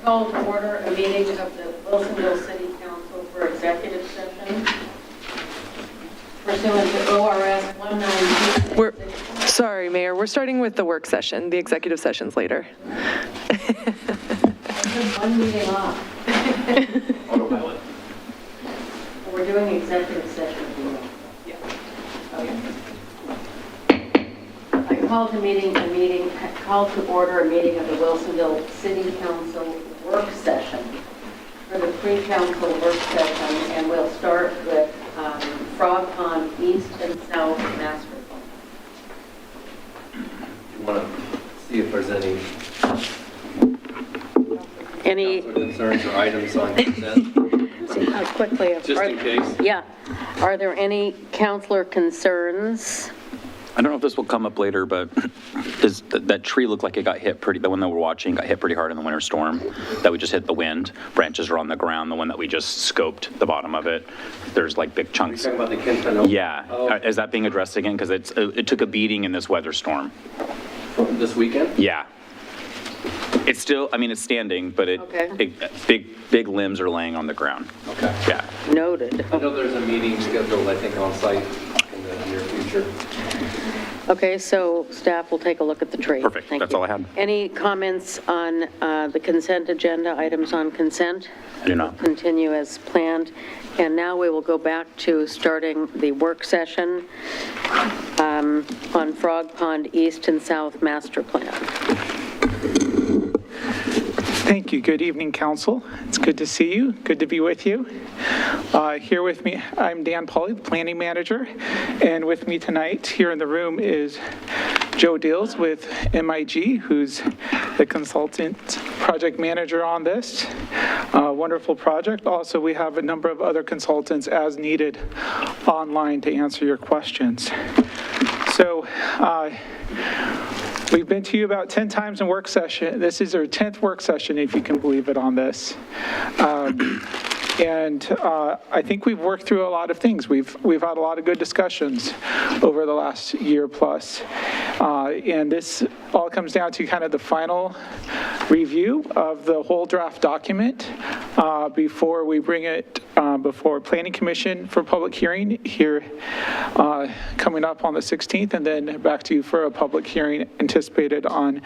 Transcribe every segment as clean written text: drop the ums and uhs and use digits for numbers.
Call to order a meeting of the Wilsonville City Council for executive session pursuant to ORS 192. Sorry, Mayor, we're starting with the work session. The executive session's later. One meeting off. Autopilot. We're doing executive session. Yeah. Okay. I call to order a meeting of the Wilsonville City Council work session for the pre-council work session, and we'll start with Frog Pond East and South Master Plan. You want to see if there's any council concerns or items on consent? See how quickly. Just in case. Yeah. Are there any counselor concerns? I don't know if this will come up later, but does that tree look like it got hit pretty, the one that we're watching got hit pretty hard in the winter storm that we just hit the wind? Branches are on the ground, the one that we just scoped the bottom of it. There's like big chunks. You're talking about the Quintana? Yeah. Oh. Is that being addressed again? Because it took a beating in this weather storm. This weekend? Yeah. It's still, I mean, it's standing, but Okay. big limbs are laying on the ground. Okay. Yeah. Noted. I know there's a meeting scheduled, I think, on site in the near future. Okay, so staff will take a look at the tree. Perfect. Thank That's you. all I had. Any comments on the consent agenda, items on consent? I do not. Continue as planned. And now we will go back to starting the work session on Frog Pond East and South Master Plan. Thank you. Good evening, Council. It's good to see you. Good to be with you. Here with me, I'm Dan Pauly, the Planning Manager, and with me tonight here in the room is Joe Dills with MIG, who's the consultant project manager on this wonderful project. Also, we have a number of other consultants as needed online to answer your questions. So, we've been to you about 10 times in work session. This is our 10th work session, if you can believe it, on this. I think we've worked through a lot of things. We've had a lot of good discussions over the last year plus. And this all comes down to kind of the final review of the whole draft document before we bring it before Planning Commission for public hearing here coming up on the 16th, and then back to you for a public hearing anticipated on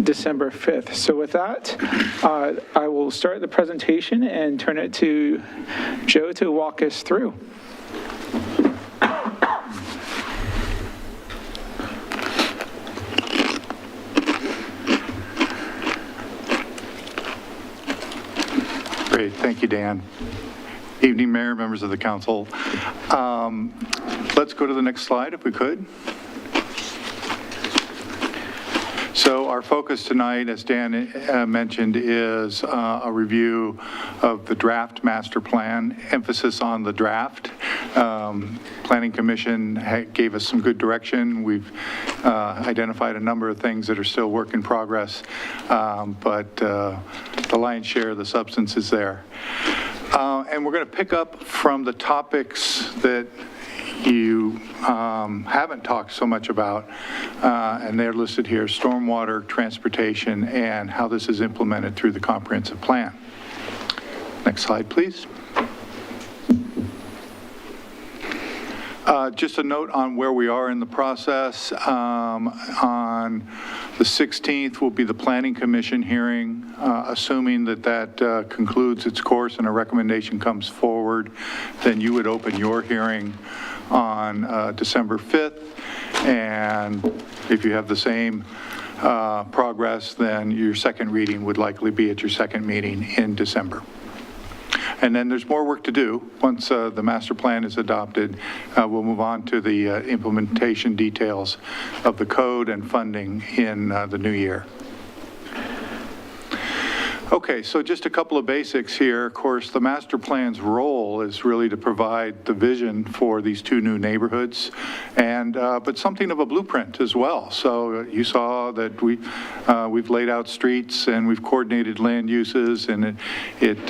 December 5th. So with that, I will start the presentation and turn it to Joe to walk us through. Great, thank you, Dan. Evening, Mayor, members of the council. Let's go to the next slide, if we could. So our focus tonight, as Dan mentioned, is a review of the draft master plan, emphasis on the draft. Planning Commission gave us some good direction. We've identified a number of things that are still work in progress, but the lion's share of the substance is there. And we're going to pick up from the topics that you haven't talked so much about, and they're listed here: stormwater, transportation, and how this is implemented through the comprehensive plan. Next slide, please. Just a note on where we are in the process. On the 16th will be the Planning Commission hearing. Assuming that concludes its course and a recommendation comes forward, then you would open your hearing on December 5th. And if you have the same progress, then your second reading would likely be at your second meeting in December. And then there's more work to do. Once the master plan is adopted, we'll move on to the implementation details of the code and funding in the new year. Okay, so just a couple of basics here. Of course, the master plan's role is really to provide the vision for these two new neighborhoods, and but something of a blueprint as well. So you saw that we've laid out streets and we've coordinated land uses, and it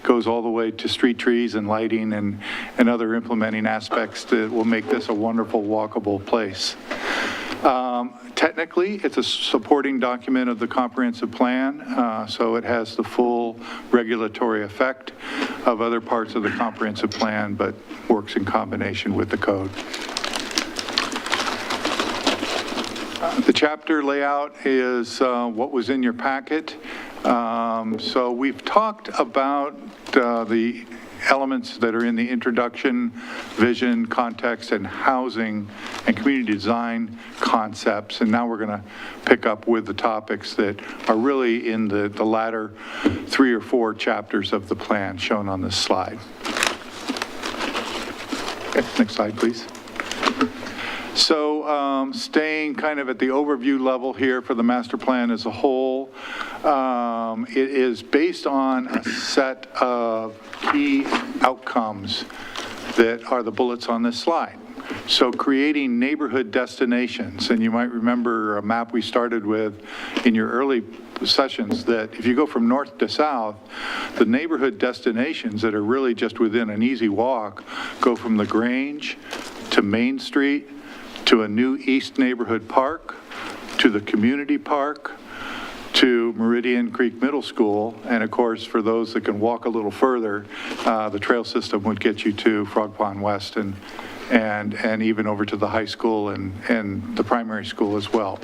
goes all the way to street trees and lighting and other implementing aspects that will make this a wonderful walkable place. Technically, it's a supporting document of the comprehensive plan, so it has the full regulatory effect of other parts of the comprehensive plan, but works in combination with the code. The chapter layout is what was in your packet. So we've talked about the elements that are in the introduction, vision, context, and housing and community design concepts. And now we're going to pick up with the topics that are really in the latter 3 or 4 chapters of the plan shown on this slide. Okay, next slide, please. So staying kind of at the overview level here for the master plan as a whole, it is based on a set of key outcomes that are the bullets on this slide. So creating neighborhood destinations, and you might remember a map we started with in your early sessions, that if you go from north to south, the neighborhood destinations that are really just within an easy walk go from the Grange to Main Street, to a new East Neighborhood Park, to the community park, to Meridian Creek Middle School, and of course, for those that can walk a little further, the trail system would get you to Frog Pond West and even over to the high school and the primary school as well.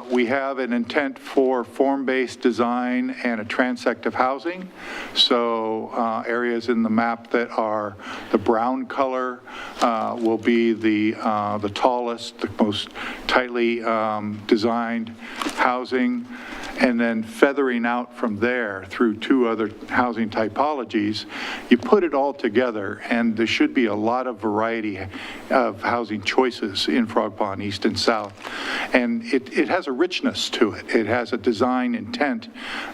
We have an intent for form-based design and a transect of housing. So areas in the map that are the brown color will be the tallest, the most tightly designed housing, and then feathering out from there through 2 other housing typologies. You put it all together, and there should be a lot of variety of housing choices in Frog Pond East and South. And it has a richness to it. It has a design intent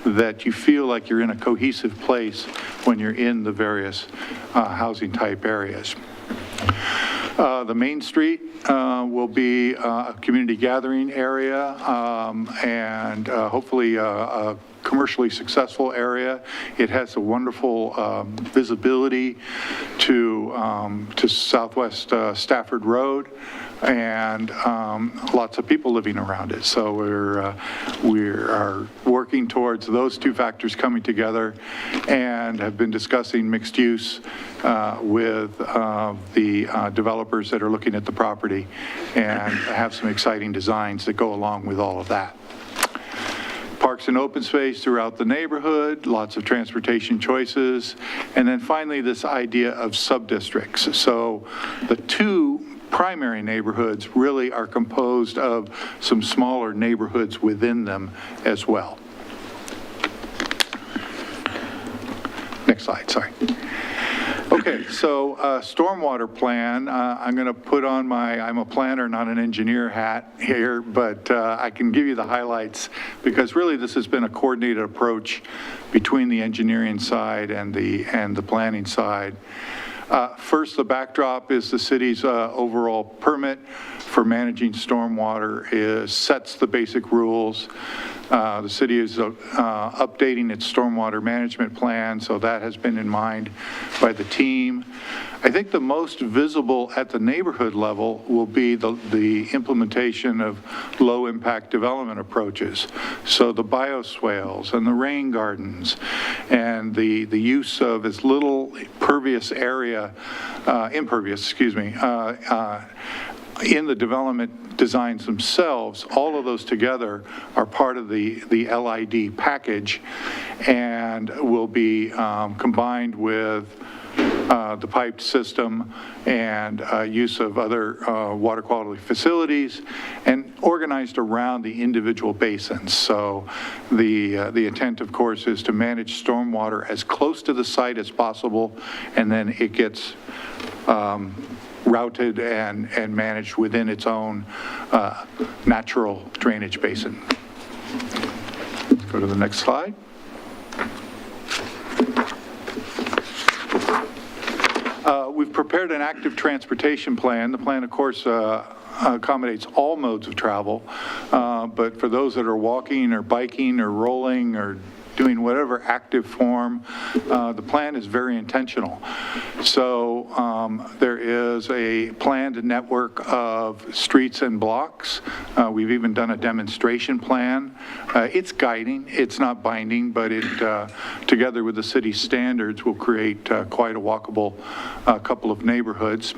that you feel like you're in a cohesive place when you're in the various housing type areas. The Main Street will be a community gathering area and hopefully a commercially successful area. It has a wonderful visibility to Southwest Stafford Road, and lots of people living around it. So we are working towards those 2 factors coming together, and have been discussing mixed use with the developers that are looking at the property, and have some exciting designs that go along with all of that. Parks and open space throughout the neighborhood, lots of transportation choices, and then finally this idea of sub-districts. So the 2 primary neighborhoods really are composed of some smaller neighborhoods within them as well. Next slide, sorry. Okay, so stormwater plan, I'm going to put on I'm a planner, not an engineer hat here, but I can give you the highlights, because really this has been a coordinated approach between the engineering side and the planning side. First, the backdrop is the city's overall permit for managing stormwater sets the basic rules. The city is updating its stormwater management plan, so that has been in mind by the team. I think the most visible at the neighborhood level will be the implementation of low-impact development approaches. So the bioswales and the rain gardens, and the use of as little impervious, in the development designs themselves. All of those together are part of the LID package, and will be combined with the piped system and use of other water quality facilities, and organized around the individual basins. So the intent, of course, is to manage stormwater as close to the site as possible, and then it gets routed and managed within its own natural drainage basin. Let's go to the next slide. We've prepared an active transportation plan. The plan, of course, accommodates all modes of travel, but for those that are walking or biking or rolling or doing whatever active form, the plan is very intentional. So there is a planned network of streets and blocks. We've even done a demonstration plan. It's guiding, it's not binding, but it, together with the city standards, will create quite a walkable couple of neighborhoods.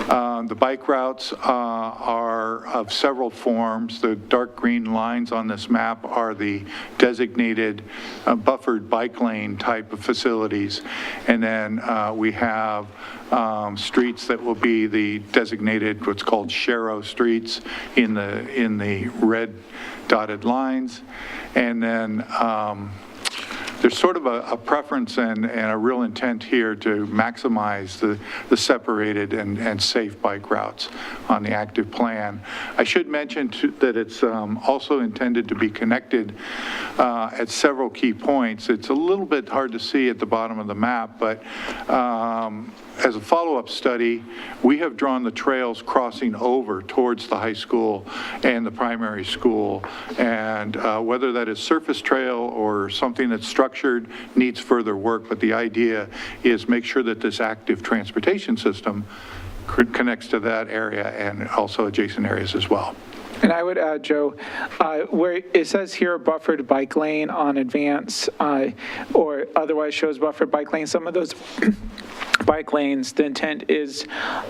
The bike routes are of several forms. The dark green lines on this map are the designated buffered bike lane type of facilities. And then we have streets that will be the designated, what's called Sharrow streets in the red dotted lines. And then there's sort of a preference and a real intent here to maximize the separated and safe bike routes on the active plan. I should mention that it's also intended to be connected at several key points. It's a little bit hard to see at the bottom of the map, but as a follow-up study, we have drawn the trails crossing over towards the high school and the primary school, and whether that is surface trail or something that's structured needs further work, but the idea is make sure that this active transportation system connects to that area and also adjacent areas as well. And I would add, Joe, where it says here buffered bike lane on Advance or otherwise shows buffered bike lane, some of those bike lanes, the intent is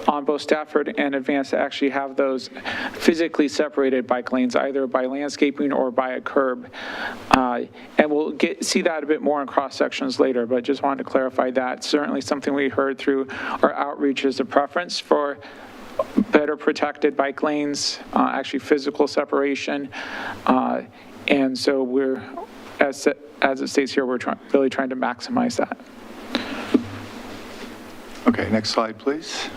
on both Stafford and Advance to actually have those physically separated bike lanes, either by landscaping or by a curb. And we'll see that a bit more in cross sections later, but just wanted to clarify that. Certainly something we heard through our outreach is a preference for better protected bike lanes, actually physical separation. And so we're, as it states here, we're really trying to maximize that. Okay, next slide, please.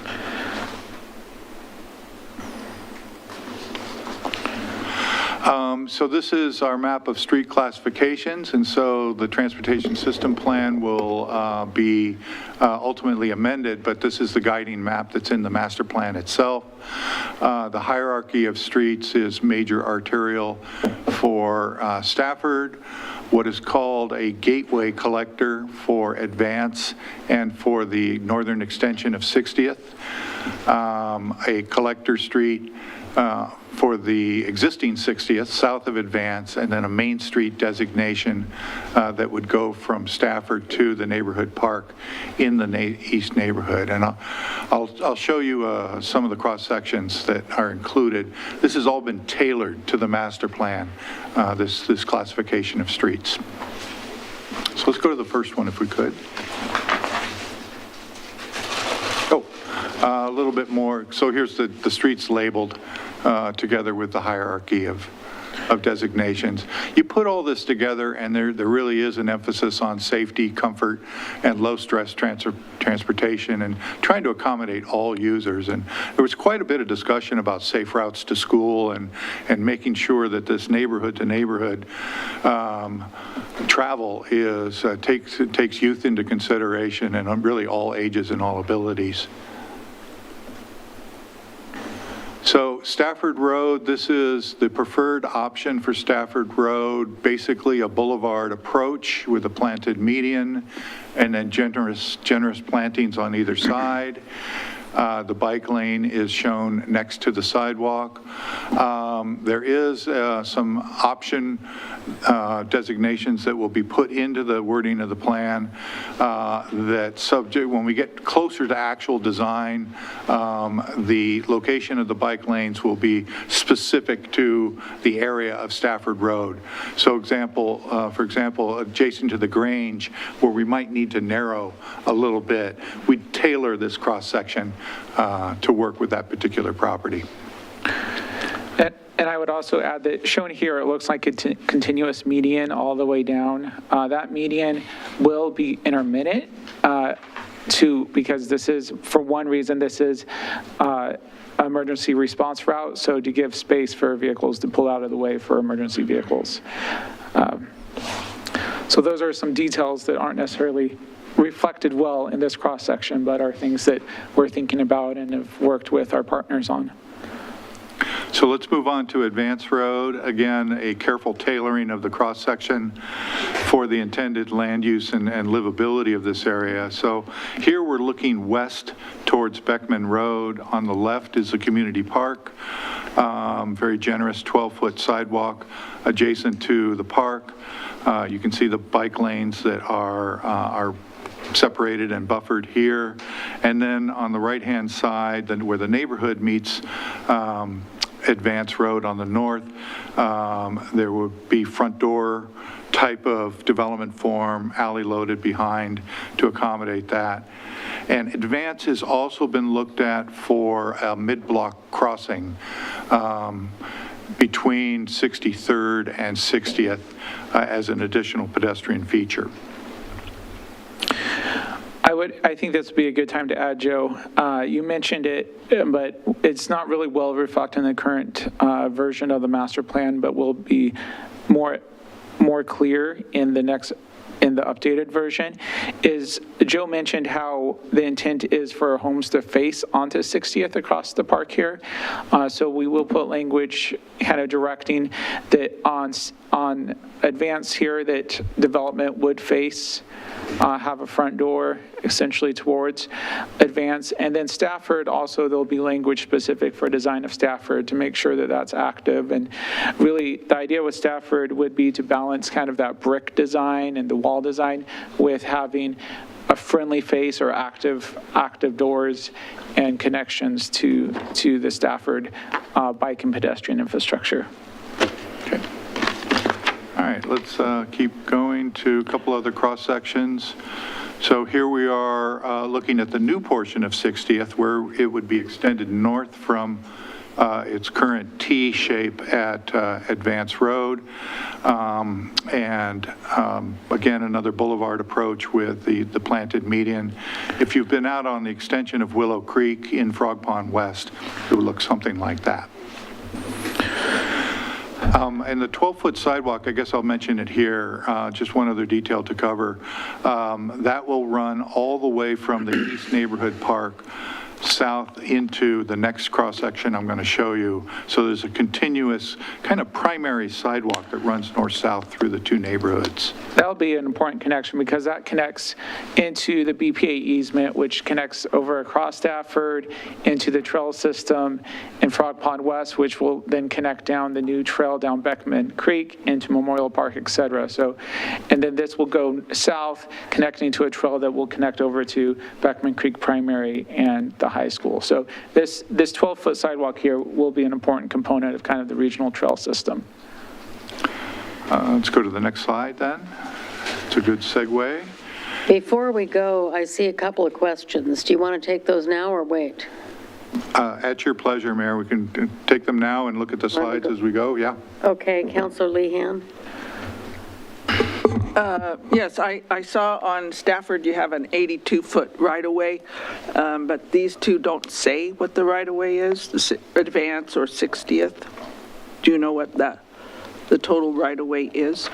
So this is our map of street classifications, and so the transportation system plan will be ultimately amended, but this is the guiding map that's in the master plan itself. The hierarchy of streets is major arterial for Stafford, what is called a gateway collector for Advance and for the northern extension of 60th, a collector street for the existing 60th south of Advance, and then a Main Street designation that would go from Stafford to the neighborhood park in the east neighborhood. And I'll show you some of the cross sections that are included. This has all been tailored to the master plan, this classification of streets. So let's go to the first one if we could. A little bit more. So here's the streets labeled together with the hierarchy of designations. You put all this together, and there really is an emphasis on safety, comfort, and low-stress transportation, and trying to accommodate all users. And there was quite a bit of discussion about safe routes to school and making sure that this neighborhood-to-neighborhood travel takes youth into consideration, and really all ages and all abilities. So Stafford Road, this is the preferred option for Stafford Road, basically a boulevard approach with a planted median and then generous plantings on either side. The bike lane is shown next to the sidewalk. There is some option designations that will be put into the wording of the plan that subject, when we get closer to actual design, the location of the bike lanes will be specific to the area of Stafford Road. So for example, adjacent to the Grange, where we might need to narrow a little bit, we tailor this cross-section to work with that particular property. And I would also add that shown here, it looks like a continuous median all the way down. That median will be intermittent because this is, for one reason, this is emergency response route, so to give space for vehicles to pull out of the way for emergency vehicles. So those are some details that aren't necessarily reflected well in this cross-section, but are things that we're thinking about and have worked with our partners on. So let's move on to Advance Road. Again, a careful tailoring of the cross-section for the intended land use and livability of this area. So here we're looking west towards Beckman Road. On the left is the community park, very generous 12-foot sidewalk adjacent to the park. You can see the bike lanes that are separated and buffered here. And then on the right-hand side, then where the neighborhood meets Advance Road on the north, there would be front door type of development form, alley loaded behind to accommodate that. And Advance has also been looked at for a mid-block crossing between 63rd and 60th as an additional pedestrian feature. I think this would be a good time to add, Joe. You mentioned it, but it's not really well reflected in the current version of the master plan, but will be more clear in the updated version. Is Joe mentioned how the intent is for homes to face onto 60th across the park here. So we will put language kind of directing that on Advance here that development would face, have a front door essentially towards Advance. And then Stafford also, there'll be language specific for design of Stafford to make sure that that's active. And really the idea with Stafford would be to balance kind of that brick design and the wall design with having a friendly face or active doors and connections to the Stafford bike and pedestrian infrastructure. Okay. All right, let's keep going to a couple other cross sections. So here we are looking at the new portion of 60th, where it would be extended north from its current T shape at Advance Road. Again, another boulevard approach with the planted median. If you've been out on the extension of Willow Creek in Frog Pond West, it would look something like that. And the 12-foot sidewalk, I guess I'll mention it here, just one other detail to cover. That will run all the way from the East Neighborhood Park south into the next cross-section I'm going to show you. So there's a continuous kind of primary sidewalk that runs north-south through the two neighborhoods. That'll be an important connection because that connects into the BPA easement, which connects over across Stafford into the trail system in Frog Pond West, which will then connect down the new trail down Beckman Creek into Memorial Park, et cetera. So, and then this will go south, connecting to a trail that will connect over to Beckman Creek Primary and the high school. So this 12-foot sidewalk here will be an important component of kind of the regional trail system. Let's go to the next slide then. It's a good segue. Before we go, I see a couple of questions. Do you want to take those now or wait? At your pleasure, Mayor. We can take them now and look at the slides as we go. Yeah. Okay, Councilor Lehan. Yes, I saw on Stafford you have an 82-foot right-of-way, but these two don't say what the right-of-way is, the Advance or 60th. Do you know what the total right-of-way is?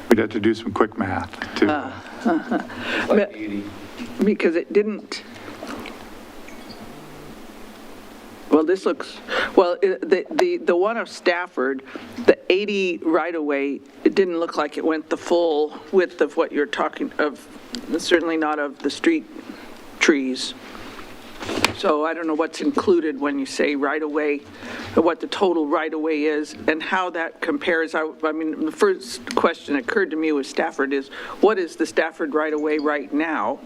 We'd have to do some quick math too. Like 80. Because it didn't. Well, this looks, well, the one of Stafford, the 80 right-of-way, it didn't look like it went the full width of what you're talking of, certainly not of the street trees. So I don't know what's included when you say right-of-way, what the total right-of-way is, and how that compares. I mean, the first question that occurred to me with Stafford is, what is the Stafford right-of-way right now?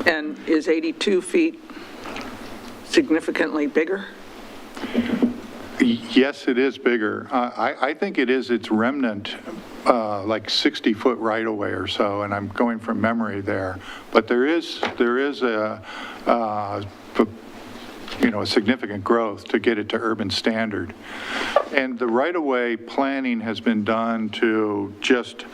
And is 82 feet significantly bigger? Yes, it is bigger. I think it is its remnant, like 60-foot right-of-way or so, and I'm going from memory there. But there is a significant growth to get it to urban standard. And the right-of-way planning has been done to just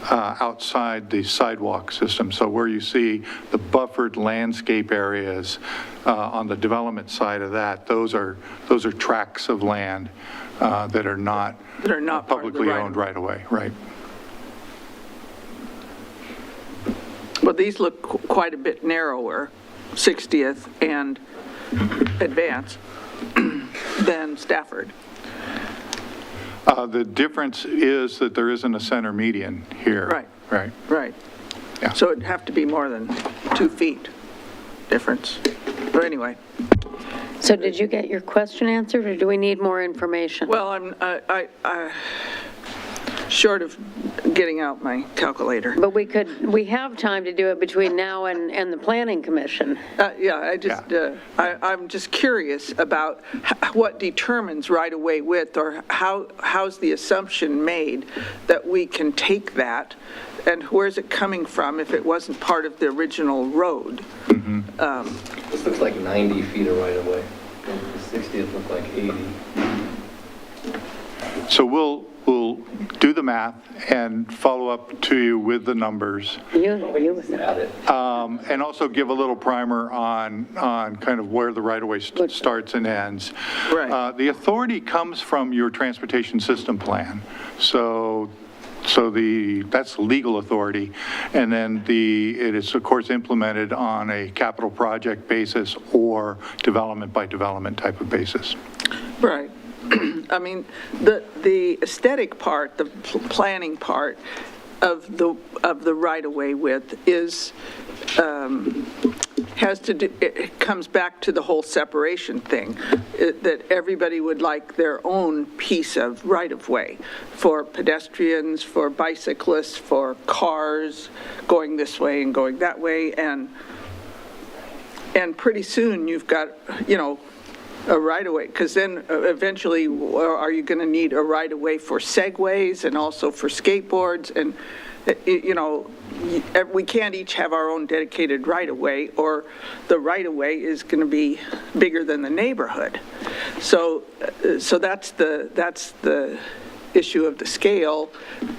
outside the sidewalk system. So where you see the buffered landscape areas on the development side of that, those are tracts of land that are not publicly owned right-of-way, right? Well, these look quite a bit narrower, 60th and Advance. than Stafford. The difference is that there isn't a center median here. Right. Right. Right. Yeah. So it'd have to be more than 2 feet difference. But anyway, So did you get your question answered, or do we need more information? well, I short of getting out my calculator. But we have time to do it between now and the planning commission. I'm just curious about what determines right-of-way width, or how's the assumption made that we can take that, and where's it coming from if it wasn't part of the original road? This looks like 90 feet of right of way. The 60th look like 80. So we'll do the math and follow up to you with the numbers, Add it. and also give a little primer on kind of where the right-of-way starts and ends. Right. The authority comes from your transportation system plan, so that's legal authority, and then it is, of course, implemented on a capital project basis or development by development type of basis. Right. I mean, the aesthetic part, the planning part of the right-of-way width is, has to do, it comes back to the whole separation thing, that everybody would like their own piece of right-of-way for pedestrians, for bicyclists, for cars going this way and going that way, and pretty soon you've got, a right-of-way, because then eventually, are you going to need a right-of-way for segways and also for skateboards? And, we can't each have our own dedicated right-of-way, or the right-of-way is going to be bigger than the neighborhood. So that's the issue of the scale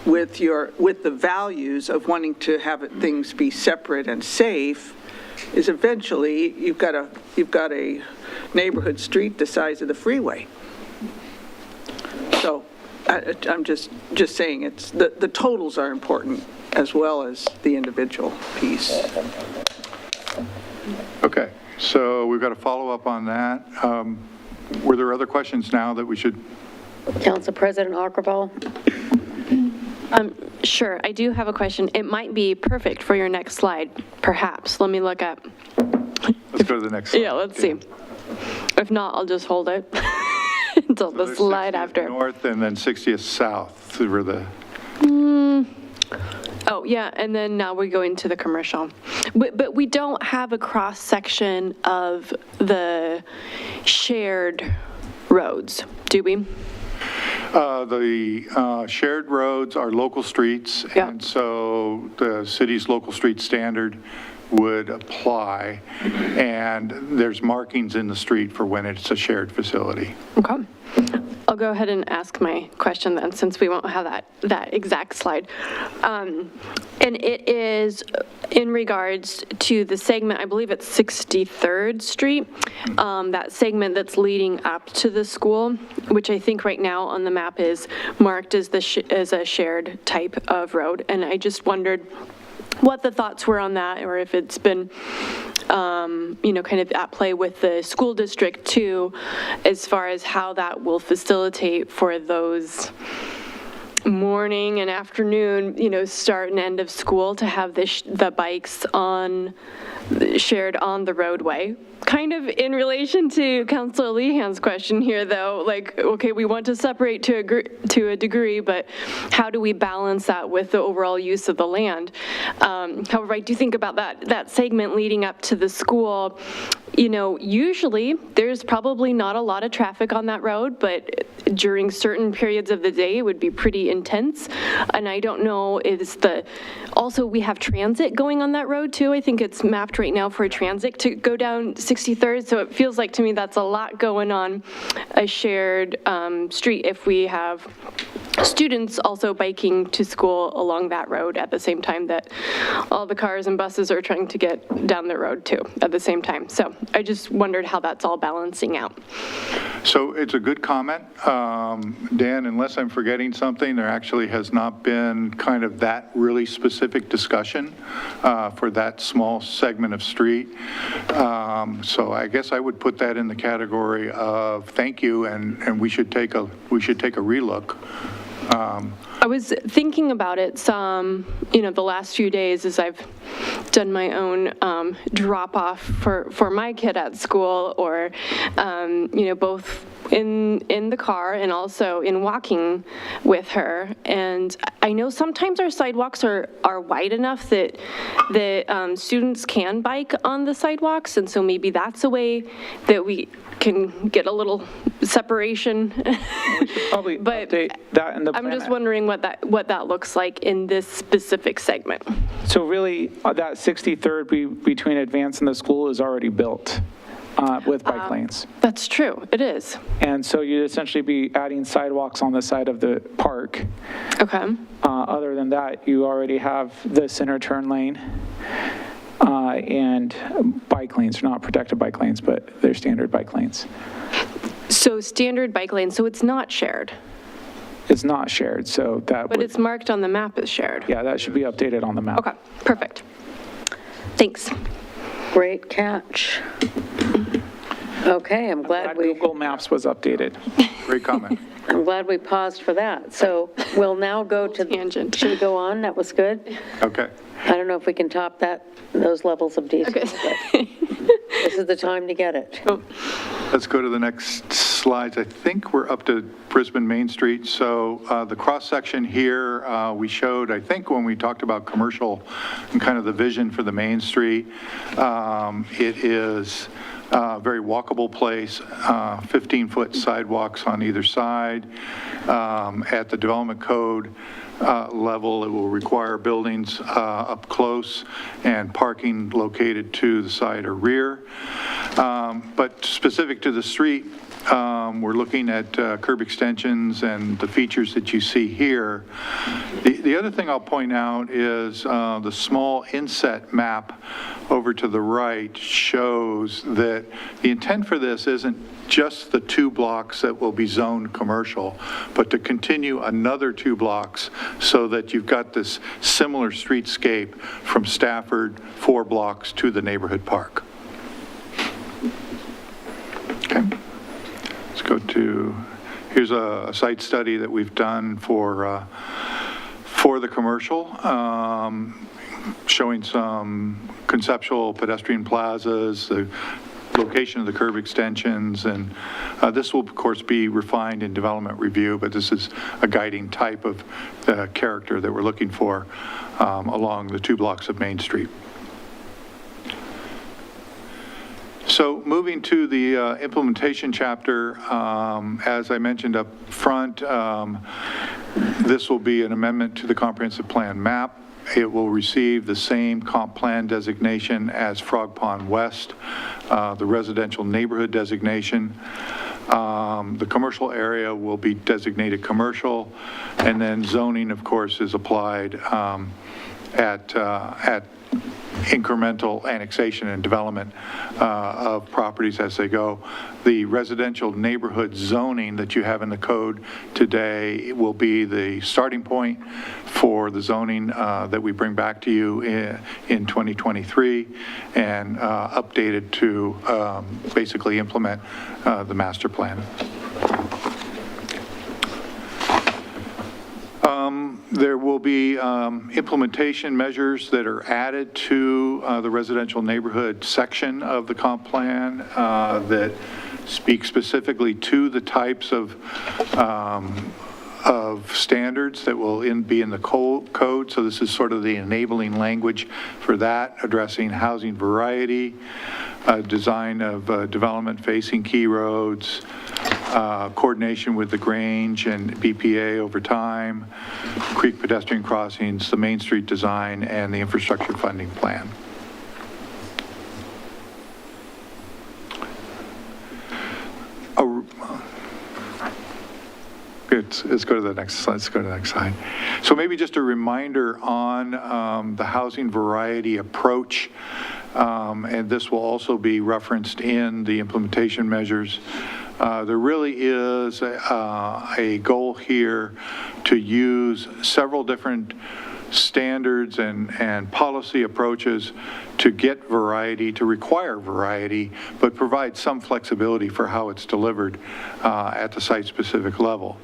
with the values of wanting to have things be separate and safe, is eventually you've got a neighborhood street the size of the freeway. So I'm just saying, it's the totals are important as well as the individual piece. Okay, so we've got to follow up on that. Were there other questions now that we should? Council President Akkervall? Sure, I do have a question. It might be perfect for your next slide, perhaps. Let me look up. Let's go to the next slide. Yeah, let's see. If not, I'll just hold it until the There's slide 60th after. North and then 60th South were the. Oh, yeah, and then now we're going to the commercial. But we don't have a cross-section of the shared roads, do we? The shared roads are local streets, Yeah. and so the city's local street standard would apply, and there's markings in the street for when it's a shared facility. Okay. I'll go ahead and ask my question then, since we won't have that exact slide. And it is in regards to the segment, I believe it's 63rd Street, that segment that's leading up to the school, which I think right now on the map is marked as as a shared type of road. And I just wondered what the thoughts were on that, or if it's been, kind of at play with the school district too, as far as how that will facilitate for those morning and afternoon, start and end of school to have the bikes shared on the roadway. Kind of in relation to Councilor Lehan's question here, though, like, okay, we want to separate to a degree, but how do we balance that with the overall use of the land? However, I do think about that segment leading up to the school. Usually there's probably not a lot of traffic on that road, but during certain periods of the day, it would be pretty intense. And I don't know, also we have transit going on that road too. I think it's mapped right now for a transit to go down 63rd. So it feels like to me that's a lot going on a shared street if we have students also biking to school along that road at the same time that all the cars and buses are trying to get down the road too at the same time. So I just wondered how that's all balancing out. So it's a good comment. Dan, unless I'm forgetting something, there actually has not been kind of that really specific discussion for that small segment of street. So I guess I would put that in the category of thank you, and we should take a relook. I was thinking about it some, the last few days as I've done my own drop-off for my kid at school, or, both in the car and also in walking with her. And I know sometimes our sidewalks are wide enough that students can bike on the sidewalks, and so maybe that's a way that we can get a little separation. We should probably But update that in the plan. I'm just wondering what that looks like in this specific segment. So really, that 63rd between Advance and the school is already built with bike lanes. That's true, it is. And so you'd essentially be adding sidewalks on the side of the park. Okay. Other than that, you already have the center turn lane and bike lanes, not protected bike lanes, but they're standard bike lanes. So standard bike lane, so it's not shared, It's not shared, so that but would, it's marked on the map as shared. yeah, that should be updated on the map. Okay, perfect. Thanks. Great catch. Okay, I'm glad Google Maps was updated. Great comment. I'm glad we paused for that. So we'll now go to. Tangent. Should we go on? That was good. Okay. I don't know if we can top those levels of detail, Okay. but this is the time to get it. Let's go to the next slides. I think we're up to Brisbane Main Street. So the cross-section here, we showed, I think, when we talked about commercial and kind of the vision for the Main Street. It is a very walkable place, 15-foot sidewalks on either side. At the development code level, it will require buildings up close and parking located to the side or rear. But specific to the street, we're looking at curb extensions and the features that you see here. The other thing I'll point out is the small inset map over to the right shows that the intent for this isn't just the 2 blocks that will be zoned commercial, but to continue another 2 blocks so that you've got this similar streetscape from Stafford 4 blocks to the neighborhood park. Okay. Let's go to, here's a site study that we've done for the commercial, showing some conceptual pedestrian plazas, the location of the curb extensions, and this will, of course, be refined in development review, but this is a guiding type of character that we're looking for along the 2 blocks of Main Street. So moving to the implementation chapter, as I mentioned up front, this will be an amendment to the comprehensive plan map. It will receive the same comp plan designation as Frog Pond West, the residential neighborhood designation. The commercial area will be designated commercial, and then zoning, of course, is applied at incremental annexation and development of properties as they go. The residential neighborhood zoning that you have in the code today will be the starting point for the zoning that we bring back to you in 2023 and updated to basically implement the master plan. There will be implementation measures that are added to the residential neighborhood section of the comp plan that speak specifically to the types of standards that will be in the code. So this is sort of the enabling language for that, addressing housing variety, design of development facing key roads, coordination with the Grange and BPA over time, creek pedestrian crossings, the Main Street design, and the infrastructure funding plan. Let's go to the next slide. Let's go to the next slide. So maybe just a reminder on the housing variety approach, and this will also be referenced in the implementation measures. There really is a goal here to use several different standards and policy approaches to get variety, to require variety, but provide some flexibility for how it's delivered at the site-specific level.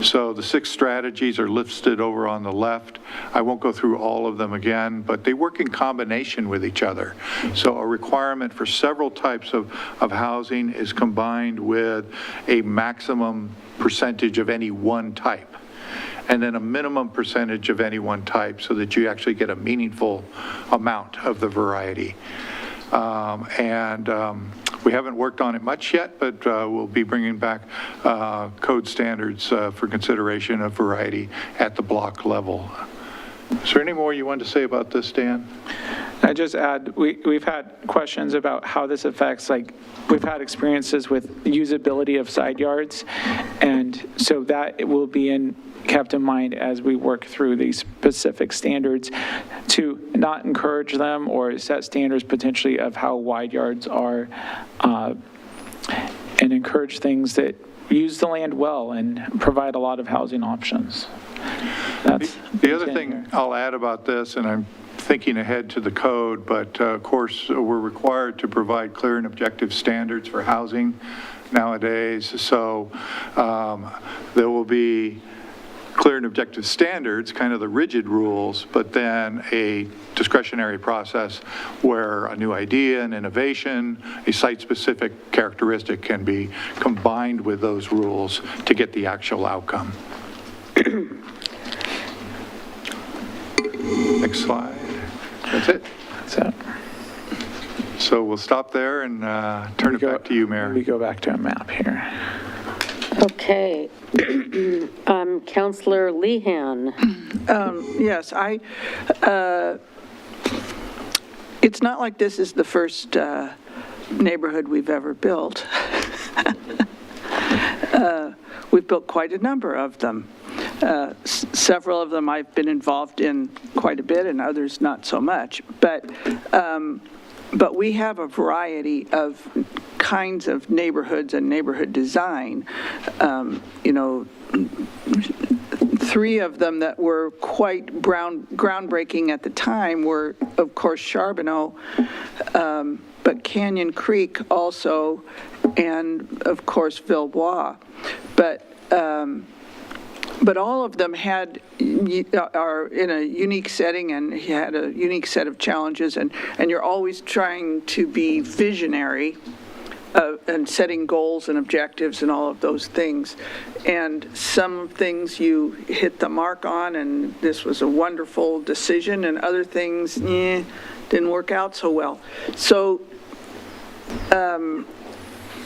So the 6 strategies are listed over on the left. I won't go through all of them again, but they work in combination with each other. So a requirement for several types of housing is combined with a maximum percentage of any one type, and then a minimum percentage of any one type so that you actually get a meaningful amount of the variety. We haven't worked on it much yet, but we'll be bringing back code standards for consideration of variety at the block level. Is there any more you want to say about this, Dan? I just add, we've had questions about how this affects, like, we've had experiences with usability of side yards, and so that it will be kept in mind as we work through these specific standards to not encourage them or set standards potentially of how wide yards are, and encourage things that use the land well and provide a lot of housing options. That's the other thing I'll add about this, and I'm thinking ahead to the code, but of course, we're required to provide clear and objective standards for housing nowadays. So there will be clear and objective standards, kind of the rigid rules, but then a discretionary process where a new idea, an innovation, a site-specific characteristic can be combined with those rules to get the actual outcome. Next slide. That's it. So we'll stop there and turn it back to you, Mayor. We go back to a map here. Okay. Councillor Lehan. Yes, it's not like this is the first neighborhood we've ever built. We've built quite a number of them. Several of them I've been involved in quite a bit, and others not so much. But we have a variety of kinds of neighborhoods and neighborhood design. 3 of them that were quite groundbreaking at the time were, of course, Charbonneau, but Canyon Creek also, and of course, Villebois. But all of them are in a unique setting and had a unique set of challenges, and you're always trying to be visionary and setting goals and objectives and all of those things. And some things you hit the mark on, and this was a wonderful decision, and other things didn't work out so well. So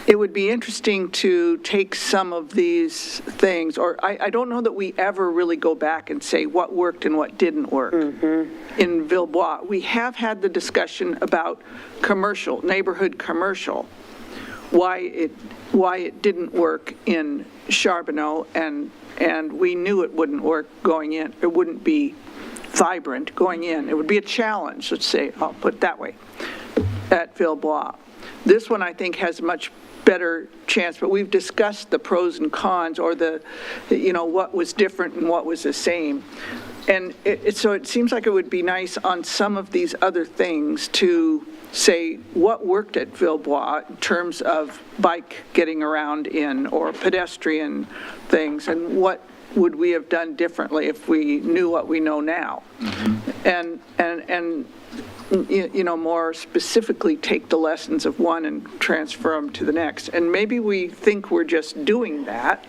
it would be interesting to take some of these things, or I don't know that we ever really go back and say what worked and what didn't work. In Villebois, we have had the discussion about commercial, neighborhood commercial, why it didn't work in Charbonneau, and we knew it wouldn't work going in. It wouldn't be vibrant going in. It would be a challenge, let's say, I'll put it that way, at Villebois. This one, I think, has a much better chance, but we've discussed the pros and cons, or what was different and what was the same. And so it seems like it would be nice on some of these other things to say what worked at Villebois in terms of bike getting around in, or pedestrian things, and what would we have done differently if we knew what we know now. And more specifically take the lessons of one and transfer them to the next. And maybe we think we're just doing that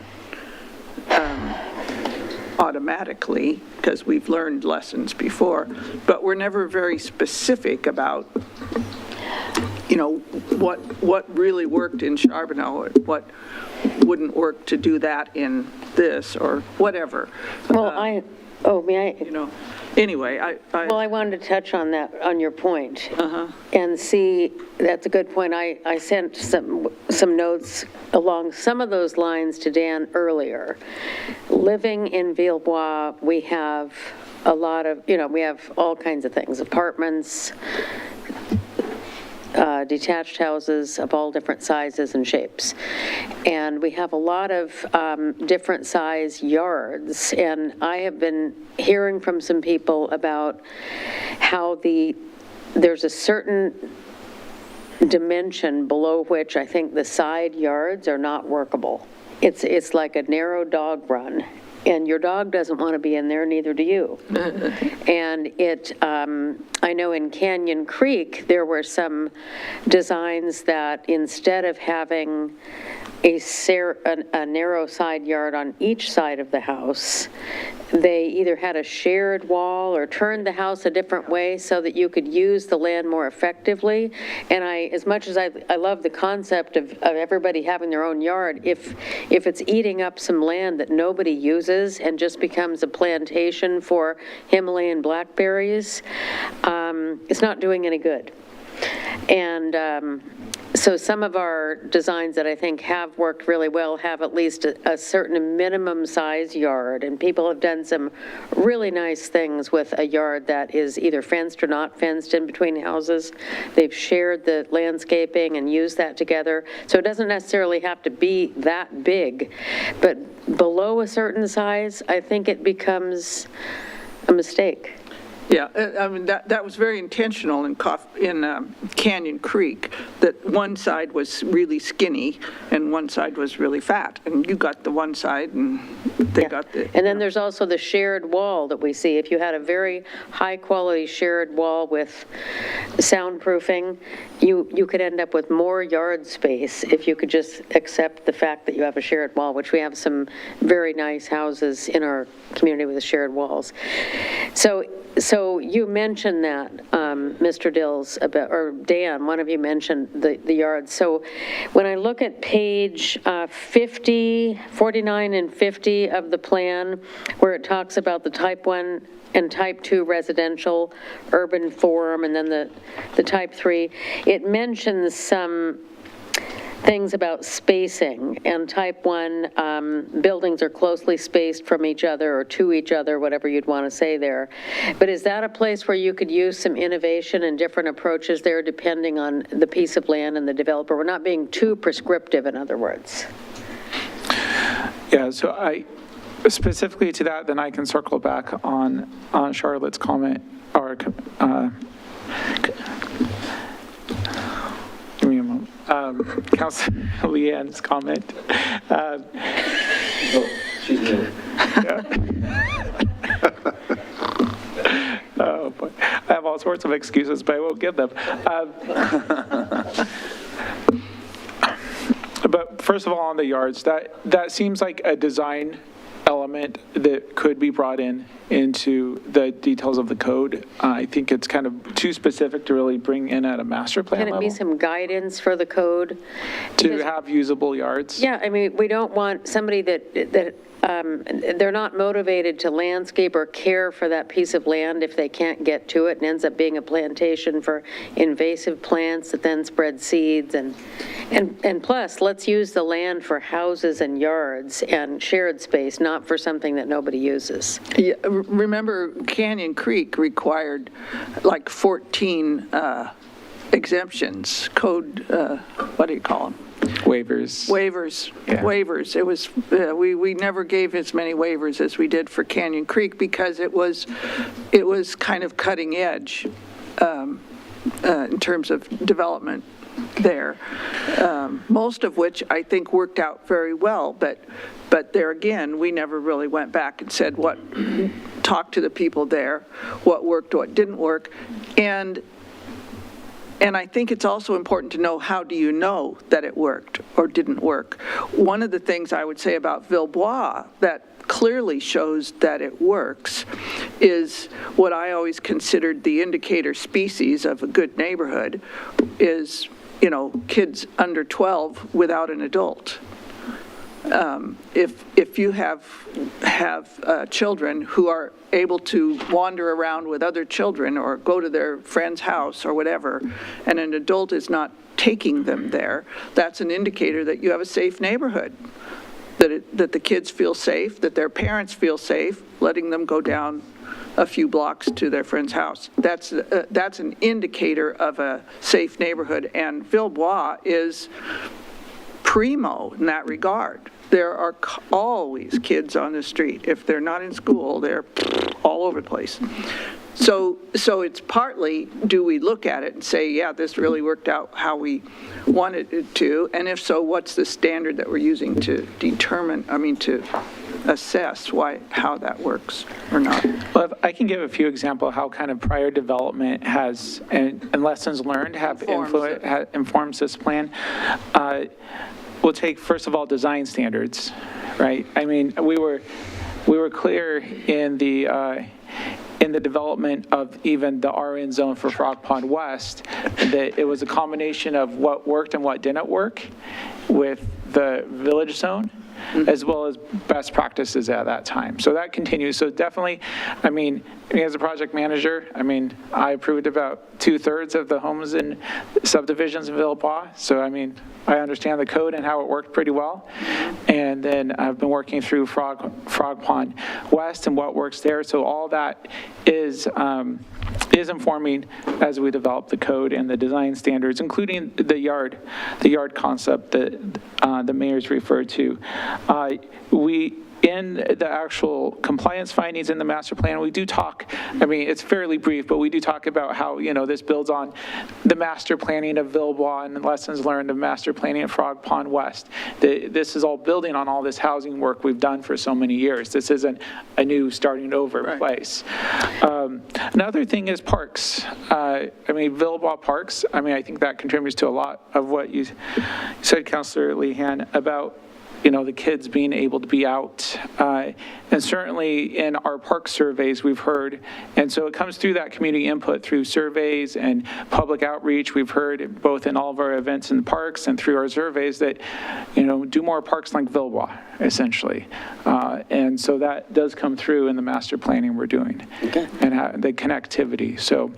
automatically because we've learned lessons before, but we're never very specific about, what really worked in Charbonneau, or what wouldn't work to do that in this, or whatever. Well, may I? Anyway, Well, I wanted to touch on that, on your point, and see, that's a good point. I sent some notes along some of those lines to Dan earlier. Living in Villebois, we have a lot of, we have all kinds of things, apartments, detached houses of all different sizes and shapes. And we have a lot of different size yards. And I have been hearing from some people about how there's a certain dimension below which I think the side yards are not workable. It's like a narrow dog run. And your dog doesn't want to be in there, neither do you. And I know in Canyon Creek, there were some designs that instead of having a narrow side yard on each side of the house, they either had a shared wall or turned the house a different way so that you could use the land more effectively. And as much as I love the concept of everybody having their own yard, if it's eating up some land that nobody uses and just becomes a plantation for Himalayan blackberries, it's not doing any good. And so some of our designs that I think have worked really well have at least a certain minimum size yard, and people have done some really nice things with a yard that is either fenced or not fenced in between houses. They've shared the landscaping and used that together, so it doesn't necessarily have to be that big, but below a certain size, I think it becomes a mistake. Yeah, I mean, that was very intentional in Canyon Creek, that one side was really skinny and one side was really fat. And you got the one side and they got the... And then there's also the shared wall that we see. If you had a very high-quality shared wall with soundproofing, you could end up with more yard space if you could just accept the fact that you have a shared wall, which we have some very nice houses in our community with the shared walls. So you mentioned that, Mr. Dills, or Dan, one of you mentioned the yards. So when I look at page 49 and 50 of the plan, where it talks about the type 1 and type 2 residential urban form, and then the type 3, it mentions some things about spacing, and type 1 buildings are closely spaced from each other or to each other, whatever you'd want to say there. But is that a place where you could use some innovation and different approaches there depending on the piece of land and the developer? We're not being too prescriptive, in other words. Yeah, so specifically to that, then I can circle back on Charlotte's comment, or give me a moment. Councilor Leanne's comment. She's new. Oh, boy. I have all sorts of excuses, but I won't give them. But first of all, on the yards, that seems like a design element that could be brought into the details of the code. I think it's kind of too specific to really bring in at a master plan level. Can it be some guidance for the code? To have usable yards? Yeah, I mean, we don't want somebody that they're not motivated to landscape or care for that piece of land if they can't get to it, and ends up being a plantation for invasive plants that then spread seeds. And plus, let's use the land for houses and yards and shared space, not for something that nobody uses. Yeah, remember, Canyon Creek required like 14 exemptions, code, what do you call them? Waivers. Yeah. Waivers. It was, we never gave as many waivers as we did for Canyon Creek because it was kind of cutting edge in terms of development there, most of which I think worked out very well, but there again, we never really went back and said talked to the people there, what worked, what didn't work, and I think it's also important to know, how do you know that it worked or didn't work? One of the things I would say about Villebois that clearly shows that it works is what I always considered the indicator species of a good neighborhood is, kids under 12 without an adult. If you have children who are able to wander around with other children or go to their friend's house or whatever, and an adult is not taking them there, that's an indicator that you have a safe neighborhood. that the kids feel safe, that their parents feel safe, letting them go down a few blocks to their friend's house. That's an indicator of a safe neighborhood, and Villebois is primo in that regard. There are always kids on the street. If they're not in school, they're all over the place. So it's partly, do we look at it and say, yeah, this really worked out how we wanted it to? And if so, what's the standard that we're using to to assess how that works or not? Well, if I can give a few examples of how kind of prior development has, and lessons learned have informs this plan. We'll take, first of all, design standards, right? I mean, we were clear in the development of even the RN zone for Frog Pond West, that it was a combination of what worked and what didn't work with the village zone, as well as best practices at that time. So that continues. So definitely, I mean, as a project manager, I mean, I approved about 2/3 of the homes and subdivisions in Villebois. So, I mean, I understand the code and how it worked pretty well. And then I've been working through Frog Pond West and what works there. So all that is informing as we develop the code and the design standards, including the yard concept that the mayor's referred to. In the actual compliance findings in the master plan, we do talk, I mean, it's fairly brief, but we do talk about how, this builds on the master planning of Villebois and lessons learned of master planning of Frog Pond West. This is all building on all this housing work we've done for so many years. This isn't a new starting over place. Another thing is parks. I mean, Villebois parks, I mean, I think that contributes to a lot of what you said, Councilor Lehan, about the kids being able to be out. And certainly in our park surveys, we've heard, and so it comes through that community input through surveys and public outreach. We've heard both in all of our events in the parks and through our surveys that, do more parks like Villebois, essentially. And so that does come through in the master planning we're doing. Okay. And the connectivity. So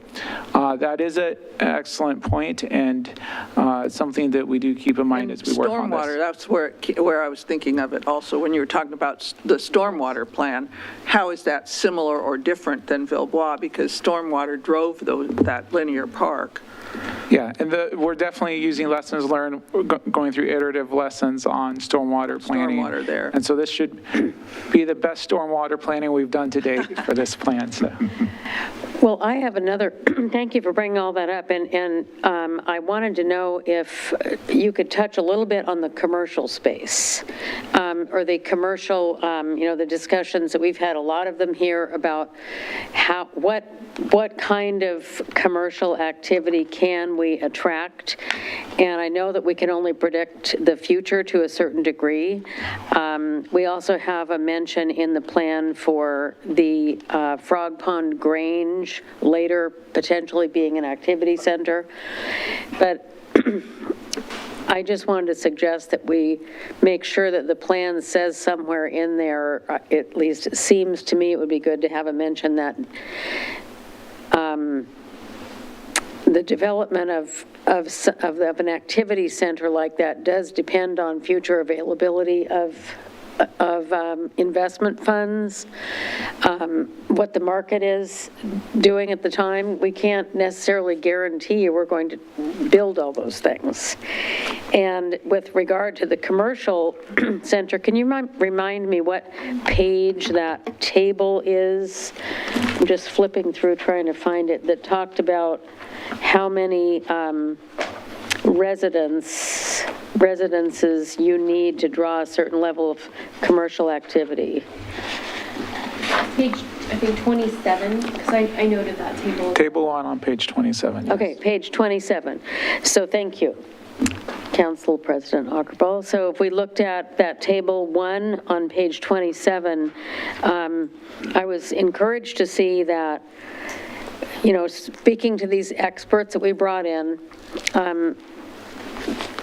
that is an excellent point, and it's something that we do keep in mind as we work on this. Stormwater, that's where I was thinking of it also when you were talking about the stormwater plan. How is that similar or different than Villebois? Because stormwater drove that linear park. Yeah, and we're definitely using lessons learned, going through iterative lessons on stormwater planning. Stormwater there. And so this should be the best stormwater planning we've done to date for this plan. So. Well, I have another, thank you for bringing all that up, and I wanted to know if you could touch a little bit on the commercial space, or the commercial, the discussions that we've had, a lot of them here about what kind of commercial activity can we attract, and I know that we can only predict the future to a certain degree. We also have a mention in the plan for the Frog Pond Grange later potentially being an activity center, but I just wanted to suggest that we make sure that the plan says somewhere in there, at least it seems to me it would be good to have a mention that the development of an activity center like that does depend on future availability of investment funds, what the market is doing at the time. We can't necessarily guarantee we're going to build all those things. And with regard to the commercial center, can you remind me what page that table is? I'm just flipping through trying to find it, that talked about how many residences you need to draw a certain level of commercial activity. Page, I think 27, because I noted that table. Table 1 on page 27. Yes. Okay, page 27. So thank you, Council President Ackerball. So if we looked at that table 1 on page 27, I was encouraged to see that, speaking to these experts that we brought in,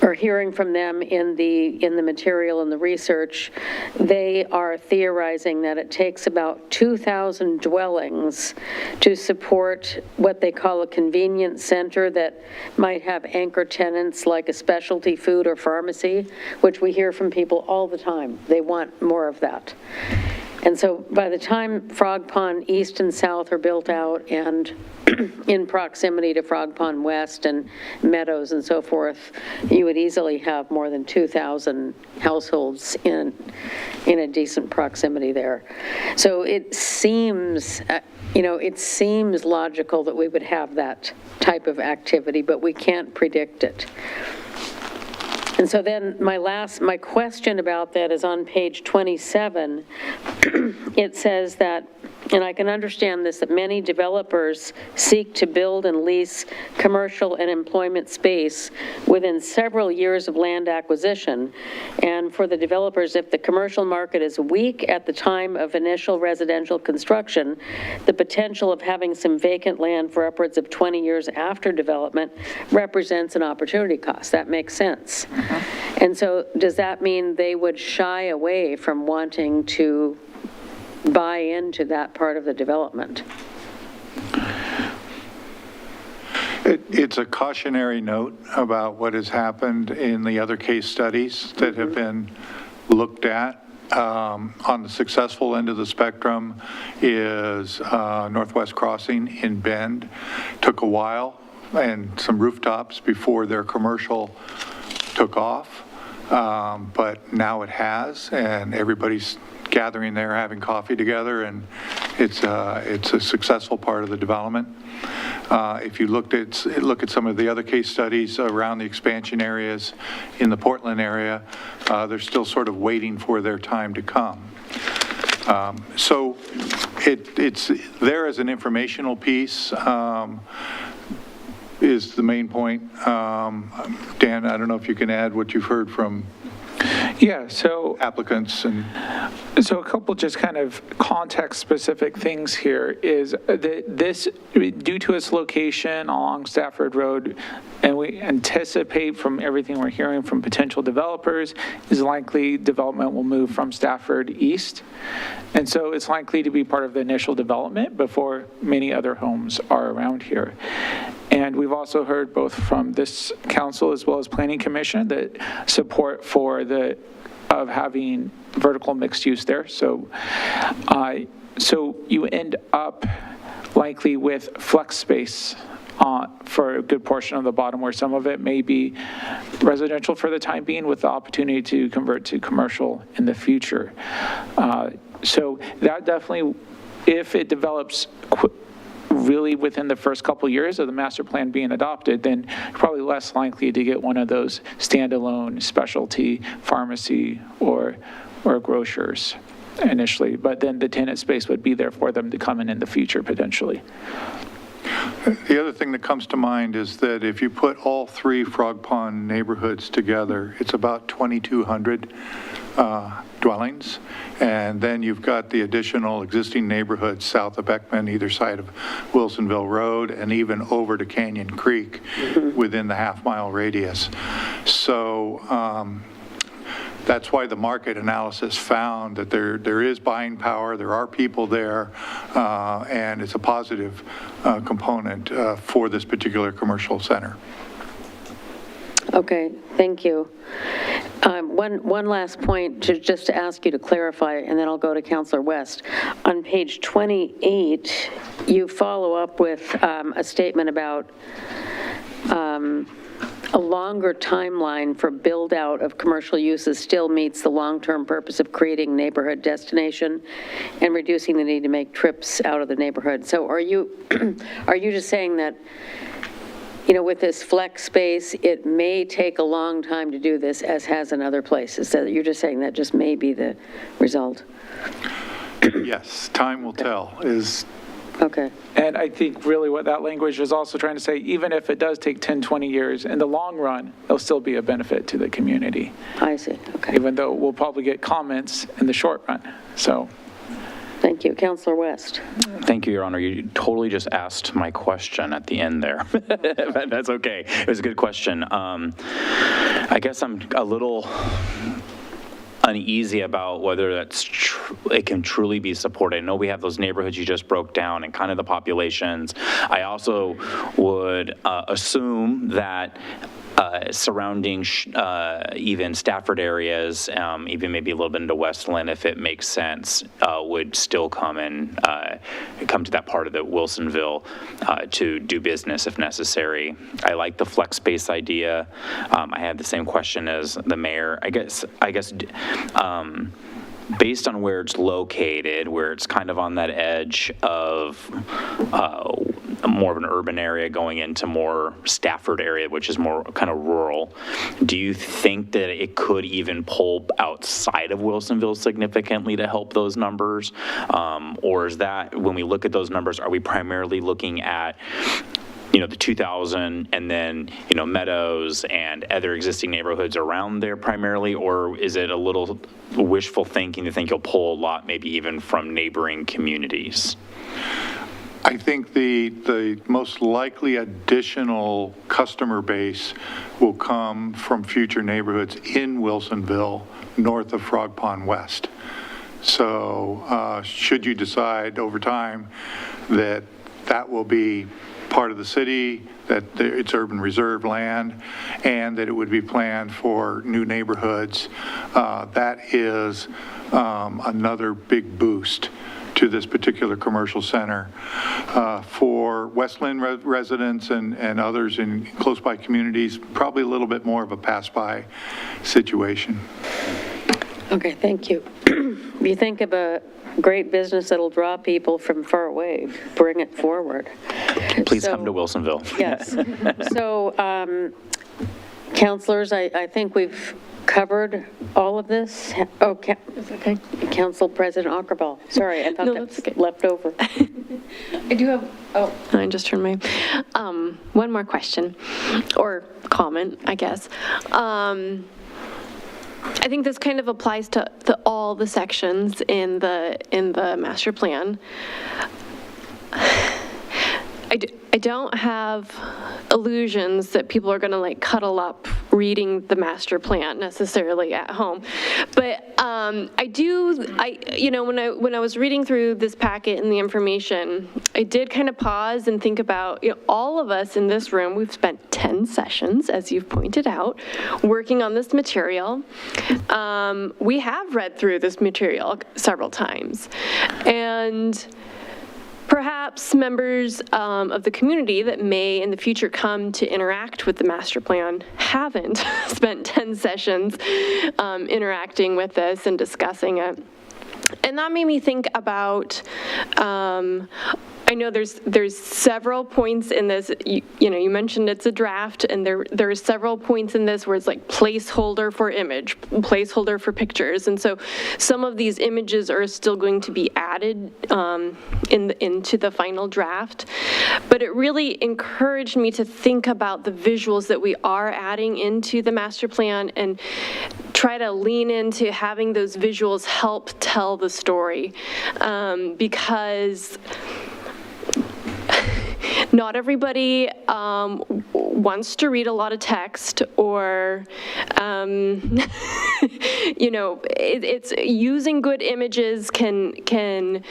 or hearing from them in the material and the research, they are theorizing that it takes about 2,000 dwellings to support what they call a convenience center that might have anchor tenants like a specialty food or pharmacy, which we hear from people all the time. They want more of that. And so by the time Frog Pond East and South are built out and in proximity to Frog Pond West and Meadows and so forth, you would easily have more than 2,000 households in a decent proximity there. So it seems, it seems logical that we would have that type of activity, but we can't predict it. And so then my question about that is on page 27. It says that, and I can understand this, that many developers seek to build and lease commercial and employment space within several years of land acquisition. And for the developers, if the commercial market is weak at the time of initial residential construction, the potential of having some vacant land for upwards of 20 years after development represents an opportunity cost. That makes sense. And so does that mean they would shy away from wanting to buy into that part of the development? It's a cautionary note about what has happened in the other case studies that have been looked at. On the successful end of the spectrum is Northwest Crossing in Bend. Took a while and some rooftops before their commercial took off, but now it has, and everybody's gathering there, having coffee together, and it's a successful part of the development. If you look at some of the other case studies around the expansion areas in the Portland area, they're still sort of waiting for their time to come. So it's there as an informational piece. Is the main point. Dan, I don't know if you can add what you've heard from applicants. And So a couple just kind of context-specific things here is that this, due to its location along Stafford Road, and we anticipate from everything we're hearing from potential developers, is likely development will move from Stafford east. And so it's likely to be part of the initial development before many other homes are around here. And we've also heard both from this council as well as Planning Commission that support for of having vertical mixed use there. So you end up likely with flex space for a good portion of the bottom, where some of it may be residential for the time being with the opportunity to convert to commercial in the future. So that definitely, if it develops really within the first couple years of the master plan being adopted, then you're probably less likely to get one of those standalone specialty pharmacy or grocers initially, but then the tenant space would be there for them to come in the future potentially. the other thing that comes to mind is that if you put all three Frog Pond neighborhoods together, it's about 2,200 dwellings. And then you've got the additional existing neighborhoods south of Beckman, either side of Wilsonville Road, and even over to Canyon Creek within the half-mile radius. So that's why the market analysis found that there is buying power, there are people there, and it's a positive component for this particular commercial center. Okay, thank you. One last point, just to ask you to clarify, and then I'll go to Councilor West. On page 28, you follow up with a statement about a longer timeline for build-out of commercial uses still meets the long-term purpose of creating neighborhood destination and reducing the need to make trips out of the neighborhood. So are you just saying that, you know, with this flex space, it may take a long time to do this, as has in other places? So you're just saying that just may be the result? Yes, time will tell is... Okay. And I think really what that language is also trying to say, even if it does take 10, 20 years, in the long run, it'll still be a benefit to the community. I see, okay. Even though we'll probably get comments in the short run, so. Thank you. Counselor West. Thank you, Your Honor. You totally just asked my question at the end there. But that's okay. It was a good question. I guess I'm a little uneasy about whether it can truly be supported. I know we have those neighborhoods you just broke down and kind of the populations. I also would assume that surrounding even Stafford areas, even maybe a little bit into Westland, if it makes sense, would still come to that part of the Wilsonville to do business if necessary. I like the flex space idea. I had the same question as the mayor. I guess based on where it's located, where it's kind of on that edge of more of an urban area going into more Stafford area, which is more kind of rural, do you think that it could even pull outside of Wilsonville significantly to help those numbers? Or is that, when we look at those numbers, are we primarily looking at the 2,000 and then, Meadows and other existing neighborhoods around there primarily, or is it a little wishful thinking to think you'll pull a lot maybe even from neighboring communities? I think the most likely additional customer base will come from future neighborhoods in Wilsonville, north of Frog Pond West. So should you decide over time that will be part of the city, that it's urban reserve land, and that it would be planned for new neighborhoods, that is another big boost to this particular commercial center. For Westland residents and others in close by communities, probably a little bit more of a pass-by situation. Okay, thank you. If you think of a great business that'll draw people from far away, bring it forward. Please come to Wilsonville. Yes. So, councilors, I think we've covered all of this. Oh, Okay. Council President Ackerball. Sorry, I thought No, that's that's okay. left over. I do have, I just turned my, one more question, or comment, I guess. I think this kind of applies to all the sections in the master plan. I don't have illusions that people are going to like cuddle up reading the master plan necessarily at home, but when I was reading through this packet and the information, I did kind of pause and think about, all of us in this room, we've spent 10 sessions, as you've pointed out, working on this material. We have read through this material several times, and perhaps members of the community that may in the future come to interact with the master plan haven't spent 10 sessions interacting with this and discussing it. And that made me think about, I know there's several points in this, you mentioned it's a draft, and there are several points in this where it's like placeholder for image, placeholder for pictures, and so some of these images are still going to be added into the final draft, but it really encouraged me to think about the visuals that we are adding into the master plan and try to lean into having those visuals help tell the story, because not everybody wants to read a lot of text, or, it's using good images can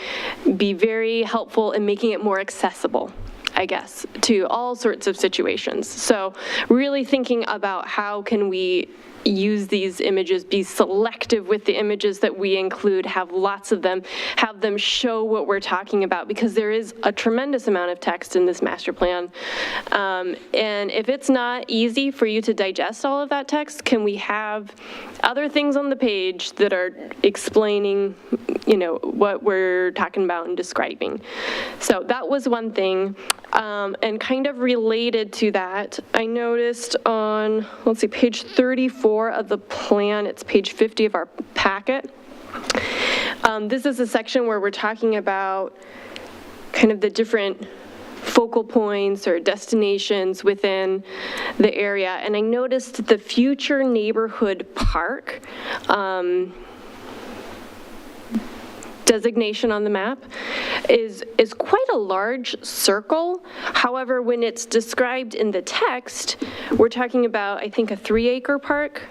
be very helpful in making it more accessible, I guess, to all sorts of situations. So really thinking about how can we use these images, be selective with the images that we include, have lots of them, have them show what we're talking about, because there is a tremendous amount of text in this master plan. And if it's not easy for you to digest all of that text, can we have other things on the page that are explaining, what we're talking about and describing? So that was one thing. And kind of related to that, I noticed on, page 34 of the plan, it's page 50 of our packet. This is a section where we're talking about kind of the different focal points or destinations within the area. And I noticed the future neighborhood park designation on the map is quite a large circle. However, when it's described in the text, we're talking about, I think, a 3-acre park.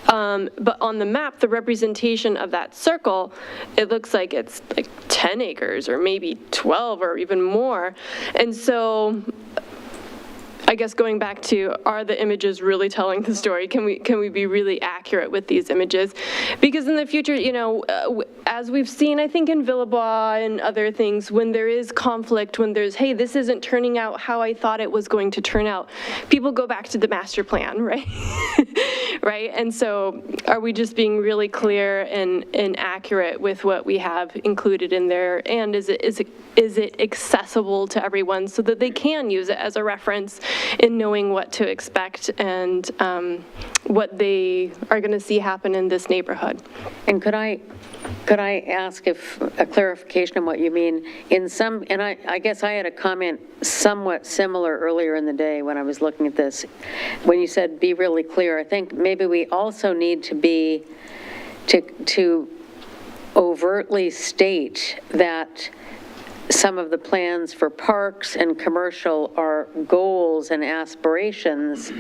But on the map, the representation of that circle, it looks like it's like 10 acres or maybe 12 or even more. And so I guess going back to, are the images really telling the story? Can we be really accurate with these images? Because in the future, you know, as we've seen, I think in Villebois and other things, when there is conflict, when there's, hey, this isn't turning out how I thought it was going to turn out, people go back to the master plan, right? Right? And so are we just being really clear and accurate with what we have included in there? And is it accessible to everyone so that they can use it as a reference in knowing what to expect and what they are going to see happen in this neighborhood? And could I ask if a clarification on what you mean? In some, and I guess I had a comment somewhat similar earlier in the day when I was looking at this. When you said be really clear, I think maybe we also need to overtly state that some of the plans for parks and commercial are goals and aspirations,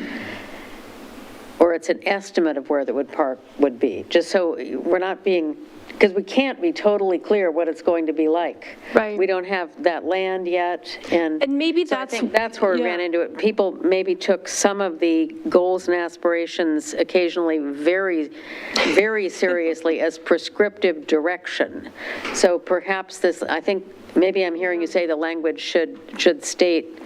or it's an estimate of where the park would be, just so we're not being, because we can't be totally clear what it's going to be like. Right. We don't have that land yet, and maybe so that's, I think that's where we ran into it. People maybe took some of the goals and aspirations occasionally very, very seriously as prescriptive direction. So perhaps this, I think, maybe I'm hearing you say the language should state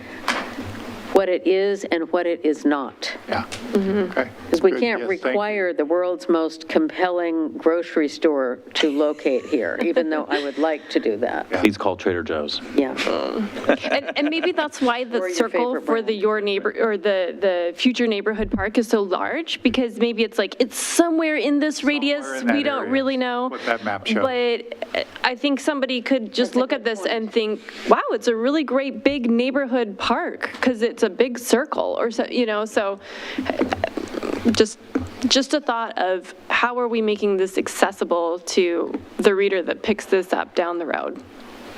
what it is and what it is not. Yeah. Okay. Because we Good. can't Yes, thank you. require the world's most compelling grocery store to locate here, even though I would like to do that. Please call Trader Joe's. Yeah. and maybe that's why Or the your circle favorite for the brand. your neighbor or the future neighborhood park is so large, because maybe it's like it's somewhere in this radius, in that we don't area, really know. what that map shows. But I think somebody could just That's a look good at this point. and think, wow, it's a really great big neighborhood park because it's a big circle, or so, you know, so just a thought of how are we making this accessible to the reader that picks this up down the road.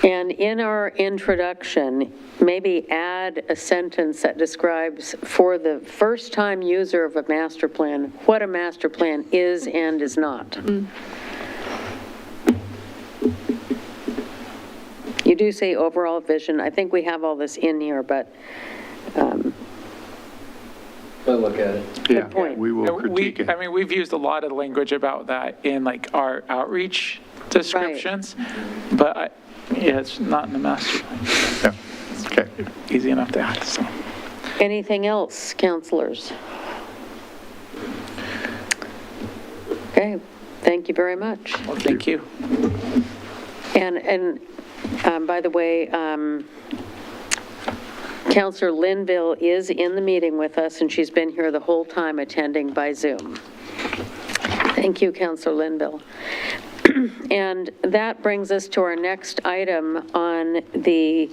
And in our introduction, maybe add a sentence that describes for the first-time user of a master plan, what a master plan is and is not. You do say overall vision. I think we have all this in here, but We'll look at it. Yeah, point. we will critique it. I mean, we've used a lot of language about that in like our outreach descriptions, but yeah, it's not in the master plan. Yeah. Okay. Easy enough to add, so. anything else, counselors? Okay, thank you very much. Well, thank you. And by the way, Counselor Linville is in the meeting with us, and she's been here the whole time attending by Zoom. Thank you, Counselor Linville. And that brings us to our next item on the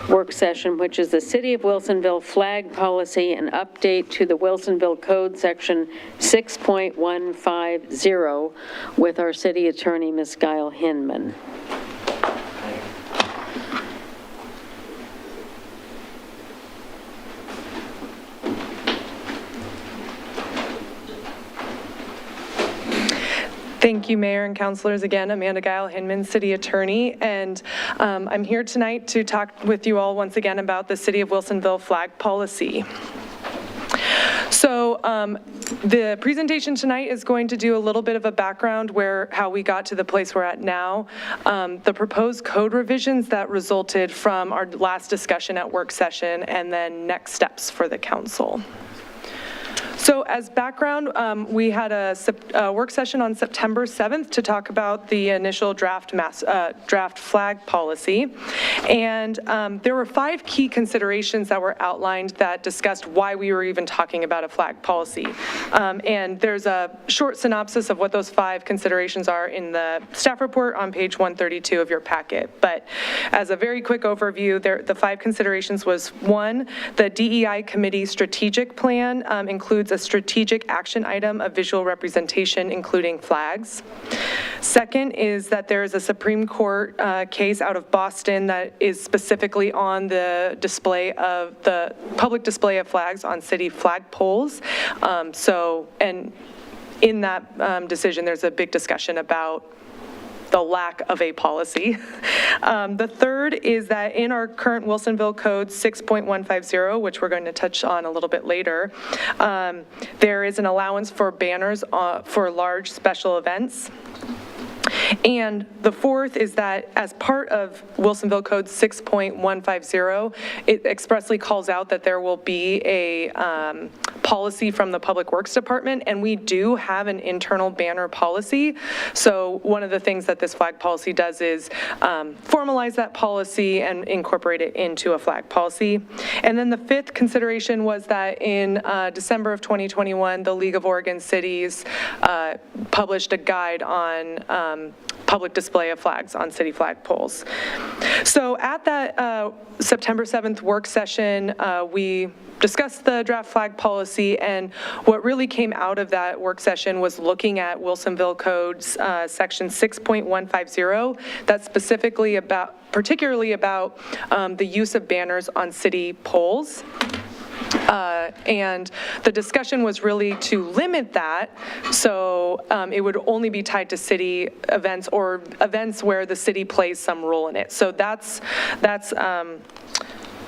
work session, which is the City of Wilsonville flag policy and update to the Wilsonville Code Section 6.150 with our city attorney, Ms. Guile Hinman. Thank you, Mayor and Councilors. Again, Amanda Guile Hinman, City Attorney, and I'm here tonight to talk with you all once again about the City of Wilsonville flag policy. So the presentation tonight is going to do a little bit of a background how we got to the place we're at now, the proposed code revisions that resulted from our last discussion at work session, and then next steps for the council. So as background, we had a work session on September 7th to talk about the initial draft flag policy. And there were 5 key considerations that were outlined that discussed why we were even talking about a flag policy. And there's a short synopsis of what those 5 considerations are in the staff report on page 132 of your packet. But as a very quick overview, the 5 considerations was 1, the DEI committee strategic plan includes a strategic action item of visual representation, including flags. Second is that there is a Supreme Court case out of Boston that is specifically on the display of the public display of flags on city flagpoles. And in that decision, there's a big discussion about the lack of a policy. The third is that in our current Wilsonville Code 6.150, which we're going to touch on a little bit later, there is an allowance for banners for large special events. And the fourth is that as part of Wilsonville Code 6.150, it expressly calls out that there will be a policy from the Public Works Department, and we do have an internal banner policy. So one of the things that this flag policy does is formalize that policy and incorporate it into a flag policy. And then the fifth consideration was that in December of 2021, the League of Oregon Cities published a guide on public display of flags on city flagpoles. So at that September 7th work session, we discussed the draft flag policy, and what really came out of that work session was looking at Wilsonville Codes section 6.150, that's specifically particularly about the use of banners on city poles. And the discussion was really to limit that, so it would only be tied to city events or events where the city plays some role in it. So that's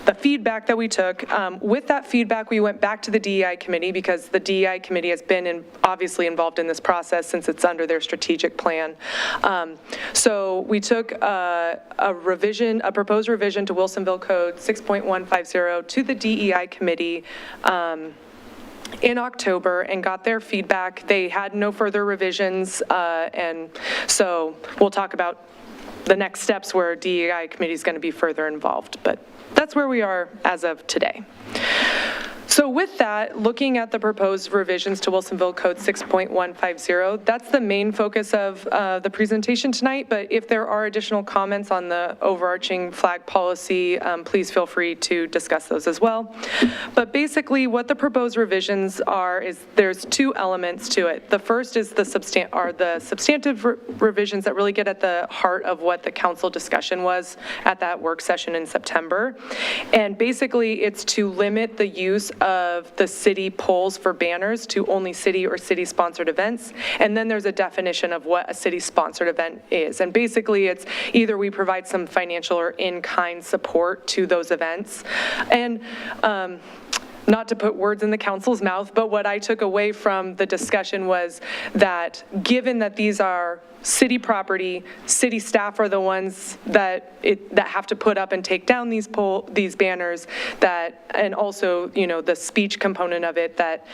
the feedback that we took. With that feedback, we went back to the DEI committee because the DEI committee has been obviously involved in this process since it's under their strategic plan. So we took a proposed revision to Wilsonville Code 6.150 to the DEI committee in October and got their feedback. They had no further revisions, and so we'll talk about the next steps where DEI committee is going to be further involved, but that's where we are as of today. So with that, looking at the proposed revisions to Wilsonville Code 6.150, that's the main focus of the presentation tonight, but if there are additional comments on the overarching flag policy, please feel free to discuss those as well. But basically what the proposed revisions are is there's two elements to it. The first is the substantive revisions that really get at the heart of what the council discussion was at that work session in September. And basically it's to limit the use of the city polls for banners to only city or city-sponsored events. And then there's a definition of what a city-sponsored event is. And basically it's either we provide some financial or in-kind support to those events. And not to put words in the council's mouth, but what I took away from the discussion was that given that these are city property, city staff are the ones that have to put up and take down these banners, and also, you know, the speech component of it, that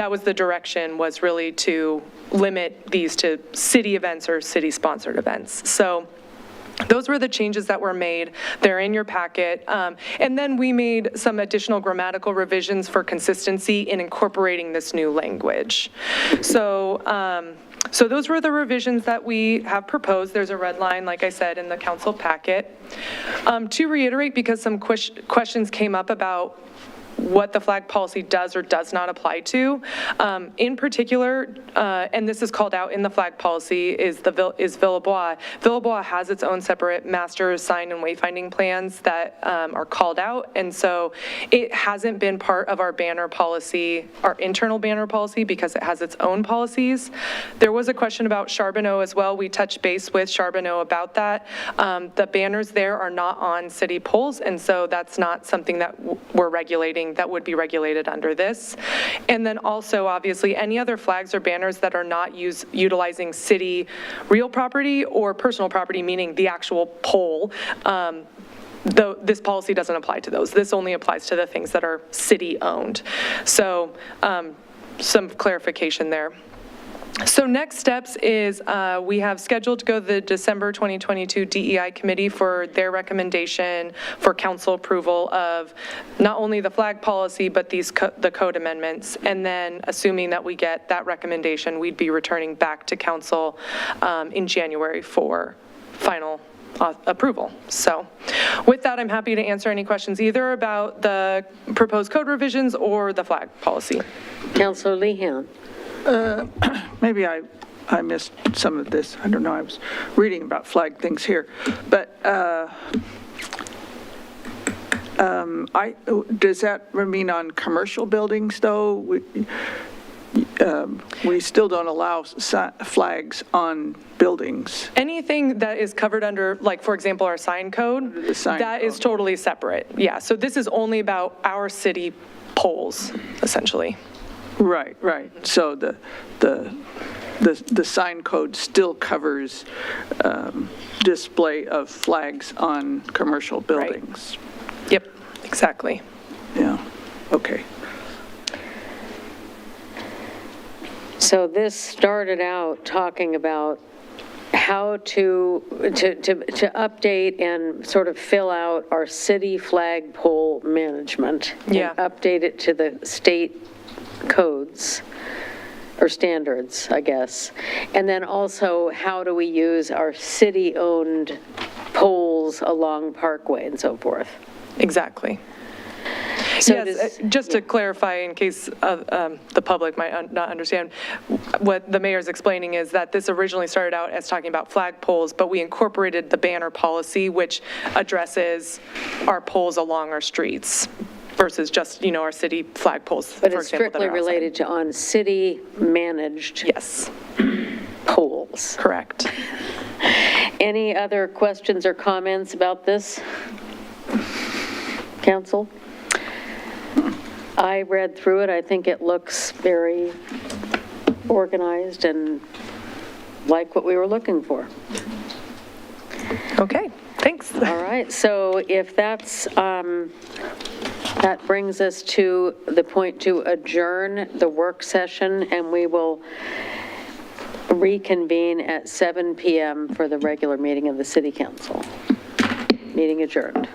was the direction, was really to limit these to city events or city-sponsored events. So those were the changes that were made. They're in your packet. And then we made some additional grammatical revisions for consistency in incorporating this new language. So those were the revisions that we have proposed. There's a red line, like I said, in the council packet. To reiterate, because some questions came up about what the flag policy does or does not apply to. In particular, and this is called out in the flag policy, is Villebois. Villebois has its own separate master sign and wayfinding plans that are called out, and so it hasn't been part of our banner policy, our internal banner policy, because it has its own policies. There was a question about Charbonneau as well. We touched base with Charbonneau about that. The banners there are not on city poles, and so that's not something that we're regulating, that would be regulated under this. And then also, obviously, any other flags or banners that are not utilizing city real property or personal property, meaning the actual pole, this policy doesn't apply to those. This only applies to the things that are city-owned. So some clarification there. So next steps is we have scheduled to go to the December 2022 DEI committee for their recommendation for council approval of not only the flag policy, but the code amendments. And then assuming that we get that recommendation, we'd be returning back to council in January for final approval. So with that, I'm happy to answer any questions either about the proposed code revisions or the flag policy. Councilor Lehan. Maybe I I missed some of this. I don't know, I was reading about flag things here. But does that mean on commercial buildings, though? We still don't allow flags on buildings. Anything that is covered under, like, for example, our sign code, The sign that is code. totally separate. Yeah, so this is only about our city poles, essentially. Right, right. So the sign code still covers display of flags on commercial buildings. Yep, exactly. Yeah, okay. So this started out talking about how to update and sort of fill out our city flagpole management. Yeah. And update it to the state codes or standards, I guess. And then also, how do we use our city-owned poles along Parkway and so forth? Exactly. So Yes, just to clarify, in case the public might not understand, what the mayor's explaining is that this originally started out as talking about flagpoles, but we incorporated the banner policy, which addresses our poles along our streets versus just, our city flagpoles, But for it's example, that strictly are outside. related to on city-managed Yes, poles. correct. Any other questions or comments about this? Council? I read through it. I think it looks very organized and like what we were looking for. Okay, thanks. All right, so if that's, that brings us to the point to adjourn the work session, and we will reconvene at 7 PM for the regular meeting of the city council. Meeting adjourned.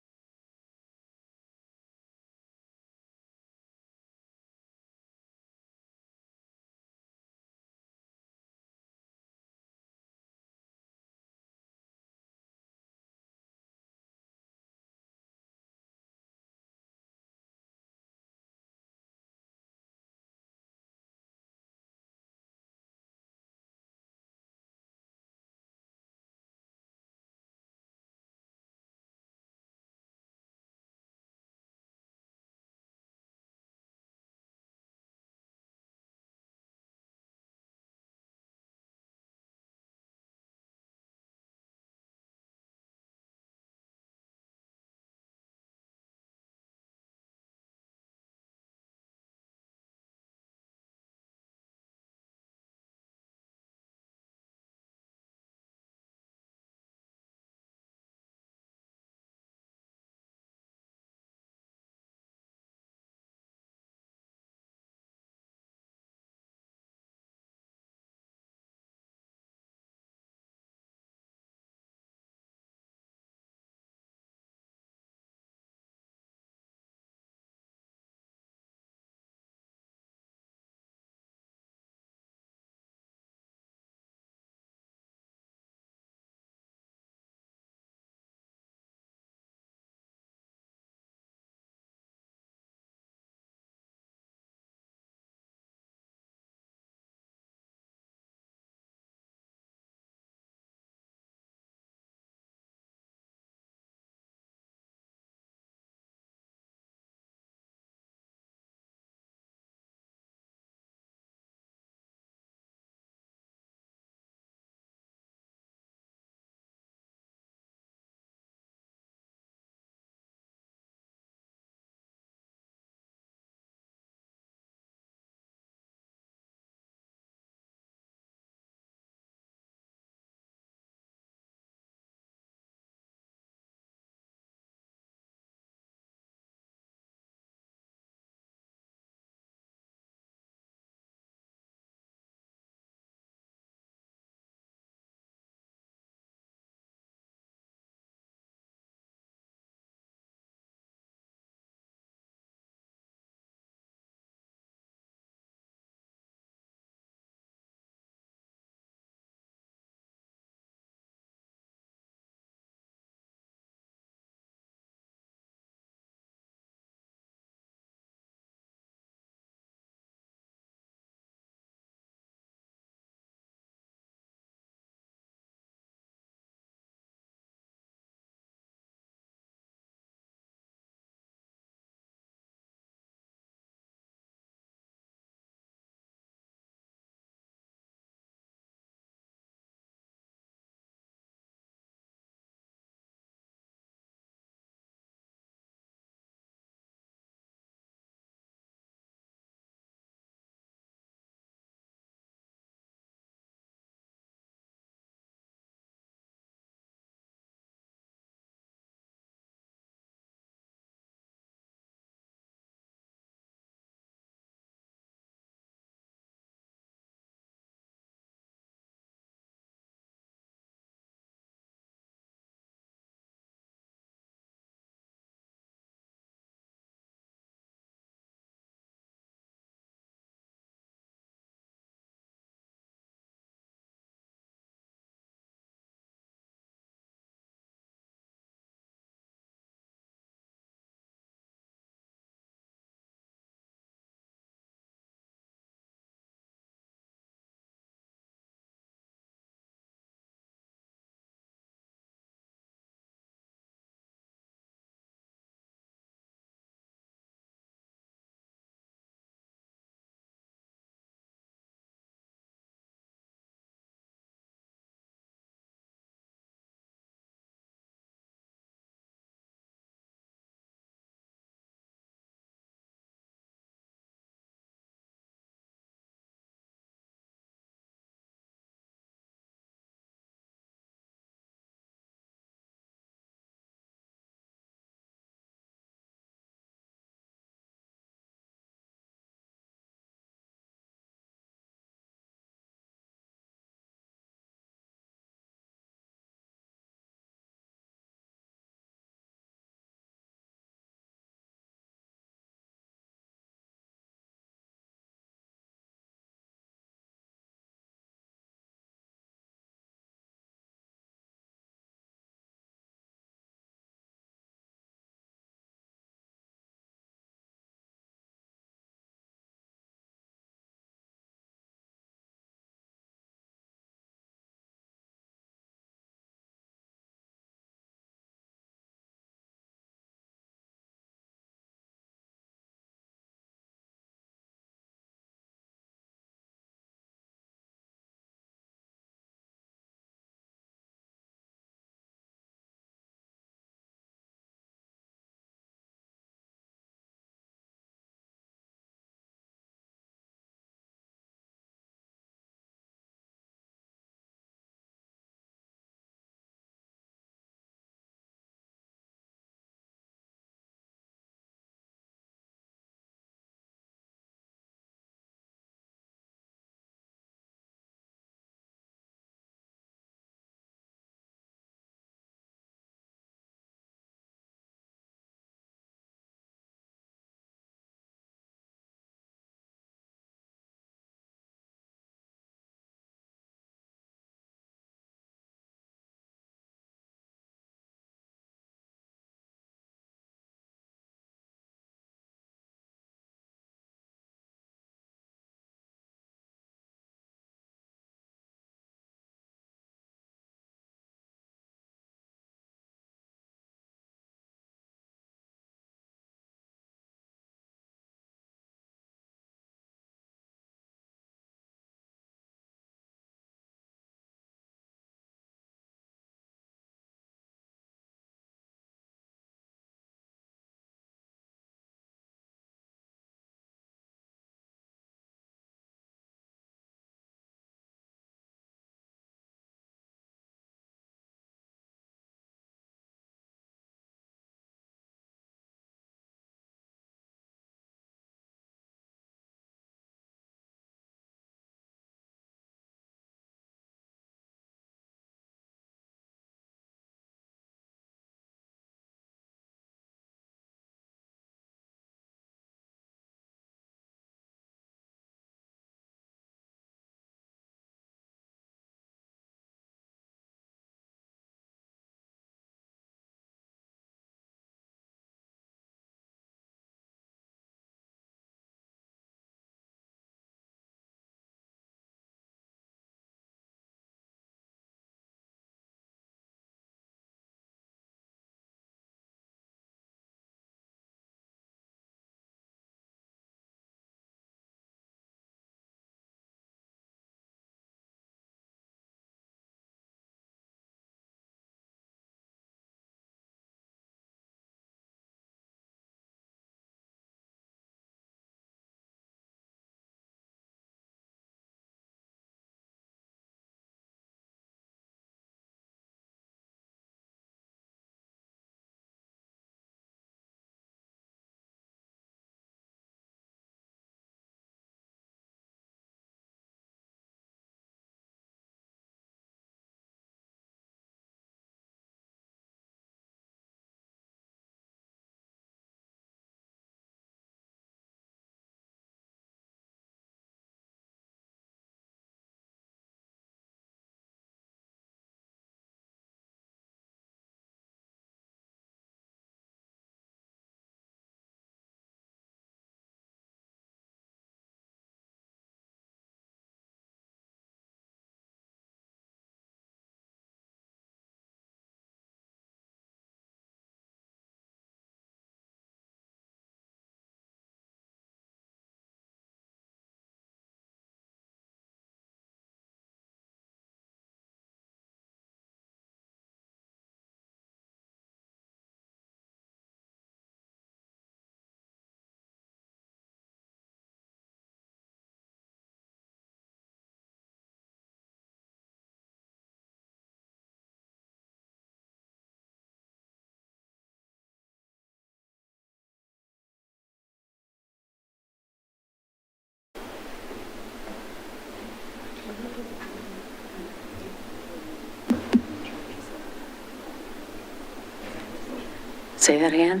Say that again?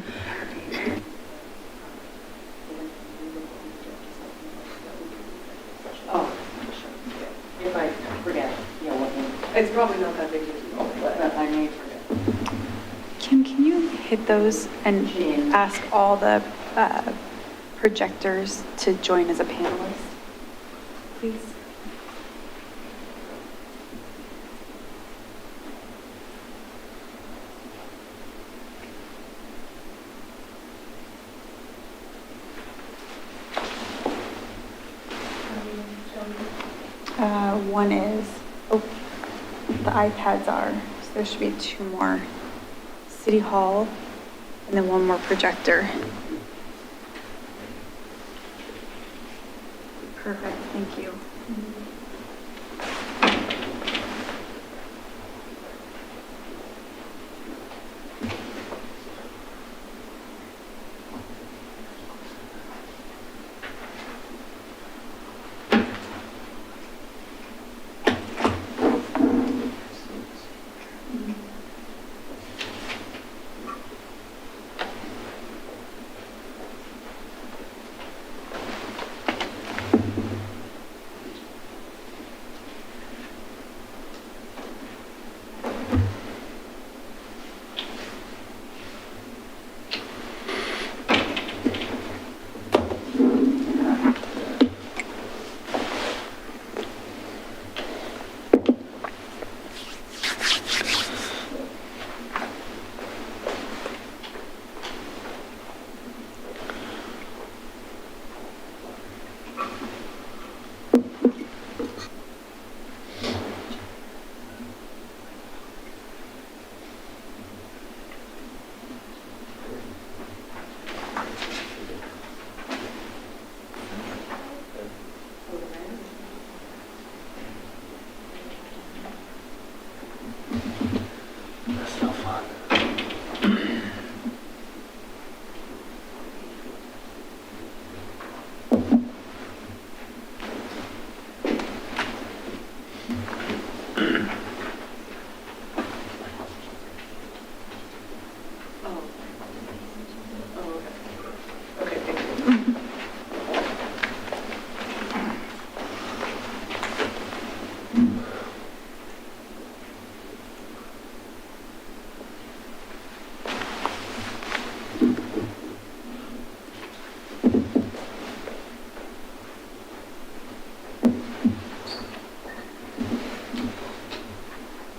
Oh, if I forget, you'll let me, It's probably not that big of a deal, but I may forget. Kim, can you hit those and ask all the projectors to join as a panelist, please? One is, oh, the iPads are, so there should be 2 more. City Hall, and then 1 more projector. Perfect, thank you.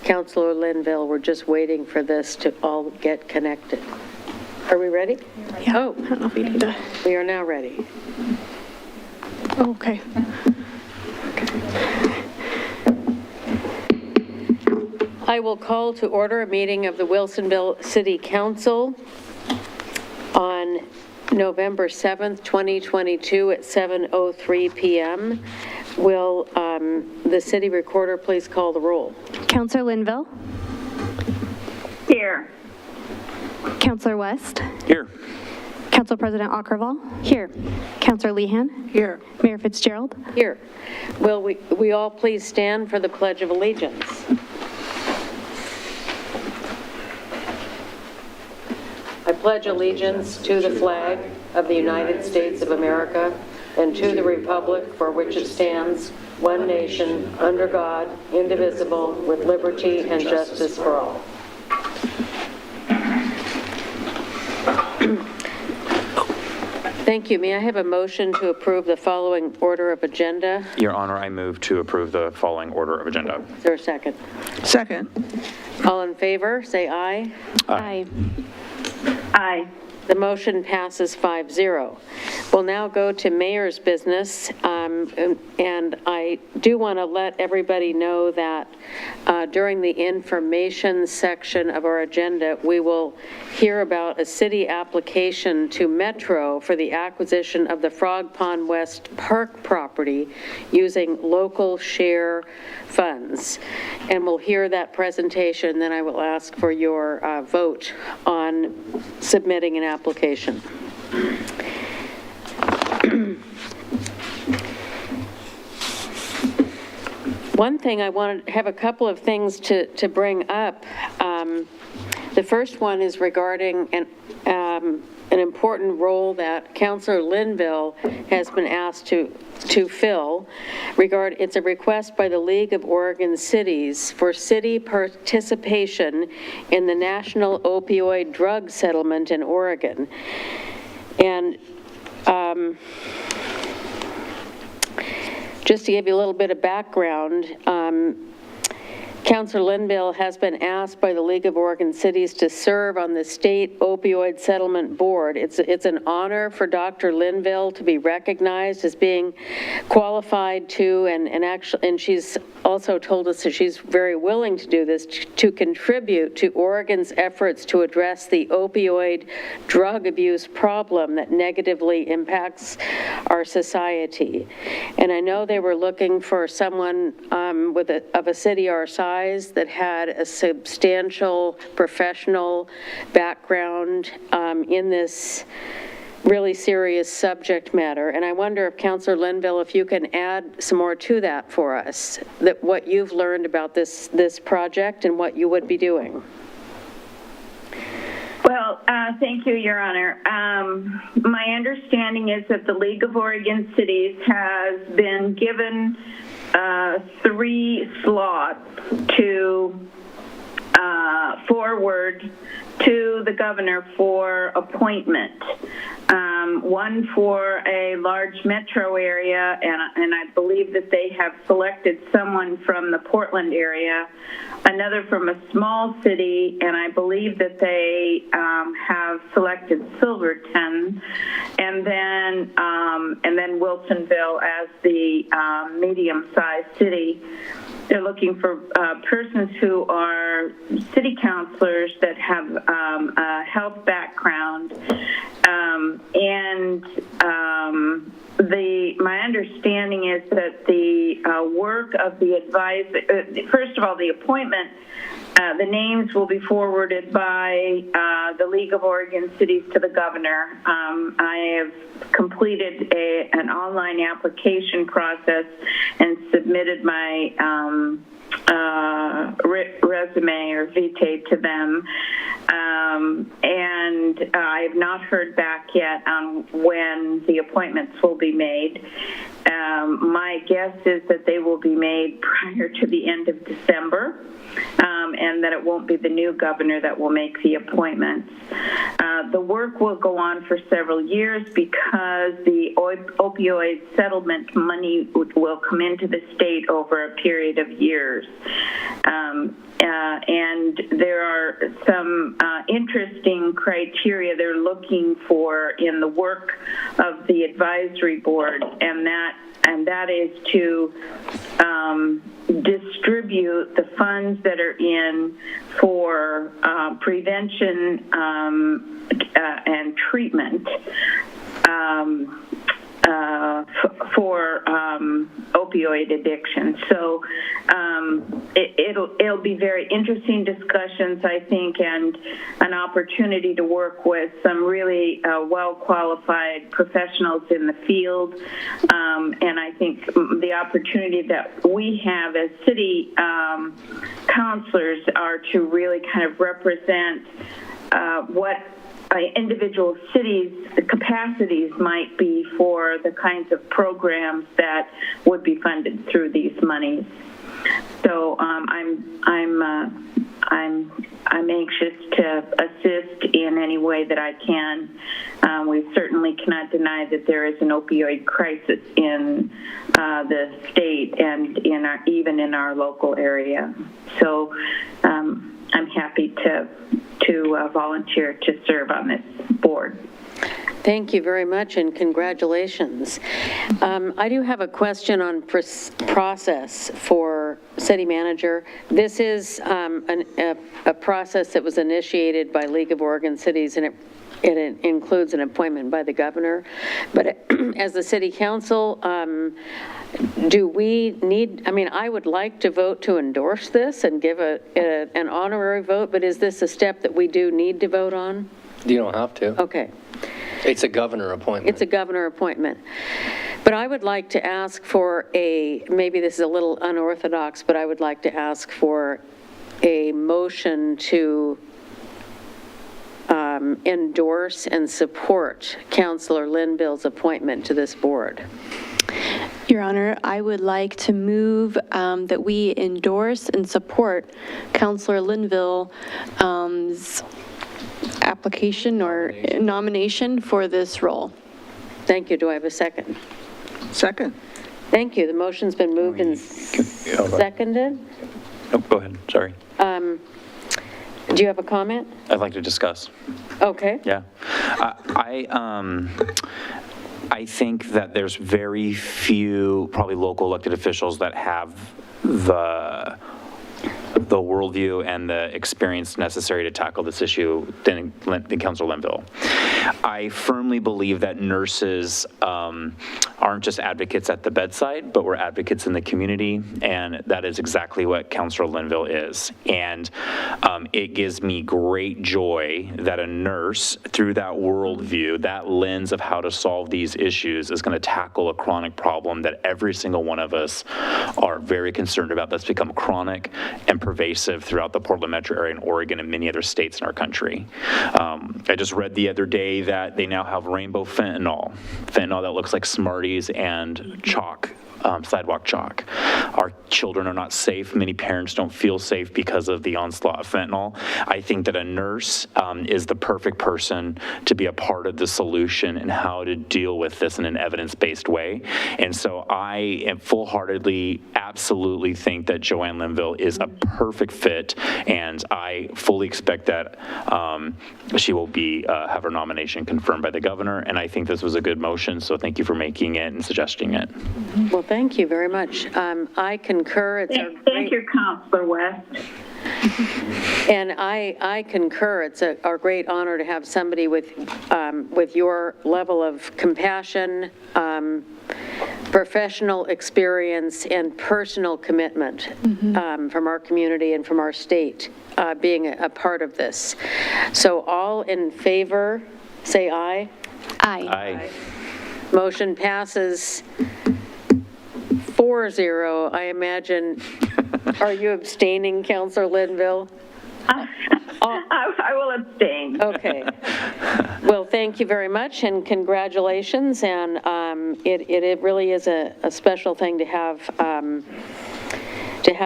Councilor Linville, we're just waiting for this to all get connected. Are we ready? Yeah, Oh, I don't know if you need to. we are now ready. Oh, okay. I will call to order a meeting of the Wilsonville City Council on November 7th, 2022 at 7:03 PM. Will the city recorder please call the roll? Counselor Linville? Here. Counselor West? Here. Council President Ockervall? Here. Counselor Lehan? Here. Mayor Fitzgerald? Here. Will we all please stand for the Pledge of Allegiance? I pledge allegiance to the flag of the United States of America and to the republic for which it stands, one nation, under God, indivisible, with liberty and justice for all. Thank you. May I have a motion to approve the following order of agenda? Your Honor, I move to approve the following order of agenda. Is there a second? Second. All in favor, say aye. Aye. Aye. The motion passes 5-0. We'll now go to mayor's business, and I do want to let everybody know that during the information section of our agenda, we will hear about a city application to Metro for the acquisition of the Frog Pond West Park property using local share funds. And we'll hear that presentation, then I will ask for your vote on submitting an application. One thing I want to have a couple of things to bring up. The first one is regarding, and an important role that Councillor Linville has been asked to fill. It's a request by the League of Oregon Cities for city participation in the national opioid drug settlement in Oregon. And just to give you a little bit of background, Councillor Linville has been asked by the League of Oregon Cities to serve on the State Opioid Settlement Board. It's an honor for Dr. Linville to be recognized as being qualified to, and she's also told us that she's very willing to do this, to contribute to Oregon's efforts to address the opioid drug abuse problem that negatively impacts our society. And I know they were looking for someone of a city our size that had a substantial professional background in this really serious subject matter. And I wonder if Councillor Linville, if you can add some more to that for us, that what you've learned about this project and what you would be doing. Well, thank you, Your Honor. My understanding is that the League of Oregon Cities has been given 3 slots to forward to the governor for appointment. One for a large metro area, and I believe that they have selected someone from the Portland area, another from a small city, and I believe that they have selected Silverton, and then Wilsonville as the medium-sized city. They're looking for persons who are city councilors that have a health background, my understanding is that the work of the first of all, the appointment, the names will be forwarded by the League of Oregon Cities to the governor. I have completed an online application process and submitted my resume or vitae to them. And I have not heard back yet on when the appointments will be made. My guess is that they will be made prior to the end of December, and that it won't be the new governor that will make the appointments. The work will go on for several years because the opioid settlement money will come into the state over a period of years. And there are some interesting criteria they're looking for in the work of the advisory board, and that is to distribute the funds that are in for prevention and treatment for opioid addiction. So it'll be very interesting discussions, I think, and an opportunity to work with some really well-qualified professionals in the field. And I think the opportunity that we have as city councilors are to really kind of represent what individual cities' capacities might be for the kinds of programs that would be funded through these monies. So I'm anxious to assist in any way that I can. We certainly cannot deny that there is an opioid crisis in the state and even in our local area. So I'm happy to volunteer to serve on this board. Thank you very much, and congratulations. I do have a question on process for city manager. This is a process that was initiated by League of Oregon Cities, and it includes an appointment by the governor. But as the city council, do we need, I would like to vote to endorse this and give an honorary vote, but is this a step that we do need to vote on? You don't have to. Okay. It's a governor appointment. It's a governor appointment. But I would like to ask for maybe this is a little unorthodox, but I would like to ask for a motion to endorse and support Counselor Linville's appointment to this board? Your Honor, I would like to move that we endorse and support Counselor Linville's application or nomination for this role. Thank you. Do I have a second? Second. Thank you. The motion's been moved and seconded. Oh, go ahead, sorry. Do you have a comment? I'd like to discuss. Okay. Yeah. I think that there's very few, probably local elected officials that have the worldview and the experience necessary to tackle this issue than Councilor Linville. I firmly believe that nurses aren't just advocates at the bedside, but we're advocates in the community, and that is exactly what Councilor Linville is. And it gives me great joy that a nurse, through that worldview, that lens of how to solve these issues, is going to tackle a chronic problem that every single one of us are very concerned about, that's become chronic and pervasive throughout the Portland metro area and Oregon and many other states in our country. I just read the other day that they now have rainbow fentanyl that looks like Smarties and chalk. Sidewalk chalk. Our children are not safe. Many parents don't feel safe because of the onslaught of fentanyl. I think that a nurse is the perfect person to be a part of the solution and how to deal with this in an evidence-based way. And so I am full-heartedly, absolutely think that Joanne Linville is a perfect fit, and I fully expect that she will be have her nomination confirmed by the governor. And I think this was a good motion, so thank you for making it and suggesting it. Well, thank you very much. I concur. Thank you, Councilor West. And I concur. It's our great honor to have somebody with your level of compassion, professional experience, and personal commitment from our community and from our state being a part of this. So all in favor, say aye. Aye. Aye. Motion passes 4-0. I imagine, are you abstaining, Councilor Linville? I will abstain. Okay. Well, thank you very much, and congratulations. And it really is a special thing to have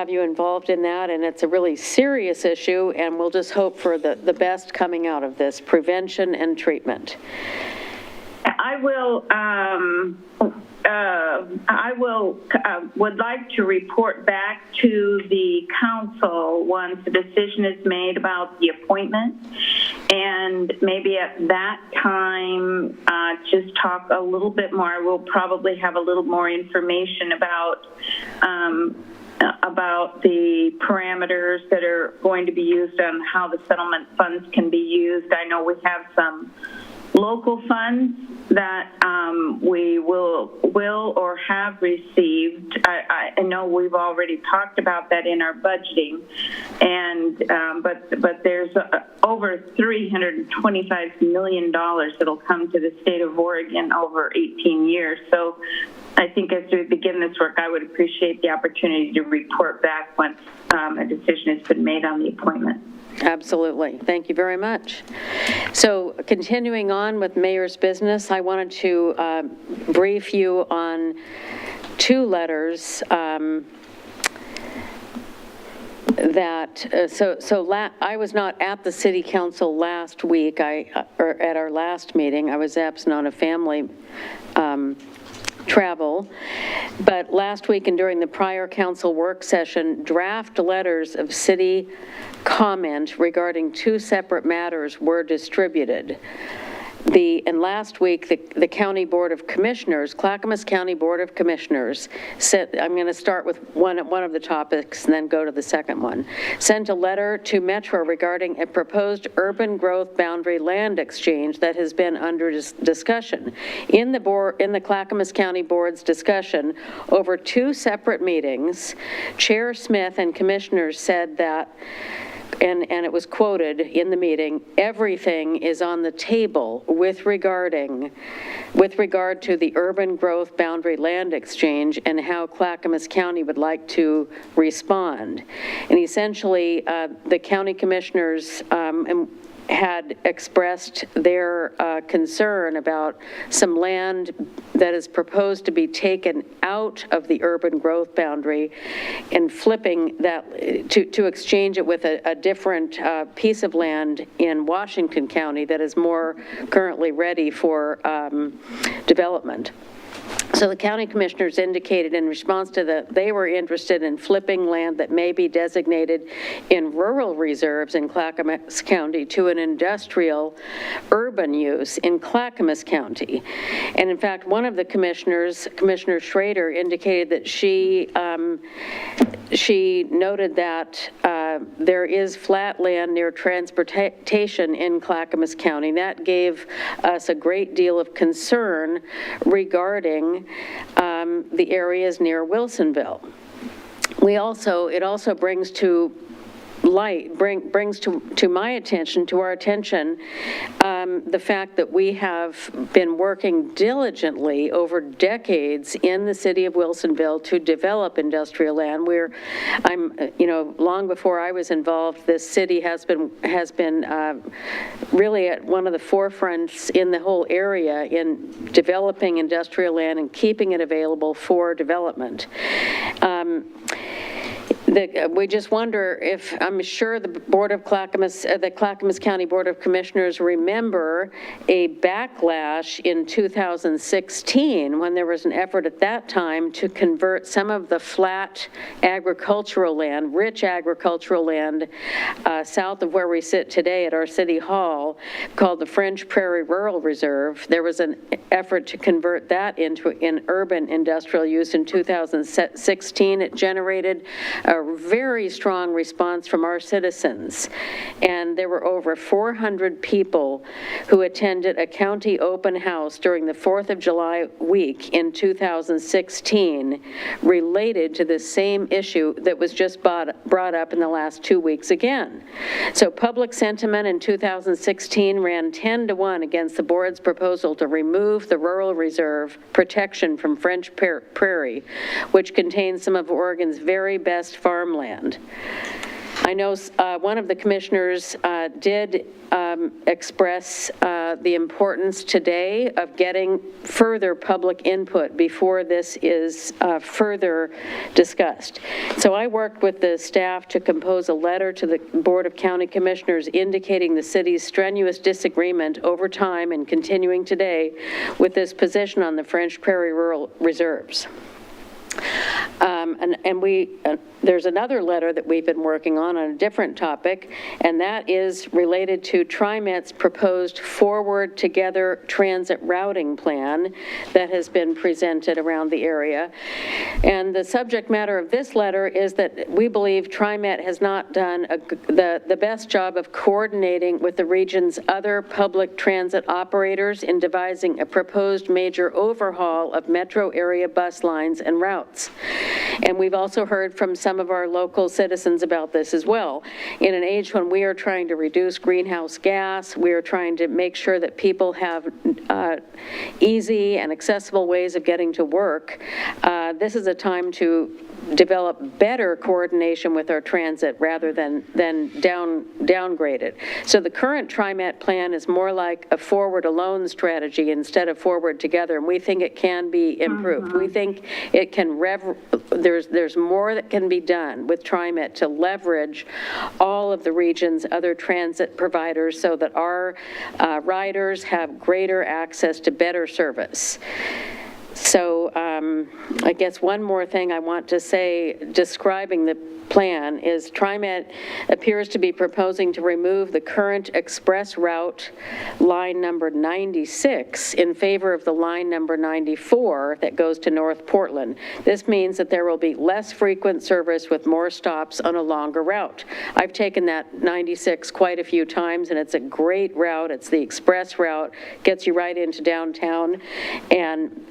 you involved in that, and it's a really serious issue, and we'll just hope for the best coming out of this, prevention and treatment. Would like to report back to the council once the decision is made about the appointment, and maybe at that time just talk a little bit more. We'll probably have a little more information about the parameters that are going to be used on how the settlement funds can be used. I know we have some local funds that we will or have received. I know we've already talked about that in our budgeting, and but there's over $325 million that'll come to the state of Oregon over 18 years. So I think as we begin this work, I would appreciate the opportunity to report back once a decision has been made on the appointment. Absolutely. Thank you very much. So continuing on with Mayor's business, I wanted to brief you on two letters I was not at the City Council last week, or at our last meeting. I was absent on a family travel. But last week and during the prior council work session, draft letters of city comment regarding two separate matters were distributed. And last week, the County Board of Commissioners, Clackamas County Board of Commissioners, I'm going to start with one of the topics and then go to the second one, sent a letter to Metro regarding a proposed urban growth boundary land exchange that has been under discussion. In the Clackamas County Board's discussion, over two separate meetings, Chair Smith and commissioners said that, and it was quoted in the meeting, everything is on the table with regard to the urban growth boundary land exchange and how Clackamas County would like to respond. And essentially, the county commissioners, and had expressed their concern about some land that is proposed to be taken out of the urban growth boundary and flipping that, to exchange it with a different piece of land in Washington County that is more currently ready for development. So the county commissioners indicated in response to that they were interested in flipping land that may be designated in rural reserves in Clackamas County to an industrial urban use in Clackamas County. And in fact, one of the commissioners, Commissioner Schrader, indicated that she noted that there is flat land near transportation in Clackamas County. That gave us a great deal of concern regarding the areas near Wilsonville. It also brings to light, brings to my attention, to our attention, the fact that we have been working diligently over decades in the city of Wilsonville to develop industrial land. Long before I was involved, this city has been really at one of the forefronts in the whole area in developing industrial land and keeping it available for development. We just wonder if, I'm sure the Clackamas County Board of Commissioners remember a backlash in 2016 when there was an effort at that time to convert some of the flat agricultural land, rich agricultural land south of where we sit today at our city hall, called the French Prairie Rural Reserve. There was an effort to convert that into an urban industrial use in 2016. It generated a very strong response from our citizens, and there were over 400 people who attended a county open house during the 4th of July week in 2016 related to the same issue that was just brought up in the last 2 weeks again. So public sentiment in 2016 ran 10-1 against the board's proposal to remove the rural reserve protection from French Prairie, which contains some of Oregon's very best farmland. I know one of the commissioners did express the importance today of getting further public input before this is further discussed. So I worked with the staff to compose a letter to the Board of County Commissioners indicating the city's strenuous disagreement over time and continuing today with this position on the French Prairie Rural Reserves. There's another letter that we've been working on a different topic, and that is related to TriMet's proposed Forward Together transit routing plan that has been presented around the area. And the subject matter of this letter is that we believe TriMet has not done the best job of coordinating with the region's other public transit operators in devising a proposed major overhaul of metro area bus lines and routes. And we've also heard from some of our local citizens about this as well. In an age when we are trying to reduce greenhouse gas, we are trying to make sure that people have easy and accessible ways of getting to work, this is a time to develop better coordination with our transit rather than downgrade it. So the current TriMet plan is more like a forward alone strategy instead of forward together, and we think it can be improved. We think it can there's more that can be done with TriMet to leverage all of the region's other transit providers so that our riders have greater access to better service. So I guess one more thing I want to say describing the plan is TriMet appears to be proposing to remove the current express route line number 96 in favor of the line number 94 that goes to North Portland. This means that there will be less frequent service with more stops on a longer route. I've taken that 96 quite a few times, and it's a great route. It's the express route, gets you right into downtown, and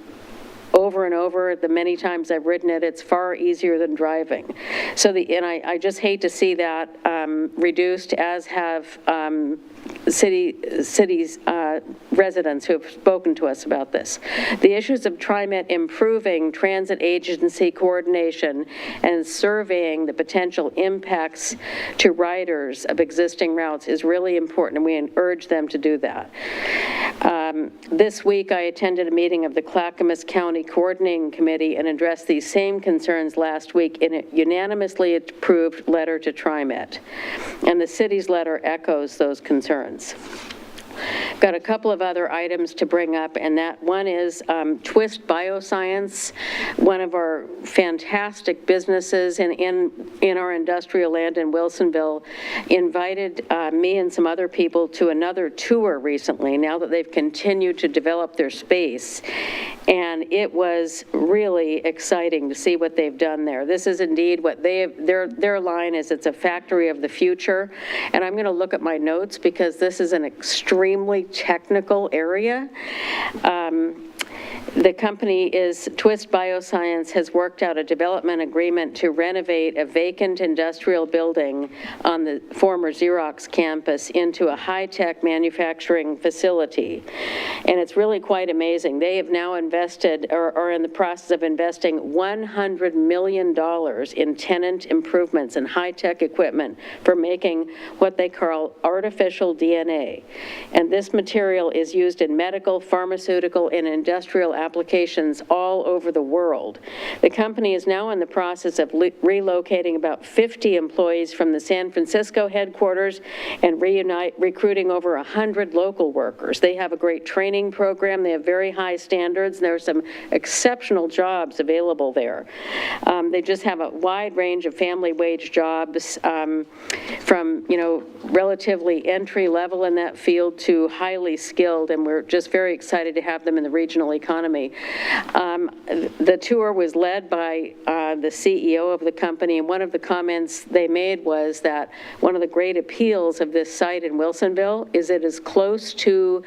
over and over. The many times I've ridden it, it's far easier than driving. So and I just hate to see that reduced, as have cities residents who have spoken to us about this. The issues of TriMet improving transit agency coordination and surveying the potential impacts to riders of existing routes is really important, and we urge them to do that. This week, I attended a meeting of the Clackamas County Coordinating Committee and addressed these same concerns last week in a unanimously approved letter to TriMet. And the city's letter echoes those concerns. Got a couple of other items to bring up, and that one is Twist Bioscience, one of our fantastic businesses in our industrial land in Wilsonville, invited me and some other people to another tour recently, now that they've continued to develop their space. And it was really exciting to see what they've done there. This is indeed what their line is. It's a factory of the future. And I'm going to look at my notes because this is an extremely technical area. The company is, Twist Bioscience has worked out a development agreement to renovate a vacant industrial building on the former Xerox campus into a high-tech manufacturing facility. And it's really quite amazing. They have now invested, or are in the process of investing, $100 million in tenant improvements and high-tech equipment for making what they call artificial DNA. And this material is used in medical, pharmaceutical, and industrial applications all over the world. The company is now in the process of relocating about 50 employees from the San Francisco headquarters and recruiting over 100 local workers. They have a great training program. They have very high standards. There are some exceptional jobs available there. They just have a wide range of family wage jobs, from, relatively entry level in that field to highly skilled, and we're just very excited to have them in the regional economy. The tour was led by the CEO of the company, and one of the comments they made was that one of the great appeals of this site in Wilsonville is it is close to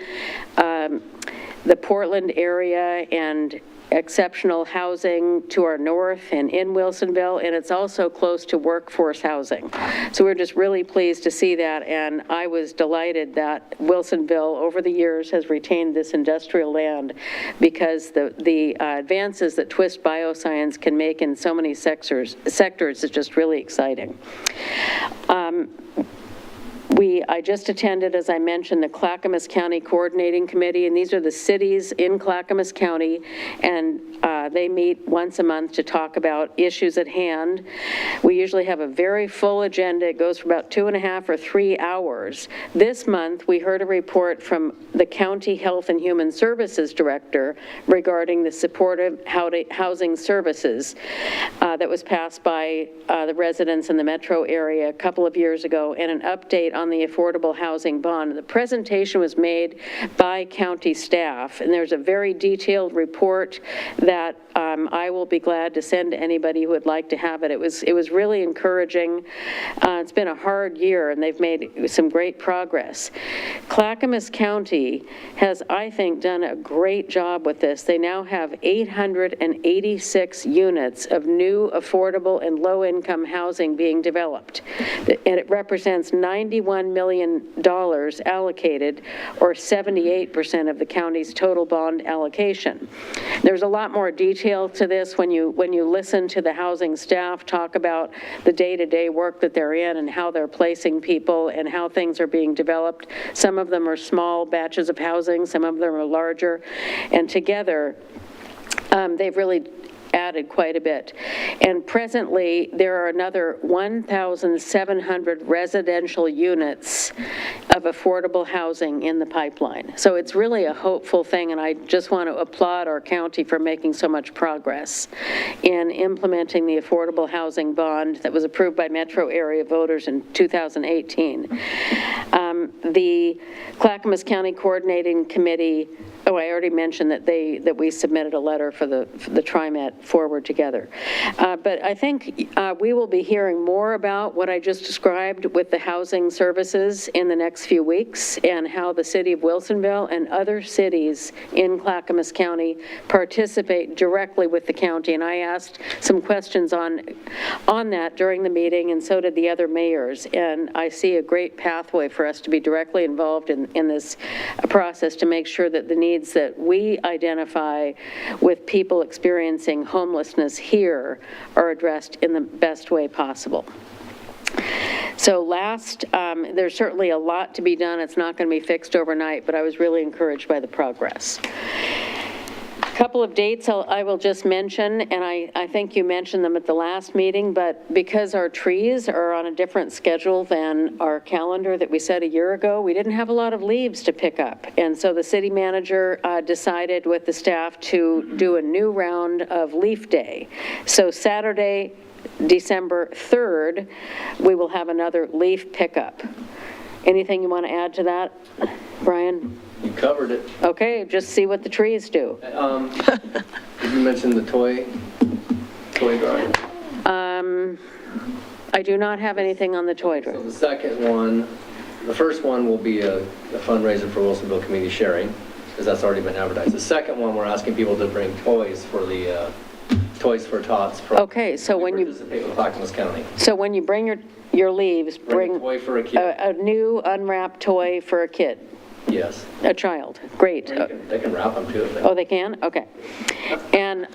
the Portland area and exceptional housing to our north and in Wilsonville, and it's also close to workforce housing. So we're just really pleased to see that, and I was delighted that Wilsonville over the years has retained this industrial land, because the advances that Twist Bioscience can make in so many sectors is just really exciting. I just attended, as I mentioned, the Clackamas County Coordinating Committee, and these are the cities in Clackamas County, and they meet once a month to talk about issues at hand. We usually have a very full agenda. It goes for about 2.5 or 3 hours. This month, we heard a report from the County Health and Human Services Director regarding the supportive housing services that was passed by the residents in the metro area a couple of years ago, and an update on the affordable housing bond. The presentation was made by county staff, and there's a very detailed report that I will be glad to send to anybody who would like to have it. It was really encouraging. It's been a hard year, and they've made some great progress. Clackamas County has, I think, done a great job with this. They now have 886 units of new affordable and low-income housing being developed, and it represents $91 million allocated, or 78% of the county's total bond allocation. There's a lot more detail to this when you listen to the housing staff talk about the day-to-day work that they're in and how they're placing people and how things are being developed. Some of them are small batches of housing, some of them are larger, and together they've really added quite a bit. And presently, there are another 1,700 residential units of affordable housing in the pipeline. So it's really a hopeful thing, and I just want to applaud our county for making so much progress in implementing the affordable housing bond that was approved by metro area voters in 2018. The Clackamas County Coordinating Committee Oh, I already mentioned that we submitted a letter for the TriMet Forward Together. But I think we will be hearing more about what I just described with the housing services in the next few weeks, and how the city of Wilsonville and other cities in Clackamas County participate directly with the county. And I asked some questions on that during the meeting, and so did the other mayors. And I see a great pathway for us to be directly involved in this process to make sure that the needs that we identify with people experiencing homelessness here are addressed in the best way possible. So there's certainly a lot to be done. It's not going to be fixed overnight, but I was really encouraged by the progress. Couple of dates I will just mention, and I think you mentioned them at the last meeting, but because our trees are on a different schedule than our calendar that we set a year ago, we didn't have a lot of leaves to pick up. And so the city manager decided with the staff to do a new round of Leaf Day. So Saturday, December 3rd, we will have another leaf pickup. Anything you want to add to that, Brian? You covered it. Okay, just see what the trees do. Did you mention the toy drive? I do not have anything on the toy drive. So the second one, the first one will be a fundraiser for Wilsonville Community Sharing, because that's already been advertised. The second one, we're asking people to bring toys for the Toys for Tots. Okay, so when you participate with Clackamas County. So when you bring your leaves, Bring a toy for a kid. a new unwrapped toy for a kid, Yes. a child. Great. They can wrap them too. If they Oh, they can? Okay. And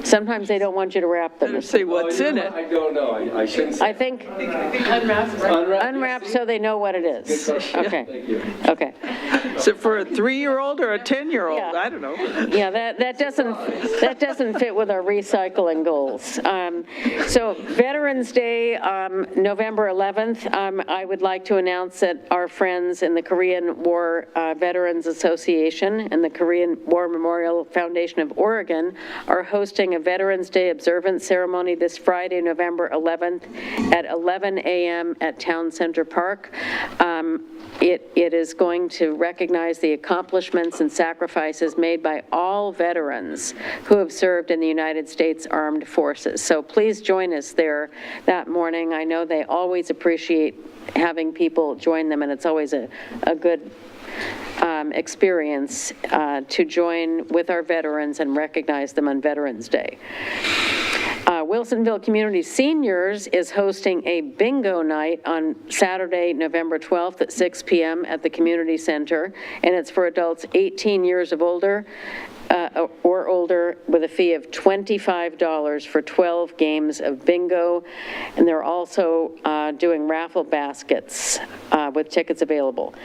sometimes they don't want you to wrap them. Better say what's in it. I don't know. I shouldn't say. I think Unwrap. unwrapped so they know what it is. Okay. Thank you. Okay. Is it for a 3-year-old or a 10-year-old? Yeah. I don't know. Yeah, that doesn't fit with our recycling goals. So Veterans Day, November 11th, I would like to announce that our friends in the Korean War Veterans Association and the Korean War Memorial Foundation of Oregon are hosting a Veterans Day observance ceremony this Friday, November 11th at 11 a.m. at Town Center Park. It is going to recognize the accomplishments and sacrifices made by all veterans who have served in the United States Armed Forces. So please join us there that morning. I know they always appreciate having people join them, and it's always a good experience to join with our veterans and recognize them on Veterans Day. Wilsonville Community Seniors is hosting a bingo night on Saturday, November 12th at 6 p.m. at the community center, and it's for adults 18 years of older or older with a fee of $25 for 12 games of bingo. And they're also doing raffle baskets with tickets available.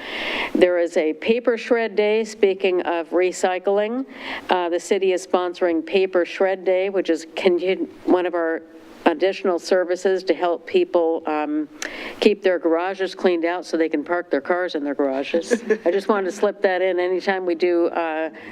There is a paper shred day. Speaking of recycling, the city is sponsoring Paper Shred Day, which is one of our additional services to help people keep their garages cleaned out so they can park their cars in their garages. I just wanted to slip that in. Anytime we do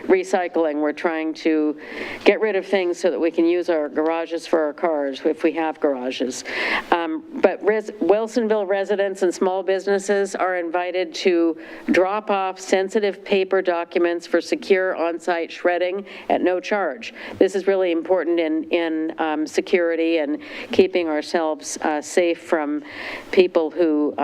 recycling, we're trying to get rid of things so that we can use our garages for our cars if we have garages. But Wilsonville residents and small businesses are invited to drop off sensitive paper documents for secure on-site shredding at no charge. This is really important in security and keeping ourselves safe from people who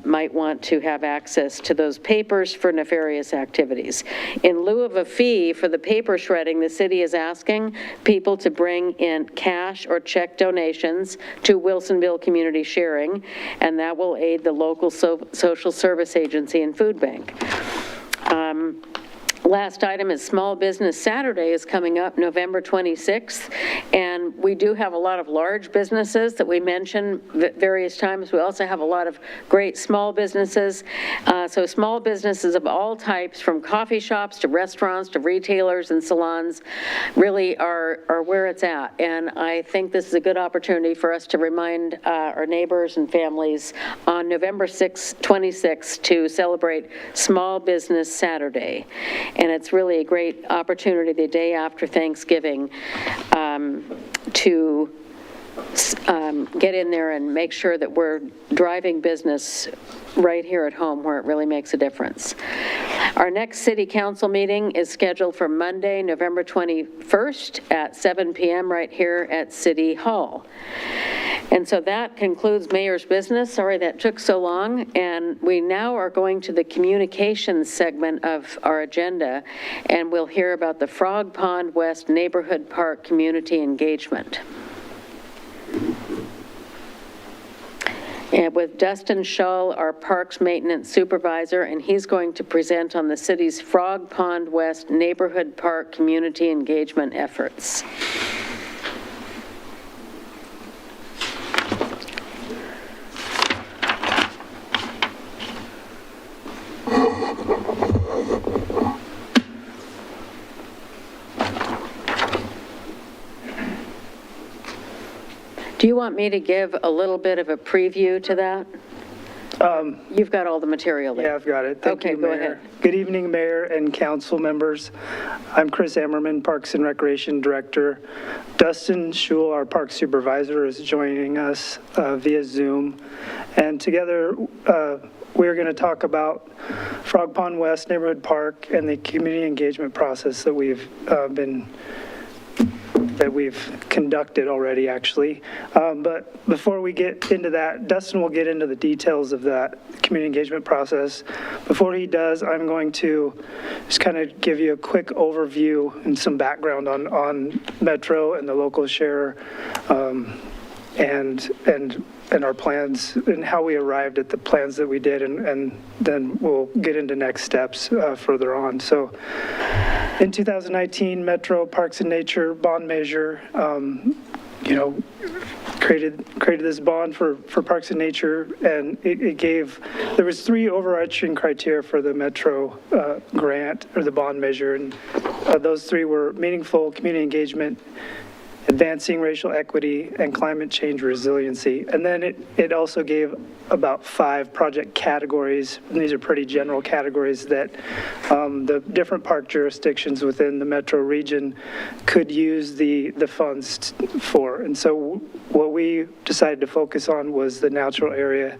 might want to have access to those papers for nefarious activities. In lieu of a fee for the paper shredding, the city is asking people to bring in cash or check donations to Wilsonville Community Sharing, and that will aid the local social service agency and food bank. Last item is Small Business Saturday is coming up November 26th, and we do have a lot of large businesses that we mention various times. We also have a lot of great small businesses. So small businesses of all types, from coffee shops to restaurants to retailers and salons, really are where it's at. And I think this is a good opportunity for us to remind our neighbors and families on November 26th to celebrate Small Business Saturday. And it's really a great opportunity the day after Thanksgiving to get in there and make sure that we're driving business right here at home where it really makes a difference. Our next city council meeting is scheduled for Monday, November 21st at 7 p.m. right here at City Hall. And so that concludes mayor's business. Sorry that took so long. And we now are going to the communications segment of our agenda, and we'll hear about the Frog Pond West Neighborhood Park Community Engagement. And with Dustin Shull, our Parks Maintenance Supervisor, and he's going to present on the city's Frog Pond West Neighborhood Park Community Engagement efforts. Do you want me to give a little bit of a preview to that? You've got all the material there. Yeah, I've got it. Thank Okay, you, go Mayor. ahead. Good evening, Mayor and council members. I'm Chris Ammerman, Parks and Recreation Director. Dustin Shull, our Park Supervisor, is joining us via Zoom. And together, we're going to talk about Frog Pond West Neighborhood Park and the community engagement process that we've conducted already, actually. But before we get into that, Dustin will get into the details of that community engagement process. Before he does, I'm going to just kind of give you a quick overview and some background on Metro and the local share, and our plans and how we arrived at the plans that we did, and then we'll get into next steps further on. So in 2019, Metro Parks and Nature bond measure, created this bond for Parks and Nature, and there was 3 overarching criteria for the Metro grant or the bond measure, and those 3 were meaningful community engagement, advancing racial equity, and climate change resiliency. And then it also gave about 5 project categories, and these are pretty general categories that the different park jurisdictions within the metro region could use the funds for. And so what we decided to focus on was the natural area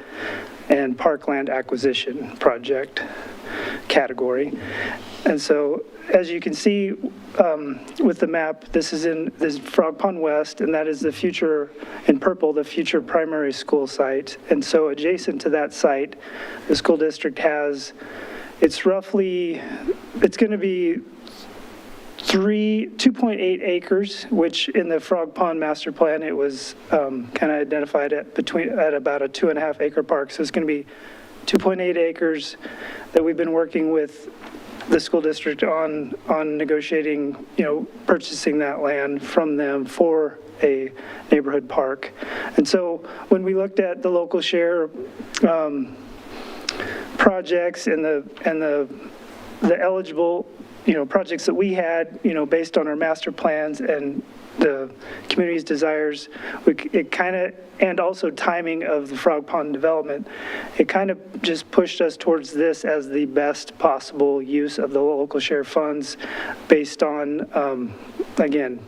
and parkland acquisition project category. And so, as you can see with the map, this is Frog Pond West, and that is the future, in purple, the future primary school site. And so adjacent to that site, the school district has, it's going to be 2.8 acres, which in the Frog Pond master plan, it was kind of identified at about a 2.5 acre park. So it's going to be 2.8 acres that we've been working with the school district on negotiating, purchasing that land from them for a neighborhood park. And so when we looked at the local share projects and the eligible, projects that we had, based on our master plans and the community's desires, and also timing of the Frog Pond development, it kind of just pushed us towards this as the best possible use of the local share funds based on, again,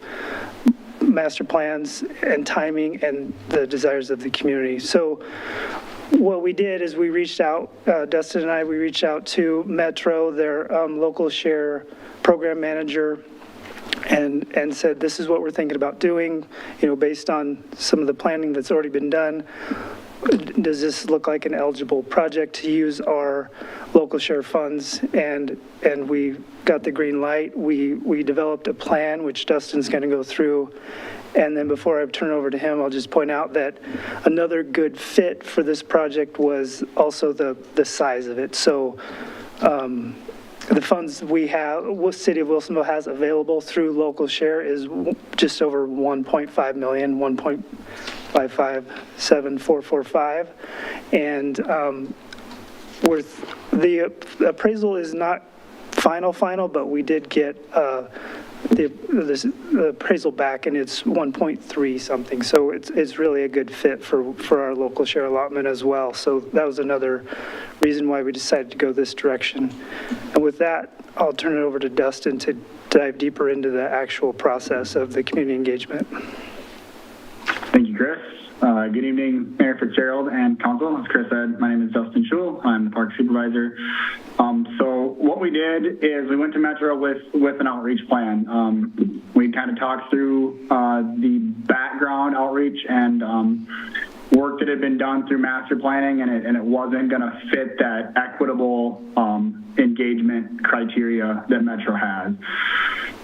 master plans and timing and the desires of the community. So what we did is we reached out, Dustin and I, we reached out to Metro, their local share program manager, and said, this is what we're thinking about doing, based on some of the planning that's already been done. Does this look like an eligible project to use our local share funds? And we got the green light. We developed a plan, which Dustin's going to go through. And then before I turn over to him, I'll just point out that another good fit for this project was also the size of it. So the funds we have, City of Wilsonville has available through local share is just over 1.5 million, 1.557445. And the appraisal is not final, but we did get the appraisal back, and it's 1.3 something. So it's really a good fit for our local share allotment as well. So that was another reason why we decided to go this direction. And with that, I'll turn it over to Dustin to dive deeper into the actual process of the community engagement. Thank you, Chris. Good evening, Mayor Fitzgerald and Council. As Chris said, my name is Dustin Schul. I'm the Park Supervisor. So what we did is we went to Metro with an outreach plan. We kind of talked through the background outreach and work that had been done through master planning, and it wasn't going to fit that equitable engagement criteria that Metro has.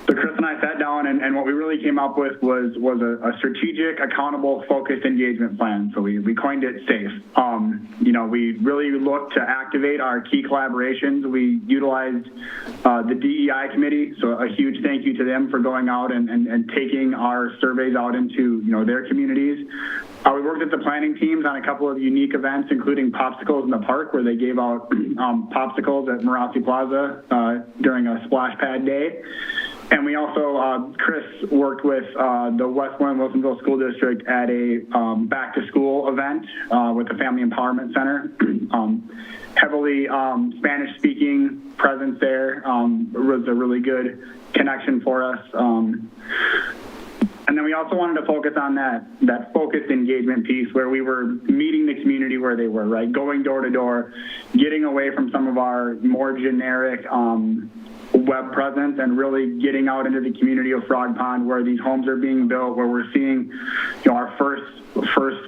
So Chris and I sat down, and what we really came up with was a strategic, accountable, focused engagement plan. So we coined it SAFE. We really looked to activate our key collaborations. We utilized the DEI committee, so a huge thank you to them for going out and taking our surveys out into their communities. We worked with the planning teams on a couple of unique events, including popsicles in the park, where they gave out popsicles at Marassi Plaza during a splash pad day. And we also, Chris worked with the Westmoreland Wilsonville School District at a back-to-school event with the Family Empowerment Center. Heavily Spanish-speaking presence there was a really good connection for us. And then we also wanted to focus on that focused engagement piece where we were meeting the community where they were, right? Going door to door, getting away from some of our more generic web presence and really getting out into the community of Frog Pond where these homes are being built, where we're seeing our first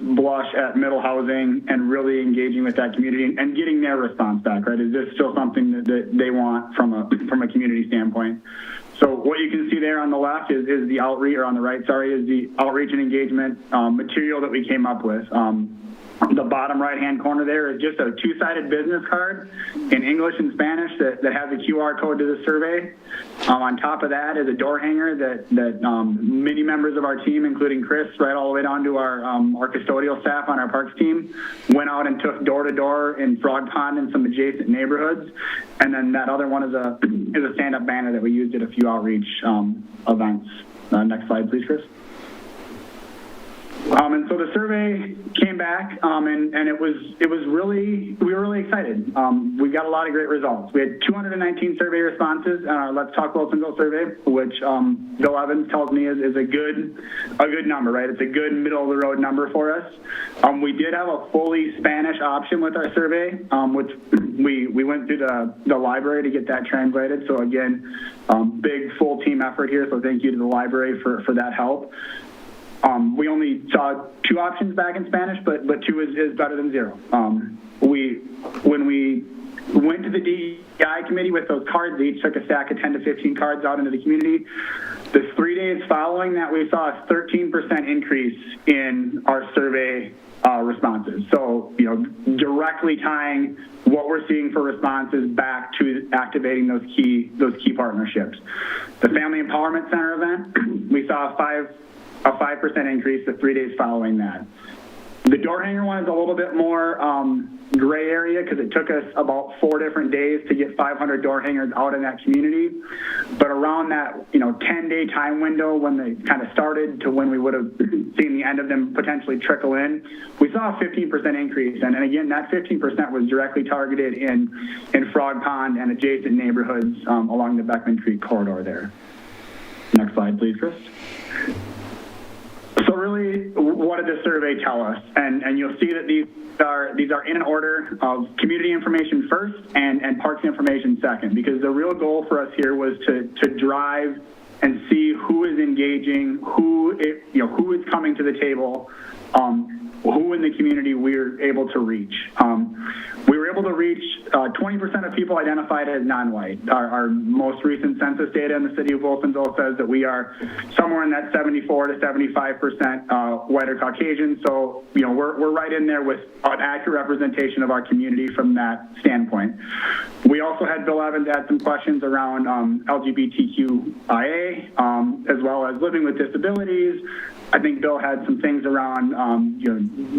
blush at middle housing and really engaging with that community and getting their response back, right? Is this still something that they want from a community standpoint? So what you can see there on the left is the outreach, or on the right, sorry, is the outreach and engagement material that we came up with. The bottom right-hand corner there is just a two-sided business card in English and Spanish that has a QR code to the survey. On top of that is a door hanger that many members of our team, including Chris, right all the way down to our custodial staff on our parks team, went out and took door-to-door in Frog Pond and some adjacent neighborhoods. And then that other one is a stand-up banner that we used at a few outreach events. Next slide, please, Chris. And so the survey came back, and it was really, we were really excited. We got a lot of great results. We had 219 survey responses on our Let's Talk Wilsonville survey, which Bill Evans tells me is a good number, right? It's a good middle of the road number for us. We did have a fully Spanish option with our survey, which we went through the library to get that translated. So again, big full team effort here. So thank you to the library for that help. We only saw 2 options back in Spanish, but 2 is better than 0. When we went to the DEI committee with those cards, they each took a stack of 10 to 15 cards out into the community. The 3 days following that, we saw a 13% increase in our survey responses. So, directly tying what we're seeing for responses back to activating those key partnerships. The Family Empowerment Center event, we saw a 5% increase the 3 days following that. The door hanger one is a little bit more gray area because it took us about 4 different days to get 500 door hangers out in that community. But around that 10-day time window when they kind of started to when we would have seen the end of them potentially trickle in, we saw a 15% increase. And again, that 15% was directly targeted in Frog Pond and adjacent neighborhoods along the Beckman Creek corridor there. Next slide, please, Chris. So really, what did the survey tell us? And you'll see that these are in an order of community information first and parks information second, because the real goal for us here was to drive and see who is engaging, who is coming to the table, who in the community we're able to reach. We were able to reach 20% of people identified as non-white. Our most recent census data in the city of Wilsonville says that we are somewhere in that 74 to 75% white or Caucasian. So, we're right in there with an accurate representation of our community from that standpoint. We also had Bill Evans add some questions around LGBTQIA, as well as living with disabilities. I think Bill had some things around,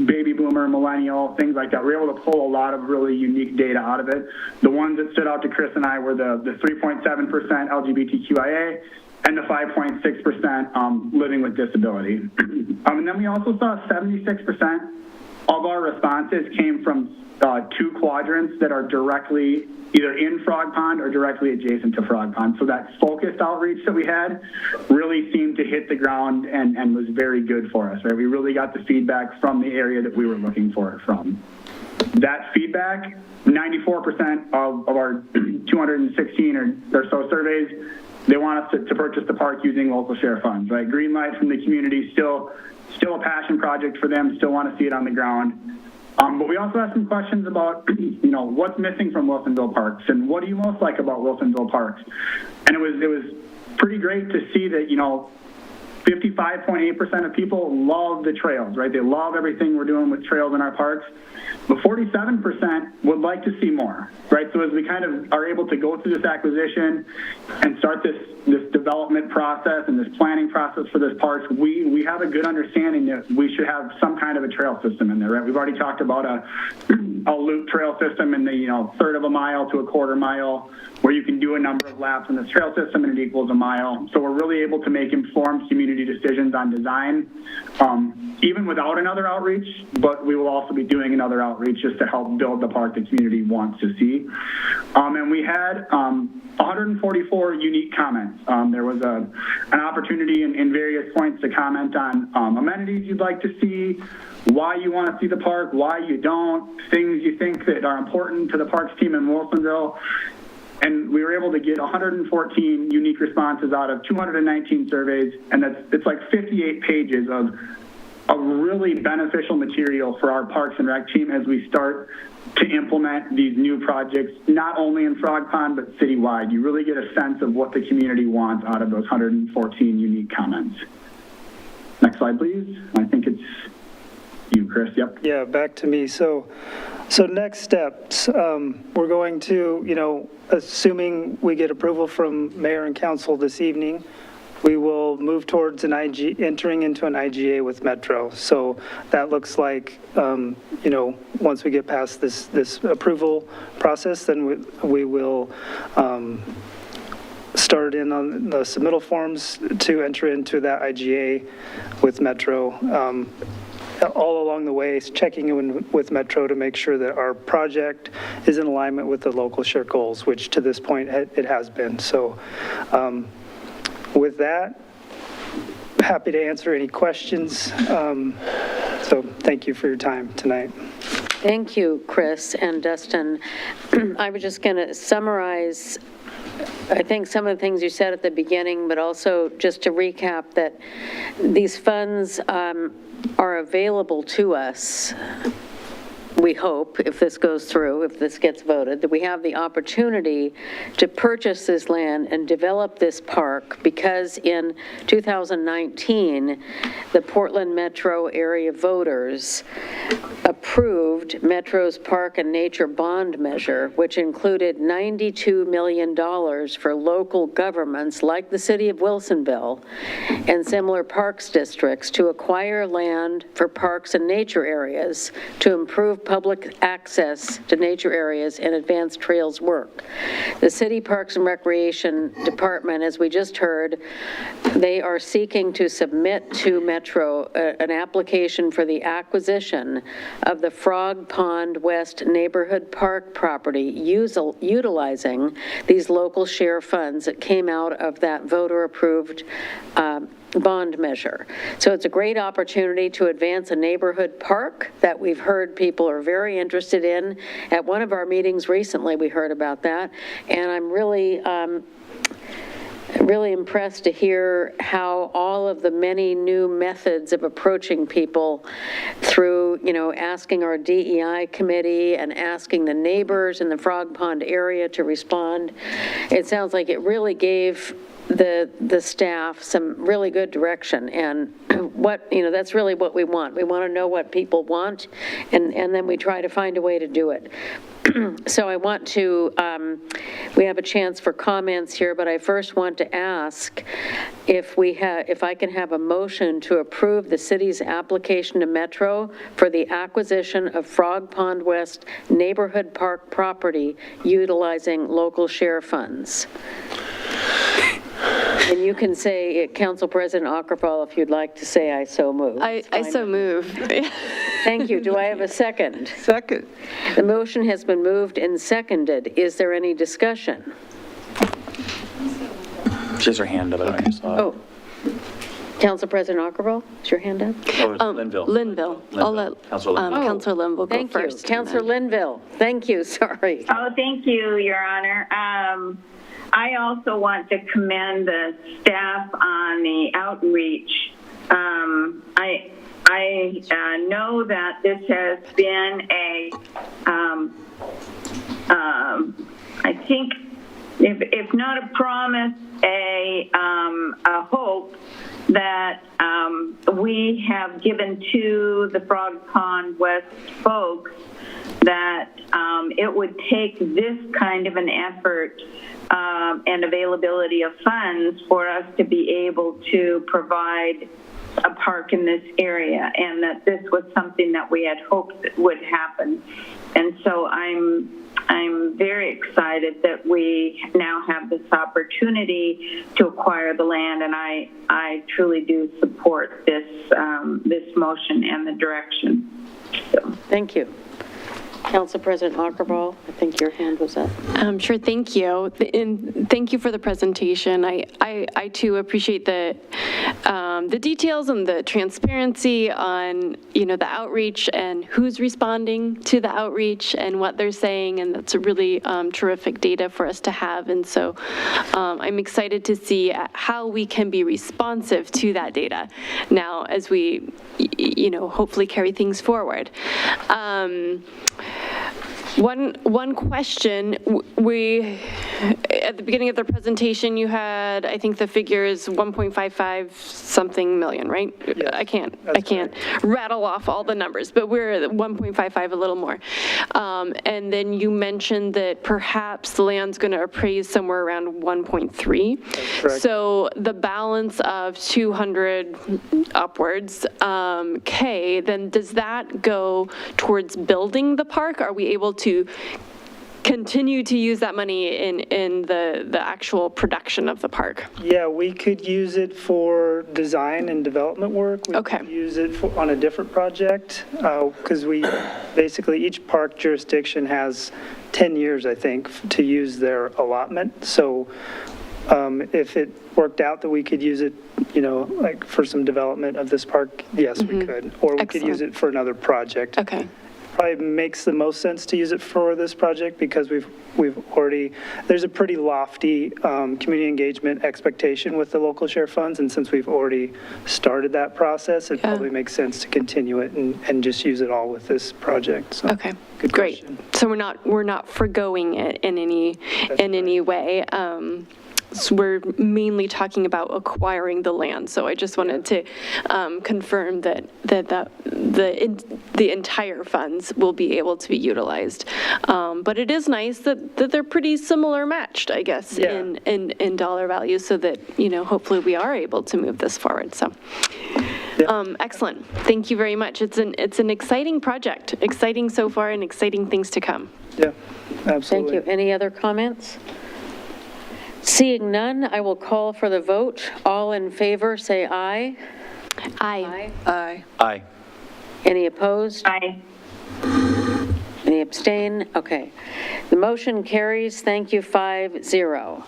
baby boomer, millennial, things like that. We were able to pull a lot of really unique data out of it. The ones that stood out to Chris and I were the 3.7% LGBTQIA and the 5.6% living with disability. And then we also saw 76% of our responses came from 2 quadrants that are directly either in Frog Pond or directly adjacent to Frog Pond. So that focused outreach that we had really seemed to hit the ground and was very good for us, right? We really got the feedback from the area that we were looking for it from. That feedback, 94% of our 216 or so surveys, they want us to purchase the park using local share funds, right? Green light from the community, still a passion project for them, still want to see it on the ground. But we also have some questions about, what's missing from Wilsonville Parks and what do you most like about Wilsonville Parks? And it was pretty great to see that, 55.8% of people love the trails, right? They love everything we're doing with trails in our parks, but 47% would like to see more, right? So as we kind of are able to go through this acquisition and start this development process and this planning process for this park, we have a good understanding that we should have some kind of a trail system in there, right? We've already talked about a loop trail system in the, third of a mile to a quarter mile, where you can do a number of laps in this trail system and it equals a mile. So we're really able to make informed community decisions on design, even without another outreach, but we will also be doing another outreach just to help build the park the community wants to see. And we had 144 unique comments. There was an opportunity in various points to comment on amenities you'd like to see, why you want to see the park, why you don't, things you think that are important to the parks team in Wilsonville. And we were able to get 114 unique responses out of 219 surveys, and it's like 58 pages of really beneficial material for our Parks and Rec team as we start to implement these new projects, not only in Frog Pond, but citywide. You really get a sense of what the community wants out of those 114 unique comments. Next slide, please. I think it's you, Chris. Yep. Yeah, back to me. So next steps, we're going to, assuming we get approval from mayor and council this evening, we will move towards entering into an IGA with Metro. So that looks like, once we get past this approval process, then we will start in on the submittal forms to enter into that IGA with Metro. All along the way, checking in with Metro to make sure that our project is in alignment with the local share goals, which to this point it has been. So with that, happy to answer any questions. So thank you for your time tonight. Thank you, Chris and Dustin. I was just going to summarize, I think, some of the things you said at the beginning, but also just to recap that these funds are available to us. We hope, if this goes through, if this gets voted, that we have the opportunity to purchase this land and develop this park, because in 2019, the Portland Metro area voters approved Metro's Park and Nature Bond Measure, which included $92 million for local governments like the city of Wilsonville and similar parks districts to acquire land for parks and nature areas to improve public access to nature areas and advance trails work. The City Parks and Recreation Department, as we just heard, they are seeking to submit to Metro an application for the acquisition of the Frog Pond West Neighborhood Park property utilizing these local share funds that came out of that voter-approved bond measure. So it's a great opportunity to advance a neighborhood park that we've heard people are very interested in. At one of our meetings recently, we heard about that, and I'm really impressed to hear how all of the many new methods of approaching people through, asking our DEI committee and asking the neighbors in the Frog Pond area to respond. It sounds like it really gave the staff some really good direction, and that's really what we want. We want to know what people want, and then we try to find a way to do it. So I want to, we have a chance for comments here, but I first want to ask if I can have a motion to approve the city's application to Metro for the acquisition of Frog Pond West Neighborhood Park property utilizing local share funds. And you can say, Council President Ockervall, if you'd like to say, I so move. I so move. Thank you. Do I have a second? Second. The motion has been moved and seconded. Is there any discussion? She has her hand up, I don't know if you saw it. Oh, Council President Ockervall, is your hand up? Oh, Linville. Linville. I'll let Counselor Linville. Counselor Linville go Thank you. first. Councilor Linville, thank you, sorry. Oh, thank you, Your Honor. I also want to commend the staff on the outreach. I know that this has been I think, if not a promise, a hope that we have given to the Frog Pond West folks, that it would take this kind of an effort and availability of funds for us to be able to provide a park in this area, and that this was something that we had hoped that would happen. And so I'm very excited that we now have this opportunity to acquire the land, and I truly do support this this motion and the direction. So. Thank you. Council President Ockervall, I think your hand was up. Sure, thank you. And thank you for the presentation. I too appreciate the details and the transparency on, the outreach and who's responding to the outreach and what they're saying, and that's a really terrific data for us to have. And so I'm excited to see how we can be responsive to that data now as we, hopefully carry things forward. One question, at the beginning of the presentation, you had, I think the figure is 1.55 something million, right? Yes, I can't rattle off all the numbers, but we're at 1.55, a little more. And then you mentioned that perhaps the land's going to appraise somewhere around 1.3. So the balance of 200 upwards, then does that go towards building the park? Are we able to continue to use that money in the actual production of the park? Yeah, we could use it for design and development work. We could use it on a different project, because basically each park jurisdiction has 10 years, I think, to use their allotment. So if it worked out that we could use it, like for some development of this park, yes, we could. Or we could use it for another project. Okay. Probably makes the most sense to use it for this project because we've already, there's a pretty lofty community engagement expectation with the local share funds, and since we've already started that process, it probably makes sense to continue it and just use it all with this project. So, okay, good great. question. So we're not forgoing it in any way. So we're mainly talking about acquiring the land. So I just wanted to confirm that the entire funds will be able to be utilized. But it is nice that they're pretty similar matched, I guess, in dollar value, so that, hopefully we are able to move this forward. So excellent. Thank you very much. It's an exciting project, exciting so far and exciting things to come. Yeah, absolutely. Thank you. Any other comments? Seeing none, I will call for the vote. All in favor, say aye. Aye. Aye. Aye. Any opposed? Aye. Any abstain? Okay. The motion carries. Thank you, 5-0.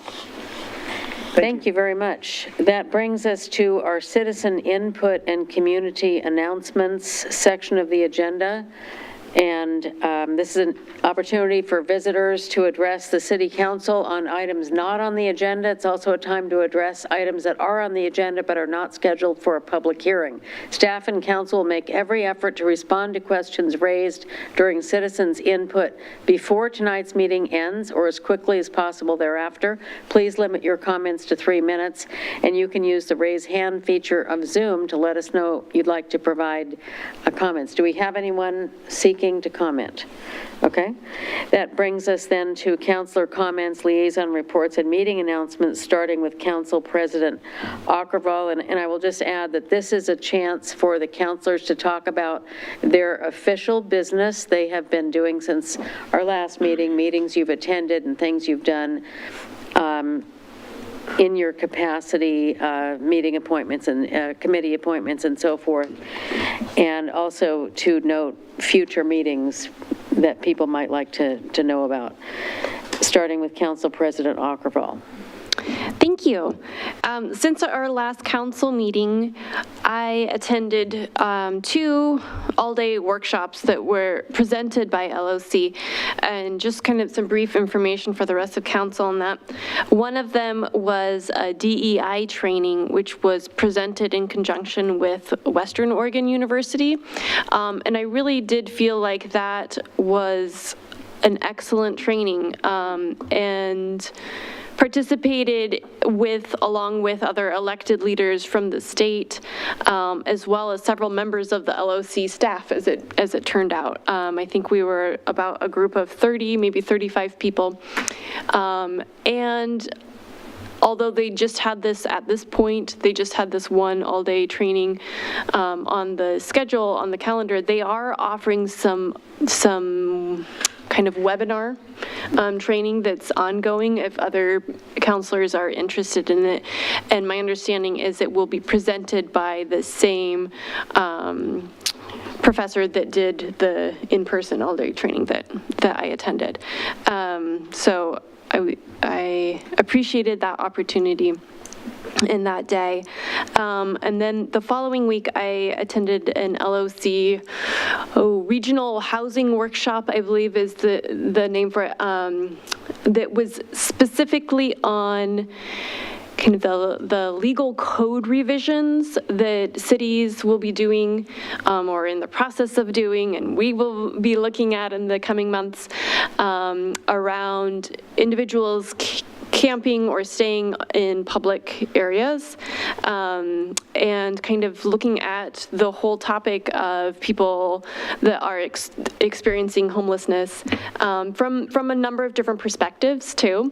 Thank you very much. That brings us to our citizen input and community announcements section of the agenda. And this is an opportunity for visitors to address the City Council on items not on the agenda. It's also a time to address items that are on the agenda but are not scheduled for a public hearing. Staff and council will make every effort to respond to questions raised during citizens' input before tonight's meeting ends or as quickly as possible thereafter. Please limit your comments to 3 minutes, and you can use the raise hand feature of Zoom to let us know you'd like to provide comments. Do we have anyone seeking to comment? Okay. That brings us then to councilor comments, liaison reports, and meeting announcements, starting with Council President Ockervall. And I will just add that this is a chance for the councilors to talk about their official business they have been doing since our last meeting, meetings you've attended and things you've done. in your capacity, meeting appointments and committee appointments and so forth, and also to note future meetings that people might like to know about, starting with Council President Ockervall. Thank you. Since our last council meeting, I attended 2 all-day workshops that were presented by LOC, and just kind of some brief information for the rest of council on that. One of them was a DEI training, which was presented in conjunction with Western Oregon University, and I really did feel like that was an excellent training, and participated along with other elected leaders from the state, as well as several members of the LOC staff, as it turned out. I think we were about a group of 30, maybe 35 people. And although they just had this, at this point, they just had this one all-day training on the schedule, on the calendar, they are offering some kind of webinar training that's ongoing if other counselors are interested in it. And my understanding is it will be presented by the same professor that did the in-person all-day training that I attended. So I appreciated that opportunity in that day. And then the following week, I attended an LOC regional housing workshop, I believe is the name for it, that was specifically on kind of the legal code revisions that cities will be doing or in the process of doing, and we will be looking at in the coming months around individuals camping or staying in public areas, and kind of looking at the whole topic of people that are experiencing homelessness from a number of different perspectives too.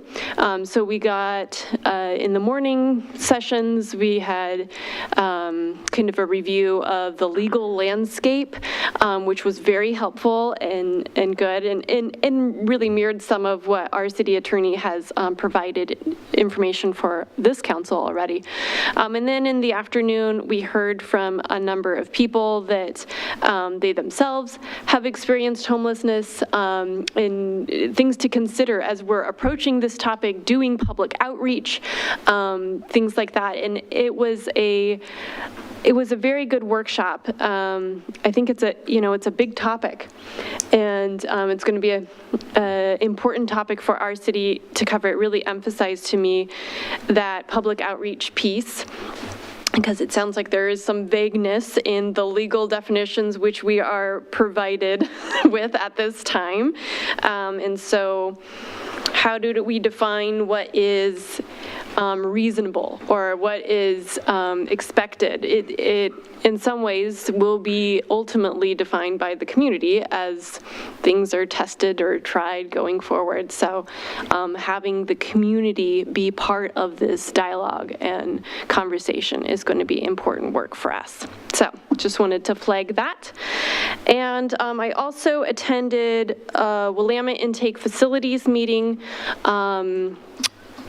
So we got in the morning sessions, we had kind of a review of the legal landscape, which was very helpful and good, and really mirrored some of what our city attorney has provided information for this council already. And then in the afternoon, we heard from a number of people that they themselves have experienced homelessness, and things to consider as we're approaching this topic, doing public outreach, things like that. And it was a very good workshop. I think it's a big topic, and it's going to be an important topic for our city to cover. It really emphasized to me that public outreach piece, because it sounds like there is some vagueness in the legal definitions which we are provided with at this time. And so how do we define what is reasonable or what is expected? It in some ways will be ultimately defined by the community as things are tested or tried going forward. So having the community be part of this dialogue and conversation is going to be important work for us. So just wanted to flag that. And I also attended a Willamette Intake Facilities meeting,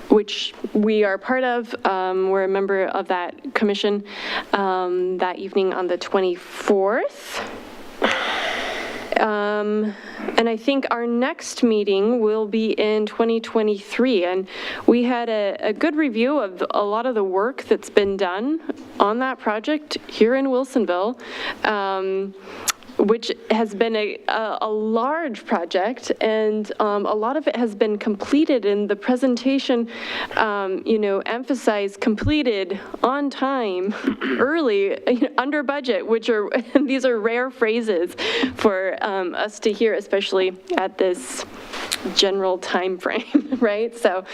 which we are part of. We're a member of that commission that evening on the 24th. And I think our next meeting will be in 2023. And we had a good review of a lot of the work that's been done on that project here in Wilsonville, which has been a large project, and a lot of it has been completed, and the presentation, emphasized completed on time, early, under budget, which are, these are rare phrases for us to hear, especially at this general time frame, right? So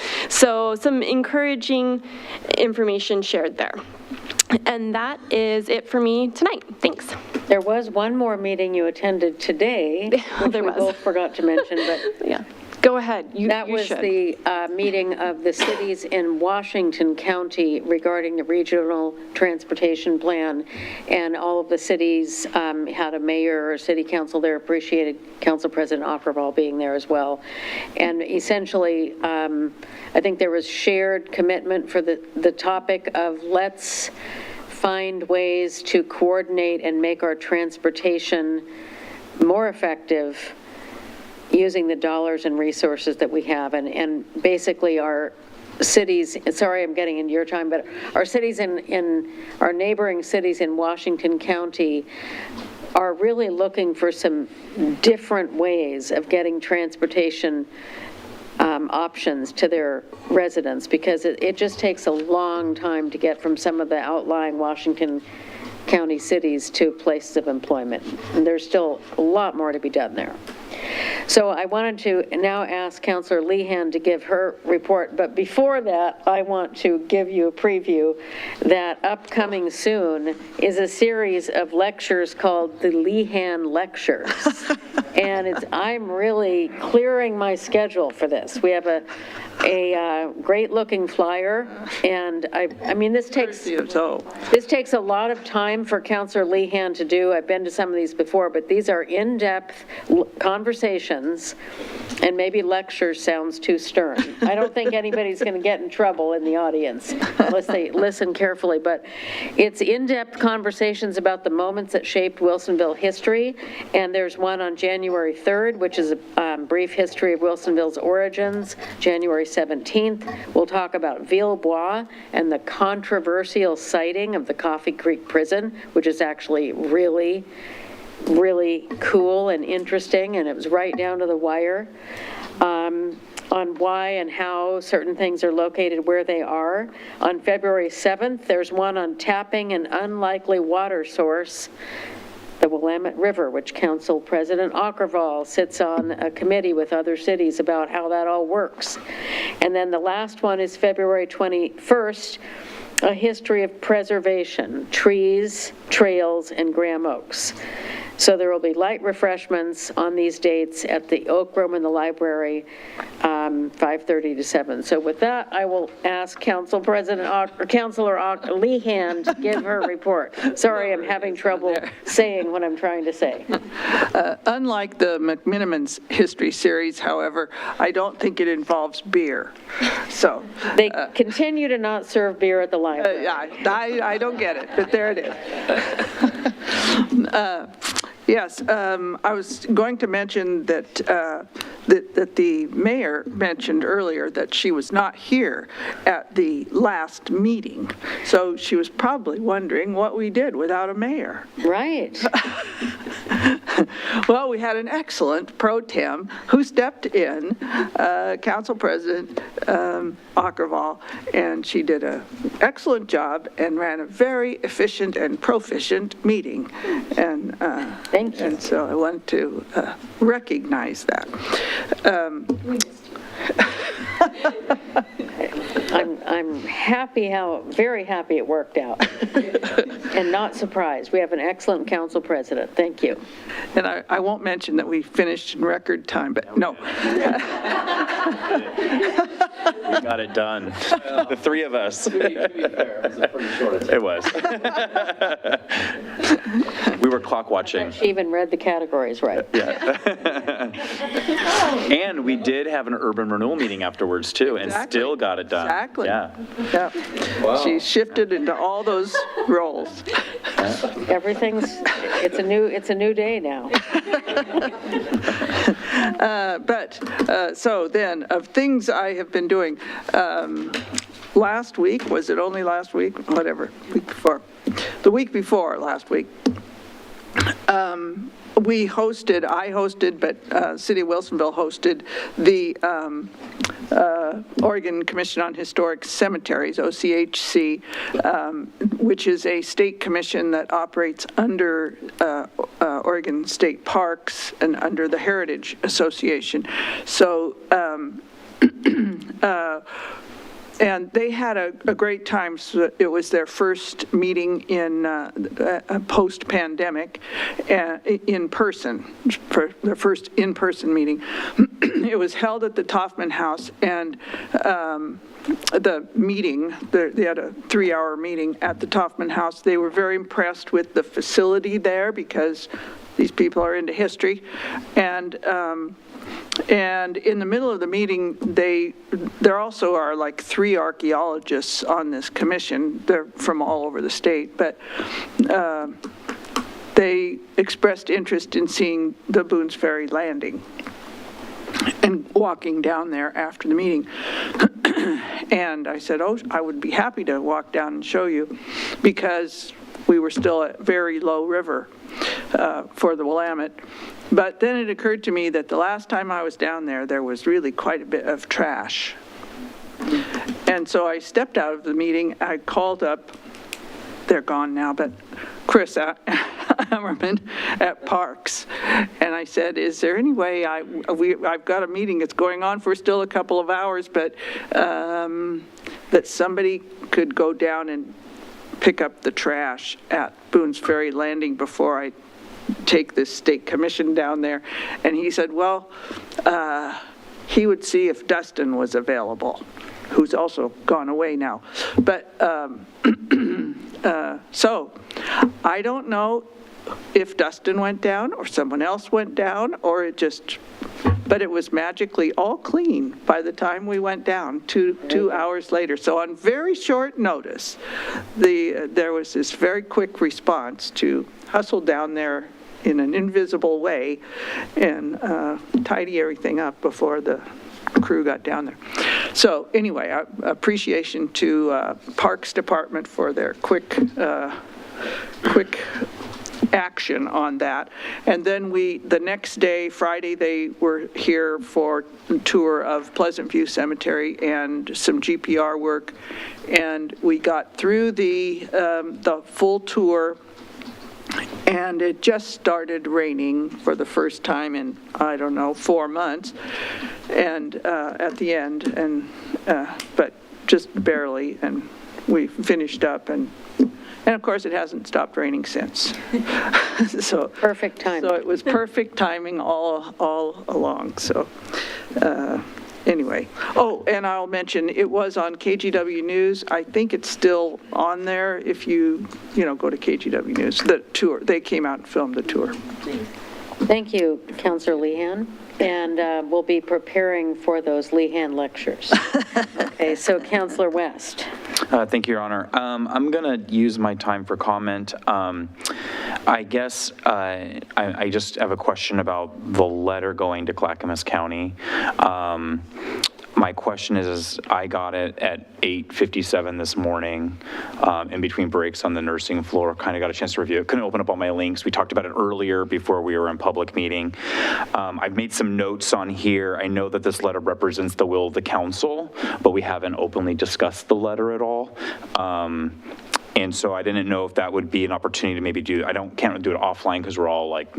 some encouraging information shared there. And that is it for me tonight. Thanks. There was one more meeting you attended today, which There we was. both forgot to mention, but Yeah. Go ahead. You That was should. the meeting of the cities in Washington County regarding the regional transportation plan, and all of the cities had a mayor or city council there, appreciated Council President Ockervall being there as well. And essentially, I think there was shared commitment for the topic of let's find ways to coordinate and make our transportation more effective using the dollars and resources that we have. And basically our cities, sorry I'm getting into your time, but our cities in our neighboring cities in Washington County are really looking for some different ways of getting transportation options to their residents, because it just takes a long time to get from some of the outlying Washington County cities to places of employment. And there's still a lot more to be done there. So I wanted to now ask Councillor Lehan to give her report, but before that, I want to give you a preview that upcoming soon is a series of lectures called the Lehan Lectures. And I'm really clearing my schedule for this. We have a great-looking flyer, and I mean, this takes a lot of time for Councillor Lehan to do. I've been to some of these before, but these are in-depth conversations, and maybe lectures sounds too stern. I don't think anybody's going to get in trouble in the audience unless they listen carefully, but it's in-depth conversations about the moments that shaped Wilsonville history, and there's one on January 3rd, which is a brief history of Wilsonville's origins. January 17th, we'll talk about Villebois and the controversial siting of the Coffee Creek Prison, which is actually really cool and interesting, and it was right down to the wire on why and how certain things are located where they are. On February 7th, there's one on tapping an unlikely water source, the Willamette River, which Council President Ockervall sits on a committee with other cities about how that all works. And then the last one is February 21st, a history of preservation, trees, trails, and Graham Oaks. So there will be light refreshments on these dates at the Oak Room in the library, 5:30 to 7. So with that, I will ask Councilor Lehan to give her report. Sorry, I'm having trouble saying what I'm trying to say. Unlike the McMinimans history series, however, I don't think it involves beer. So they continue to not serve beer at the library. I don't get it, but there it is. Yes, I was going to mention that that the mayor mentioned earlier that she was not here at the last meeting, so she was probably wondering what we did without a mayor. Right. Well, we had an excellent pro tem who stepped in, Council President Ockervall, and she did an excellent job and ran a very efficient and proficient meeting. And thank you. And so I want to recognize that. I'm very happy it worked out, and not surprised. We have an excellent council president. Thank you. And I won't mention that we finished in record time, but no. We got it done. The three of us. To be fair, it was a pretty short. It was. We were clock watching. She even read the categories right. And we did have an urban renewal meeting afterwards too, and still got it done. Exactly. Yeah. Wow. She shifted into all those roles. It's a new day now. So then, of things I have been doing, last week, was it only last week? Whatever, week before. The week before last week, I hosted, but City of Wilsonville hosted the Oregon Commission on Historic Cemeteries, OCHC, which is a state commission that operates under Oregon State Parks and under the Heritage Association. So And they had a great time. So it was their first meeting in post-pandemic in person, for their first in-person meeting. It was held at the Taufman House, and the meeting, they had a 3-hour meeting at the Taufman House. They were very impressed with the facility there because these people are into history. And in the middle of the meeting, there also are like 3 archaeologists on this commission. They're from all over the state, but they expressed interest in seeing the Boone's Ferry landing and walking down there after the meeting. And I said, oh, I would be happy to walk down and show you, because we were still at very low river for the Willamette. But then it occurred to me that the last time I was down there, there was really quite a bit of trash. And so I stepped out of the meeting. I called up, they're gone now, but Chris Ammerman at Parks. And I said, is there any way I've got a meeting that's going on for still a couple of hours, but that somebody could go down and pick up the trash at Boone's Ferry Landing before I take this state commission down there. And he said, well, he would see if Dustin was available, who's also gone away now. But so I don't know if Dustin went down or someone else went down, or it just, but it was magically all clean by the time we went down 2 hours later. So on very short notice, there was this very quick response to hustle down there in an invisible way and tidy everything up before the crew got down there. So anyway, appreciation to Parks Department for their quick action on that. And then the next day, Friday, they were here for a tour of Pleasant View Cemetery and some GPR work. And we got through the full tour, and it just started raining for the first time in, I don't know, 4 months, and at the end, and but just barely, and we finished up, and of course it hasn't stopped raining since. So Perfect timing. So it was perfect timing all along. So anyway, oh, and I'll mention it was on KGW News. I think it's still on there if you go to KGW News. The tour, they came out and filmed the tour. Thank you, Councillor Lehan. And we'll be preparing for those Lehan lectures. Okay, so Councillor West. Thank you, Your Honor. I'm going to use my time for comment. I guess I just have a question about the letter going to Clackamas County. My question is I got it at 8:57 this morning, in between breaks on the nursing floor, kind of got a chance to review it. Couldn't open up all my links. We talked about it earlier before we were in public meeting. I've made some notes on here. I know that this letter represents the will of the council, but we haven't openly discussed the letter at all. And so I didn't know if that would be an opportunity to maybe can't do it offline because we're all like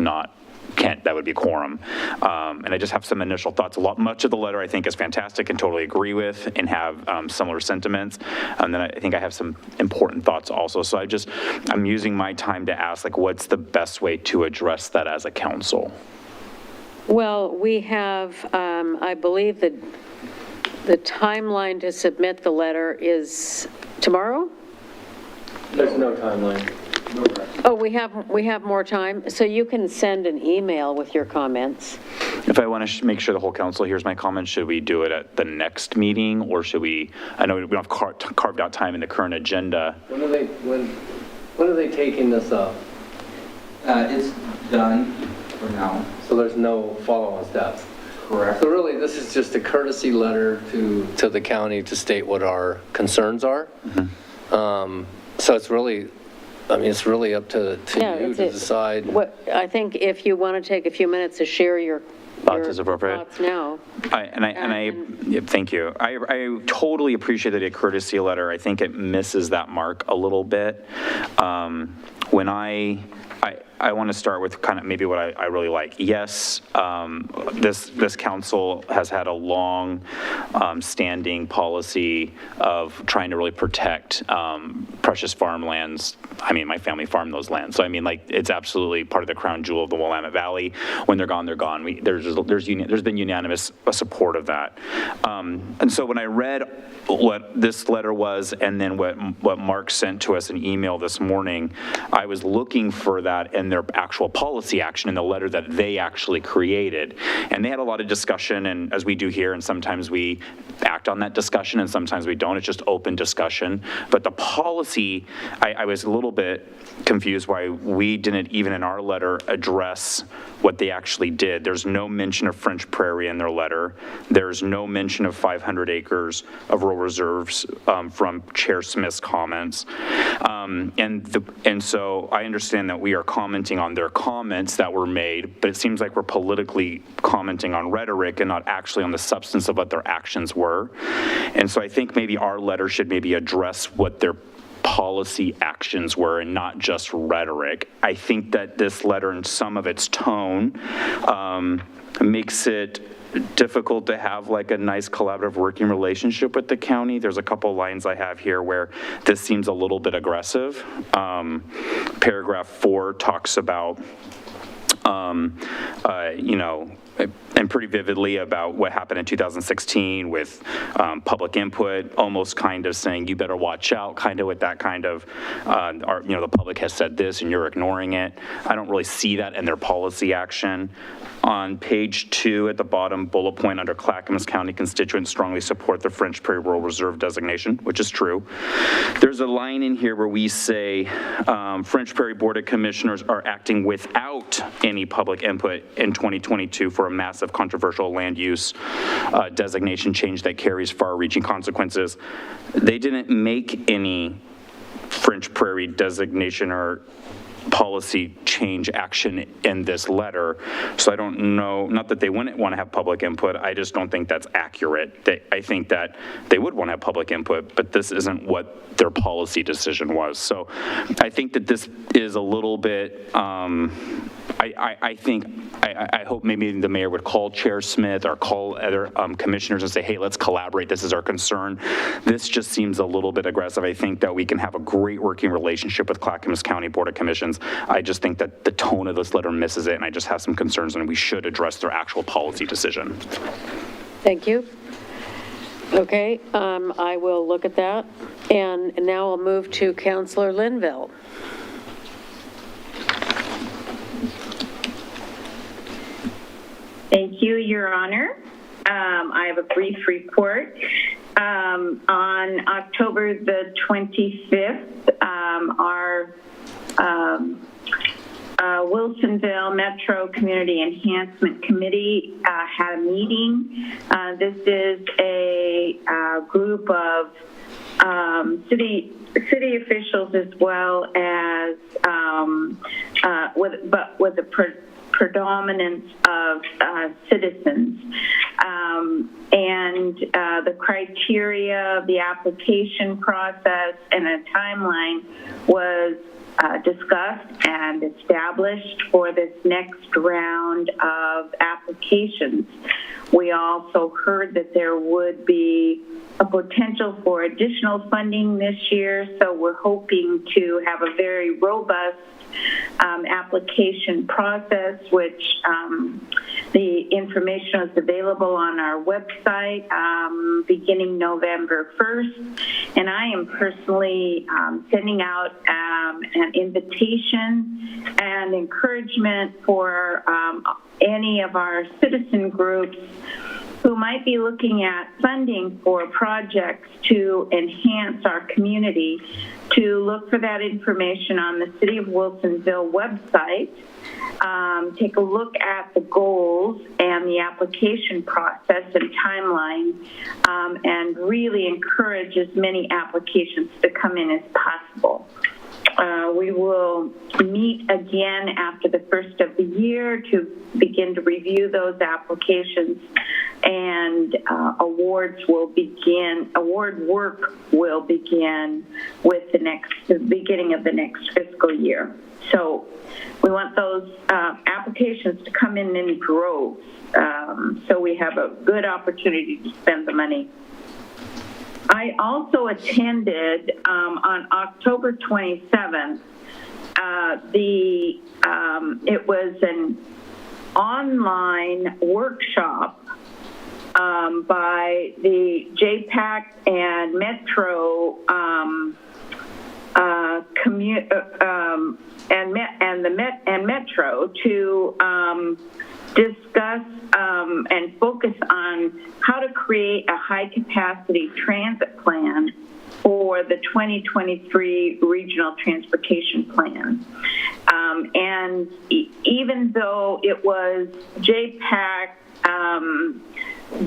that would be quorum. And I just have some initial thoughts. Much of the letter I think is fantastic and totally agree with and have similar sentiments. And then I think I have some important thoughts also. So I'm using my time to ask, like, what's the best way to address that as a council? Well, we have, I believe that the timeline to submit the letter is tomorrow? There's no timeline. Oh, we have more time, so you can send an email with your comments. If I want to make sure the whole council hears my comments, should we do it at the next meeting, or should we, I know we don't have carved out time in the current agenda. When are they taking this up? It's done for now. So there's no follow-on steps? Correct. So really, this is just a courtesy letter to the county to state what our concerns are. Mm-hmm. So it's really, it's really up to you to decide. I think if you want to take a few minutes to share your thoughts is appropriate. Thoughts now. Thank you. I totally appreciate that a courtesy letter. I think it misses that mark a little bit. When I want to start with kind of maybe what I really like. Yes, this council has had a long standing policy of trying to really protect precious farmlands. I mean, my family farmed those lands. So I mean, like, it's absolutely part of the crown jewel of the Willamette Valley. When they're gone, they're gone. There's been unanimous support of that. And so when I read what this letter was and then what Mark sent to us in email this morning, I was looking for that in their actual policy action in the letter that they actually created. And they had a lot of discussion, and as we do here, and sometimes we act on that discussion and sometimes we don't. It's just open discussion. But the policy, I was a little bit confused why we didn't even in our letter address what they actually did. There's no mention of French Prairie in their letter. There's no mention of 500 acres of rural reserves from Chair Smith's comments. And so I understand that we are commenting on their comments that were made, but it seems like we're politically commenting on rhetoric and not actually on the substance of what their actions were. And so I think maybe our letter should maybe address what their policy actions were and not just rhetoric. I think that this letter and some of its tone makes it difficult to have like a nice collaborative working relationship with the county. There's a couple lines I have here where this seems a little bit aggressive. Paragraph 4 talks about and pretty vividly about what happened in 2016 with public input, almost kind of saying, you better watch out, kind of with that kind of, the public has said this and you're ignoring it. I don't really see that in their policy action. On page 2 at the bottom, bullet point under Clackamas County constituents strongly support the French Prairie Rural Reserve designation, which is true. There's a line in here where we say French Prairie Board of Commissioners are acting without any public input in 2022 for a massive controversial land use designation change that carries far-reaching consequences. They didn't make any French Prairie designation or policy change action in this letter. So I don't know, not that they wouldn't want to have public input, I just don't think that's accurate. I think that they would want to have public input, but this isn't what their policy decision was. So I think that this is a little bit, I hope maybe the mayor would call Chair Smith or call other commissioners and say, hey, let's collaborate. This is our concern. This just seems a little bit aggressive. I think that we can have a great working relationship with Clackamas County Board of Commissions. I just think that the tone of this letter misses it, and I just have some concerns, and we should address their actual policy decision. Thank you. Okay, I will look at that. And now I'll move to Councillor Linville. Thank you, Your Honor. I have a brief report. On October the 25th, our Wilsonville Metro Community Enhancement Committee had a meeting. This is a group of city officials as well as with a predominance of citizens. And the criteria, the application process, and a timeline was discussed and established for this next round of applications. We also heard that there would be a potential for additional funding this year, so we're hoping to have a very robust application process, which the information is available on our website beginning November 1st. And I am personally sending out an invitation and encouragement for any of our citizen groups who might be looking at funding for projects to enhance our community to look for that information on the City of Wilsonville website. Take a look at the goals and the application process and timeline, and really encourage as many applications to come in as possible. We will meet again after the first of the year to begin to review those applications, and award work will begin with the beginning of the next fiscal year. So we want those applications to come in droves, so we have a good opportunity to spend the money. I also attended on October 27th. It was an online workshop by the JPAC and Metro and Metro to discuss and focus on how to create a high-capacity transit plan for the 2023 Regional Transportation Plan. And even though it was JPAC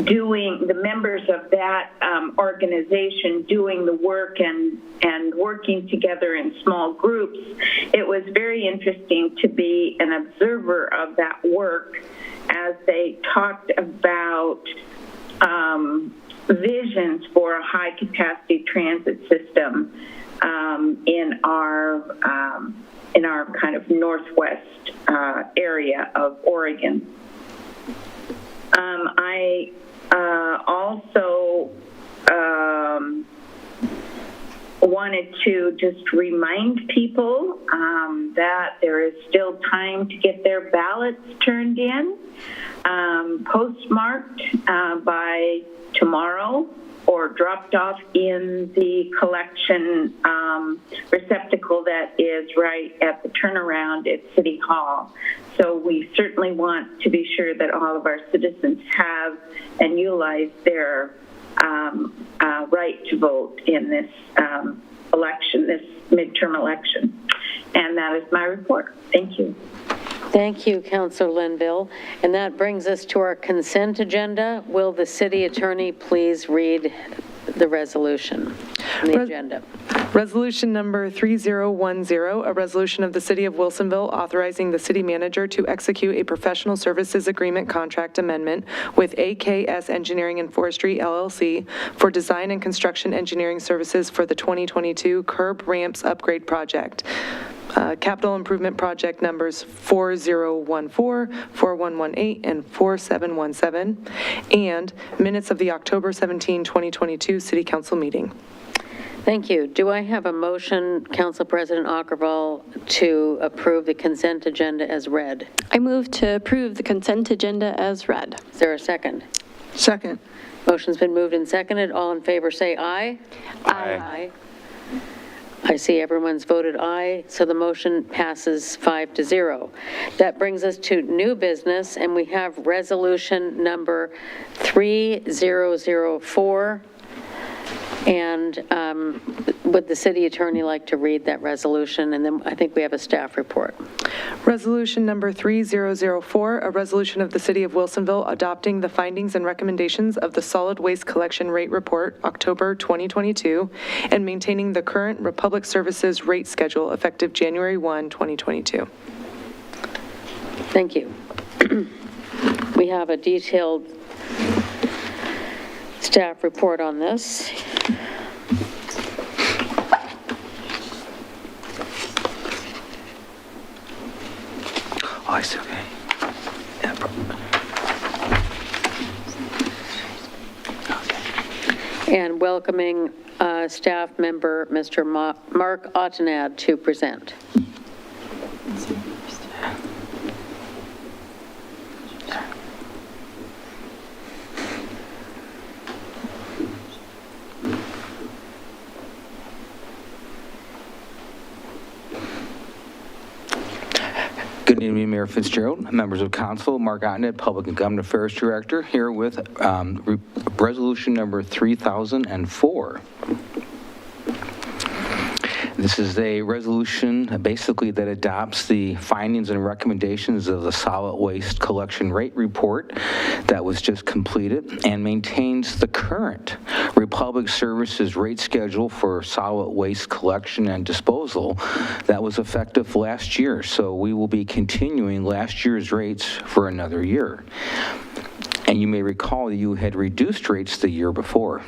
doing, the members of that organization doing the work and working together in small groups, it was very interesting to be an observer of that work as they talked about visions for a high-capacity transit system in our kind of northwest area of Oregon. I also wanted to just remind people that there is still time to get their ballots turned in, postmarked by tomorrow, or dropped off in the collection receptacle that is right at the turnaround at City Hall. So we certainly want to be sure that all of our citizens have and utilize their right to vote in this election, this midterm election. And that is my report. Thank you. Thank you, Councilor Linville. And that brings us to our consent agenda. Will the city attorney please read the resolution on the agenda? Resolution number 3010, a resolution of the City of Wilsonville authorizing the city manager to execute a professional services agreement contract amendment with AKS Engineering and Forestry, LLC, for design and construction engineering services for the 2022 curb ramps upgrade project. Capital improvement project numbers 4014, 4118, and 4717, and minutes of the October 17, 2022 City Council meeting. Thank you. Do I have a motion, Council President Aukervall, to approve the consent agenda as read? I move to approve the consent agenda as read. Is there a second? Second. Motion's been moved and seconded. All in favor say aye. Aye. I see everyone's voted aye, so the motion passes 5-0. That brings us to new business, and we have resolution number 3004. And would the city attorney like to read that resolution? And then I think we have a staff report. Resolution number 3004, a resolution of the City of Wilsonville adopting the findings and recommendations of the Solid Waste Collection Rate Report, October 2022, and maintaining the current Republic Services rate schedule effective January 1, 2022. Thank you. We have a detailed staff report on this. Oh, I see, okay. Yeah, And welcoming staff member, Mr. Mark Ottenad, to present. Good evening, Mayor Fitzgerald, members of council, Mark Ottenad, Public and Government Affairs Director, here with resolution number 3004. This is a resolution basically that adopts the findings and recommendations of the solid waste collection rate report that was just completed and maintains the current Republic Services rate schedule for solid waste collection and disposal that was effective last year. So we will be continuing last year's rates for another year. And you may recall you had reduced rates the year before,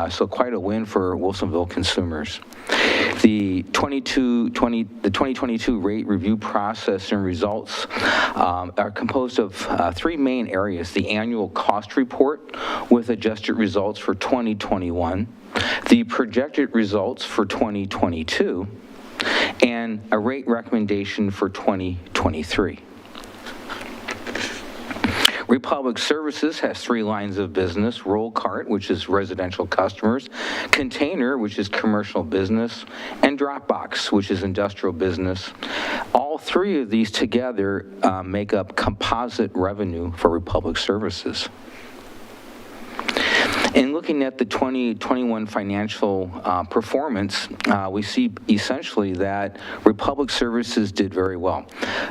so quite a win for Wilsonville consumers. The 2022 rate review process and results are composed of three main areas: the annual cost report with adjusted results for 2021, the projected results for 2022, and a rate recommendation for 2023. Republic Services has three lines of business: roll cart, which is residential customers; container, which is commercial business; and drop box, which is industrial business. All three of these together make up composite revenue for Republic Services. In looking at the 2021 financial performance, we see essentially that Republic Services did very well.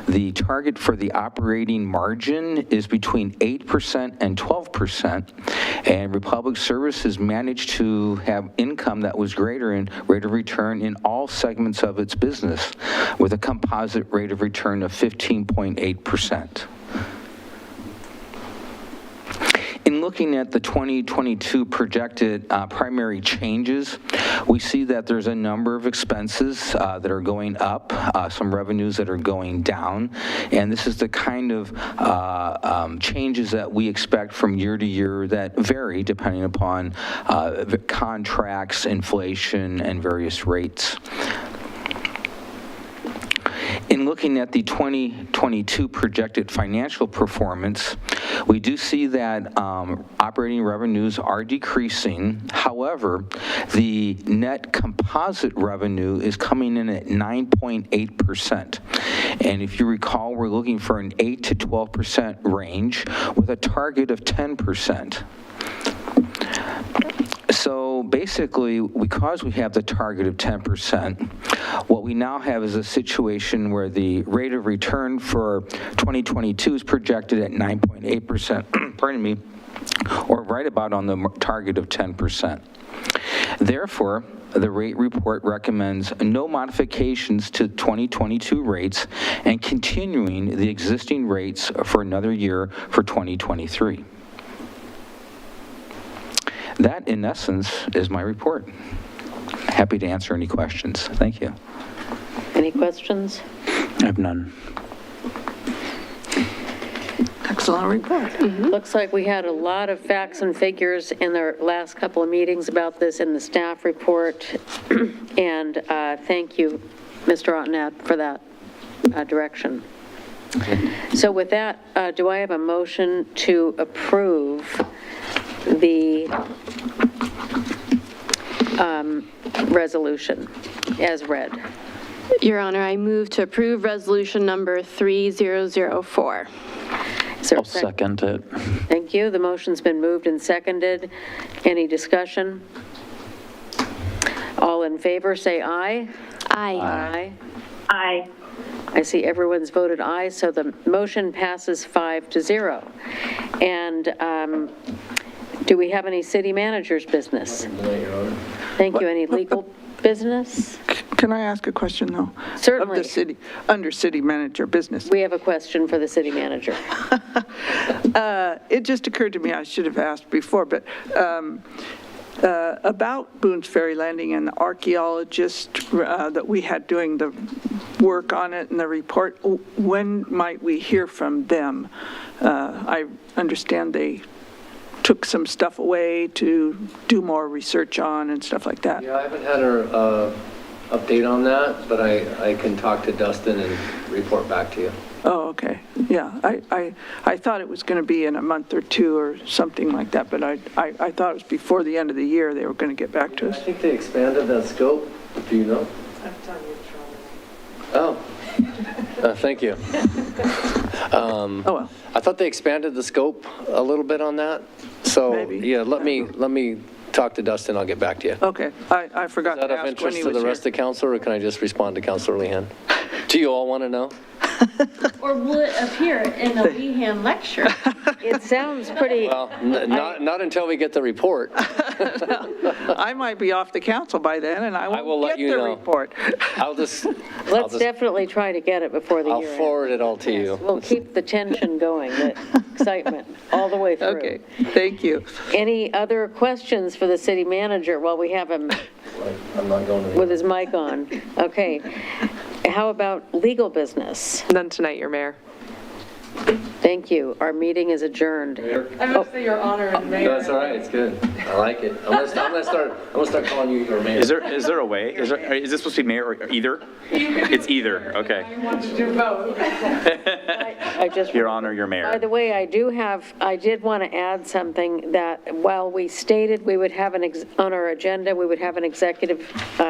The target for the operating margin is between 8% and 12%, and Republic Services managed to have income that was greater in rate of return in all segments of its business, with a composite rate of return of 15.8%. In looking at the 2022 projected primary changes, we see that there's a number of expenses that are going up, some revenues that are going down, and this is the kind of changes that we expect from year to year that vary depending upon contracts, inflation, and various rates. In looking at the 2022 projected financial performance, we do see that operating revenues are decreasing. However, the net composite revenue is coming in at 9.8%. And if you recall, we're looking for an 8 to 12% range with a target of 10%. So basically, because we have the target of 10%, what we now have is a situation where the rate of return for 2022 is projected at 9.8%, pardon me, or right about on the target of 10%. Therefore, the rate report recommends no modifications to 2022 rates and continuing the existing rates for another year for 2023. That, in essence, is my report. Happy to answer any questions. Thank you. Any questions? I have none. Excellent report. Looks like we had a lot of facts and figures in the last couple of meetings about this in the staff report. And thank you, Mr. Ottenad, for that direction. So with that, do I have a motion to approve the resolution as read? Your Honor, I move to approve resolution number 3004. Is there a I'll second it. Thank you. The motion's been moved and seconded. Any discussion? All in favor, say aye. Aye. Aye. Aye. I see everyone's voted aye, so the motion passes 5-0. And do we have any city manager's business? Thank you. Any legal business? Can I ask a question, though? Certainly. Of the city, under city manager business. We have a question for the city manager. It just occurred to me, I should have asked before, but about Boone's Ferry Landing and the archaeologist that we had doing the work on it and the report, when might we hear from them? I understand they took some stuff away to do more research on and stuff like that. Yeah, I haven't had an update on that, but I can talk to Dustin and report back to you. Oh, okay. Yeah, I thought it was going to be in a month or two or something like that, but I thought it was before the end of the year they were going to get back to us. I think they expanded that scope. Do you know? Oh. Thank you. Oh, well. I thought they expanded the scope a little bit on that. So, Maybe. yeah, let me talk to Dustin, I'll get back to you. Is Okay, I forgot that to of ask when interest he to was the here. rest of the council, or can I just respond to Councilor Lehan? Do you all want to know? Or will it appear in the Lehan lecture? It sounds pretty, Well, not until we get the report. I might be off the council by then, and I will won't let get you the know. report. let's definitely try to get it before the I'll year ends. forward it all to you. We'll keep the tension going, the excitement, all the way through. Okay, thank you. Any other questions for the city manager while we have him I'm not going to the... with his mic on? Okay. How about legal business? None tonight, Your Mayor. Thank you. Our meeting is adjourned. I must say Your Honor and Mayor. That's all right, it's good. I like it. I'm gonna start calling you your mayor. Is there a way? Is this supposed to be mayor or either? It's either, okay. I want to do both. I just, Your Honor, your by mayor. the way, I did want to add something that while we stated we would have on our agenda, we would have an executive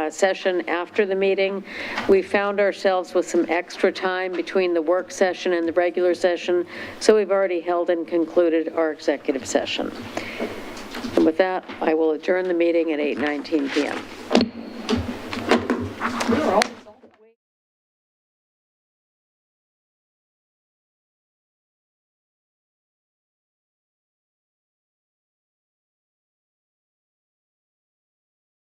session after the meeting, we found ourselves with some extra time between the work session and the regular session, so we've already held and concluded our executive session. And with that, I will adjourn the meeting at 8:19 PM.